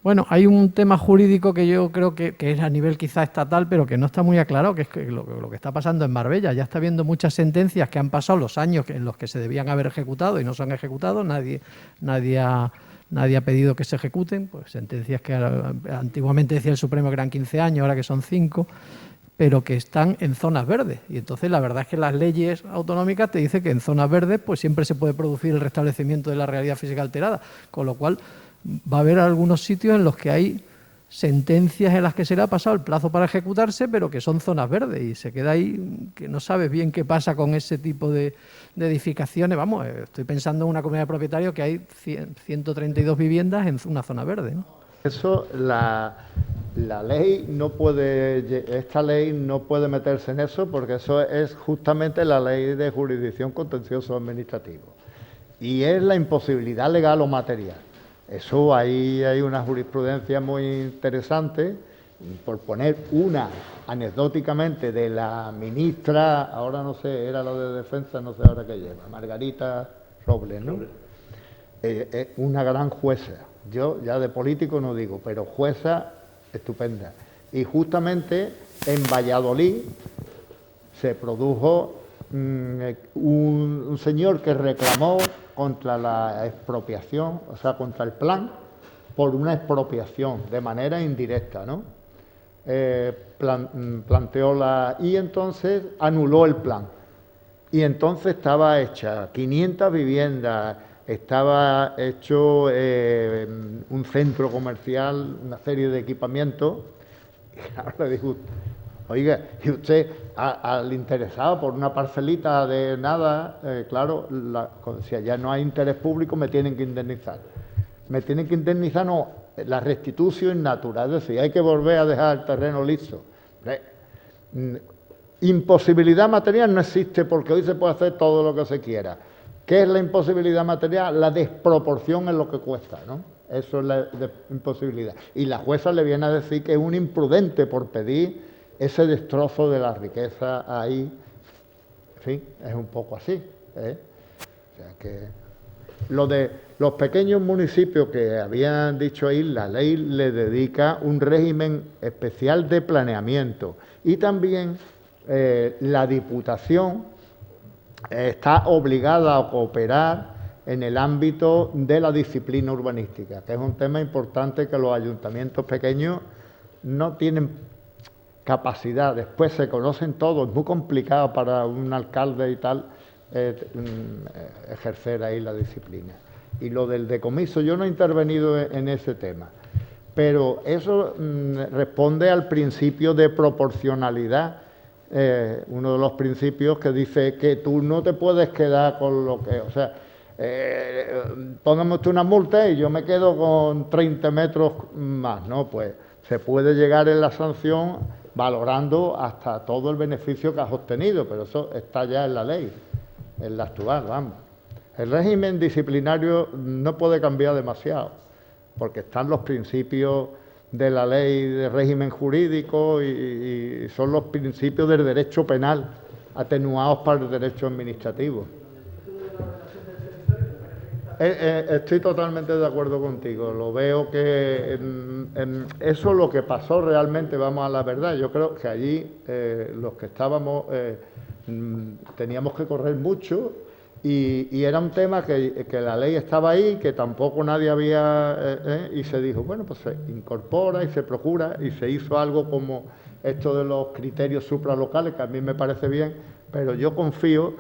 Bueno, hay un tema jurídico que yo creo que es a nivel quizá estatal, pero que no está muy aclarado, que es que lo que está pasando en Marbella. Ya está habiendo muchas sentencias que han pasado los años en los que se debían haber ejecutado y no se han ejecutado. Nadie nadie ha pedido que se ejecuten, pues sentencias que antiguamente decía el Supremo que eran 15 años, ahora que son 5, pero que están en zonas verdes. Y entonces la verdad es que las leyes autonómicas te dicen que en zonas verdes pues siempre se puede producir el restablecimiento de la realidad física alterada, con lo cual va a haber algunos sitios en los que hay sentencias en las que se le ha pasado el plazo para ejecutarse, pero que son zonas verdes y se queda ahí que no sabes bien qué pasa con ese tipo de edificaciones. Vamos, estoy pensando en una comunidad de propietarios que hay 132 viviendas en una zona verde, ¿no? Eso, la ley no puede, esta ley no puede meterse en eso porque eso es justamente la ley de jurisdicción contencioso administrativo y es la imposibilidad legal o material. Eso ahí hay una jurisprudencia muy interesante, por poner una anecdóticamente de la ministra, ahora no sé, era la de defensa, no sé ahora qué lleva, Margarita Robles, ¿no? Una gran jueza. Yo ya de político no digo, pero jueza estupenda. Y justamente en Valladolid se produjo un señor que reclamó contra la expropiación, o sea, contra el plan, por una expropiación de manera indirecta, ¿no? Planteó y entonces anuló el plan. Y entonces estaba hecha 500 viviendas, estaba hecho un centro comercial, una serie de equipamientos. Y ahora le digo, oiga, y usted al interesado por una parcelita de nada, claro, si allá no hay interés público me tienen que indemnizar. Me tienen que indemnizar, no, la restitución natural, es decir, hay que volver a dejar el terreno liso. Imposibilidad material no existe porque hoy se puede hacer todo lo que se quiera. ¿Qué es la imposibilidad material? La desproporción en lo que cuesta, ¿no? Eso es la imposibilidad. Y la jueza le viene a decir que es un imprudente por pedir ese destrozo de la riqueza ahí. En fin, es un poco así, ¿eh? O sea que lo de los pequeños municipios que habían dicho ahí, la ley le dedica un régimen especial de planeamiento y también la Diputación está obligada a cooperar en el ámbito de la disciplina urbanística, que es un tema importante que los ayuntamientos pequeños no tienen capacidad. Después se conocen todos, es muy complicado para un alcalde y tal ejercer ahí la disciplina. Y lo del decomiso, yo no he intervenido en ese tema, pero eso responde al principio de proporcionalidad. Uno de los principios que dice que tú no te puedes quedar con lo que, o sea, póngame usted una multa y yo me quedo con 30 metros más, ¿no? Pues se puede llegar en la sanción valorando hasta todo el beneficio que has obtenido, pero eso está ya en la ley, en la actual, vamos. El régimen disciplinario no puede cambiar demasiado, porque están los principios de la ley de régimen jurídico y son los principios del derecho penal atenuados para el derecho administrativo. Estoy totalmente de acuerdo contigo. Lo veo que eso es lo que pasó realmente, vamos a la verdad. Yo creo que allí los que estábamos teníamos que correr mucho y era un tema que la ley estaba ahí, que tampoco nadie había... y se dijo, bueno, pues se incorpora y se procura y se hizo algo como esto de los criterios supralocales, que a mí me parece bien, pero yo confío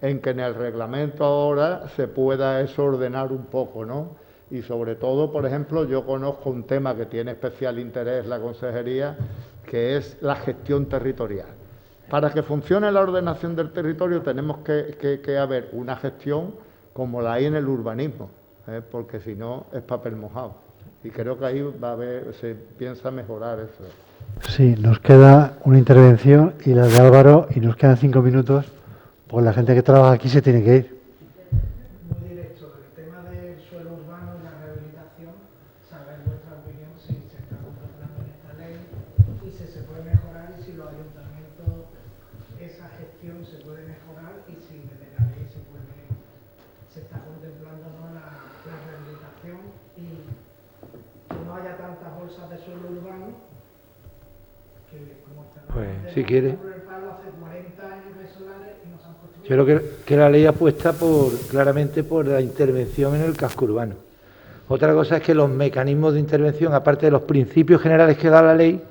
en que en el reglamento ahora se pueda eso ordenar un poco, ¿no? Y sobre todo, por ejemplo, yo conozco un tema que tiene especial interés la Consejería, que es la gestión territorial. Para que funcione la ordenación del territorio tenemos que haber una gestión como la hay en el urbanismo, porque si no es papel mojado. Y creo que ahí va a haber, se piensa mejorar eso. Sí, nos queda una intervención y la de Álvaro, y nos quedan 5 minutos, porque la gente que trabaja aquí se tiene que ir. Muy directo, el tema del suelo urbano y la rehabilitación, saber vuestra opinión si se está contemplando en esta ley y si se puede mejorar y si los ayuntamientos esa gestión se puede mejorar y si desde la ley se está contemplando, ¿no?, la rehabilitación y que no haya tantas bolsas de suelo urbano que como pues si quiere. Hace 40 años de solares y nos han construido. Yo creo que la ley apuesta claramente por la intervención en el casco urbano, Otra cosa es que los mecanismos de intervención, aparte de los principios generales que da la ley,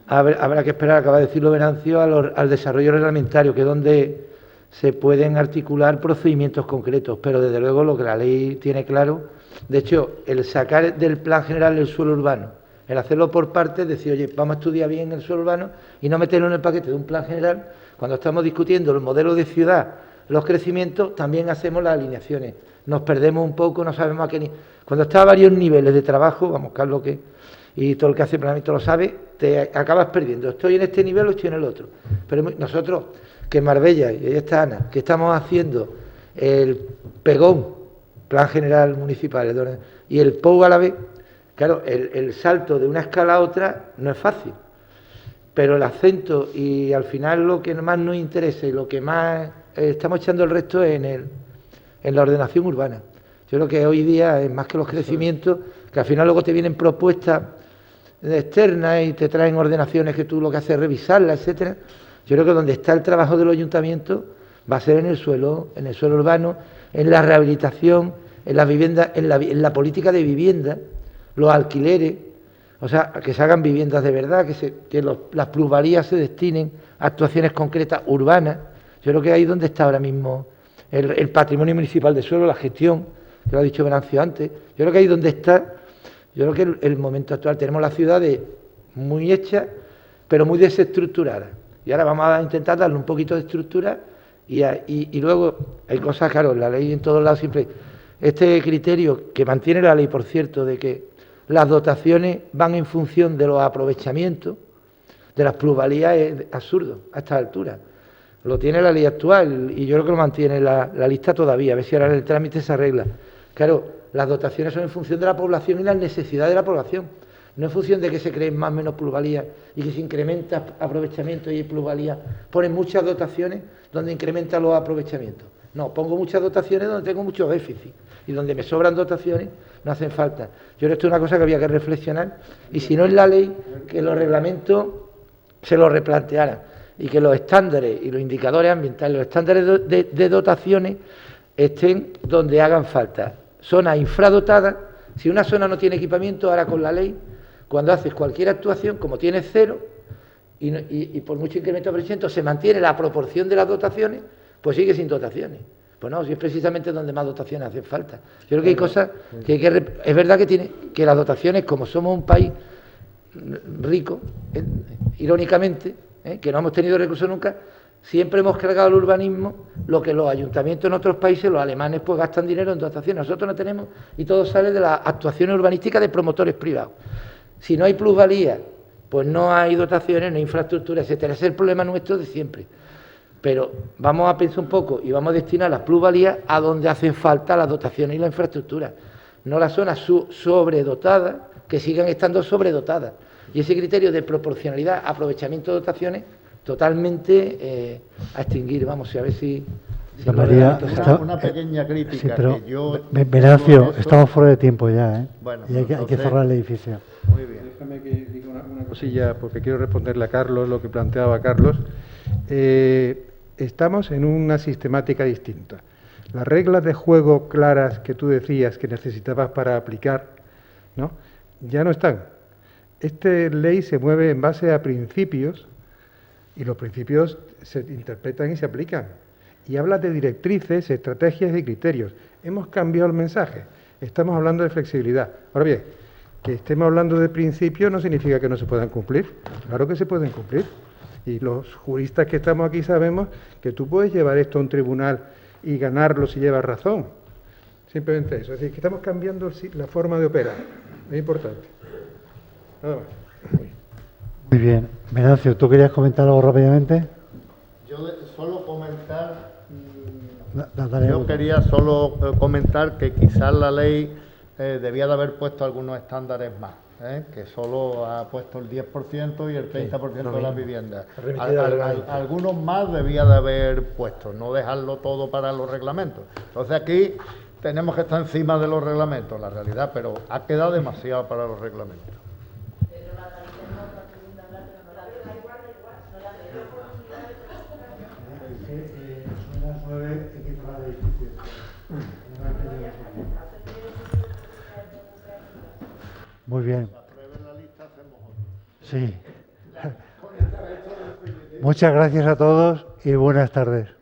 habrá que esperar, acaba de decirlo Venancio, al desarrollo reglamentario, que es donde se pueden articular procedimientos concretos, pero desde luego lo que la ley tiene claro, de hecho, el sacar del plan general el suelo urbano, el hacerlo por partes, decir, oye, vamos a estudiar bien el suelo urbano y no meterlo en el paquete de un plan general, cuando estamos discutiendo el modelo de ciudad, los crecimientos, también hacemos las alineaciones, nos perdemos un poco, no sabemos a qué ni... Cuando está a varios niveles de trabajo, vamos, Carlos, y todo el que hace planeamiento lo sabe, te acabas perdiendo, estoy en este nivel o estoy en el otro, pero nosotros, que en Marbella, y ahí está Ana, que estamos haciendo el PEGON, Plan General Municipal, y el POU a la vez, claro, el salto de una escala a otra no es fácil, pero el acento y al final lo que más nos interesa y lo que más estamos echando el resto es en la ordenación urbana. Yo creo que hoy día es más que los crecimientos, que al final luego te vienen propuestas externas y te traen ordenaciones que tú lo que haces es revisarlas, etcétera. Yo creo que donde está el trabajo de los ayuntamientos va a ser en el suelo urbano, en la rehabilitación, en las viviendas, en la política de vivienda, los alquileres, o sea, que se hagan viviendas de verdad, que las plusvalías se destinen a actuaciones concretas urbanas. Yo creo que ahí es donde está ahora mismo el patrimonio municipal de suelo, la gestión, que lo ha dicho Venancio antes. Yo creo que ahí es donde está, yo creo que el momento actual. Tenemos las ciudades muy hechas, pero muy desestructuradas. Y ahora vamos a intentar darle un poquito de estructura y luego hay cosas, claro, la ley en todos lados siempre... Este criterio que mantiene la ley, por cierto, de que las dotaciones van en función de los aprovechamientos, de las plusvalías, es absurdo a estas alturas. Lo tiene la ley actual y yo creo que lo mantiene la lista todavía, a ver si ahora en el trámite se arregla. Claro, las dotaciones son en función de la población y las necesidades de la población, no en función de que se creen más o menos plusvalías y que se incrementa aprovechamiento y plusvalías. Ponen muchas dotaciones donde incrementan los aprovechamientos. No, pongo muchas dotaciones donde tengo mucho déficit y donde me sobran dotaciones no hacen falta. Yo creo que esto es una cosa que había que reflexionar y si no es la ley, que los reglamentos se los replantearan y que los estándares y los indicadores ambientales, los estándares de dotaciones estén donde hagan falta. Zonas infradotadas, si una zona no tiene equipamiento, ahora con la ley, cuando haces cualquier actuación, como tienes cero y por mucho incremento de aprovechamiento se mantiene la proporción de las dotaciones, pues sigue sin dotaciones. Pues no, si es precisamente donde más dotaciones hacen falta. Yo creo que hay cosas que hay que... Es verdad que las dotaciones, como somos un país rico, irónicamente, que no hemos tenido recursos nunca, siempre hemos cargado el urbanismo, lo que los ayuntamientos en otros países, los alemanes, pues gastan dinero en dotaciones. Nosotros no tenemos, y todo sale de las actuaciones urbanísticas de promotores privados. Si no hay plusvalía, pues no hay dotaciones, no hay infraestructura, etcétera. Ese es el problema nuestro de siempre. Pero vamos a pensar un poco y vamos a destinar las plusvalías a donde hacen falta las dotaciones y la infraestructura, no las zonas sobredotadas, que sigan estando sobredotadas. Y ese criterio de proporcionalidad, aprovechamiento de dotaciones, totalmente a extinguir. Vamos a ver si María, una pequeña crítica. Sí, pero, que yo Venancio, estamos fuera de tiempo ya, ¿eh? Bueno, y hay que cerrar el edificio. Muy bien. Déjame que diga una cosilla, porque quiero responderle a Carlos lo que planteaba Carlos. Estamos en una sistemática distinta. Las reglas de juego claras que tú decías que necesitabas para aplicar, ¿no?, ya no están. Esta ley se mueve en base a principios y los principios se interpretan y se aplican. Y habla de directrices, estrategias y criterios. Hemos cambiado el mensaje. Estamos hablando de flexibilidad. Ahora bien, que estemos hablando de principios no significa que no se puedan cumplir. Claro que se pueden cumplir. Y los juristas que estamos aquí sabemos que tú puedes llevar esto a un tribunal y ganarlo si llevas razón. Simplemente eso. Es decir, que estamos cambiando la forma de operar. Es importante. Nada más. Muy bien. Venancio, ¿tú querías comentar algo rápidamente? Yo solo comentar... Dale, Yo quería solo comentar que quizás la ley debía de haber puesto algunos estándares más, que solo ha puesto el 10% y el 30% de las viviendas. Algunos más debía de haber puesto, no dejarlo todo para los reglamentos. Entonces aquí tenemos que estar encima de los reglamentos, la realidad, pero ha quedado demasiado para los reglamentos. Muy bien. Sí. Muchas gracias a todos y buenas tardes.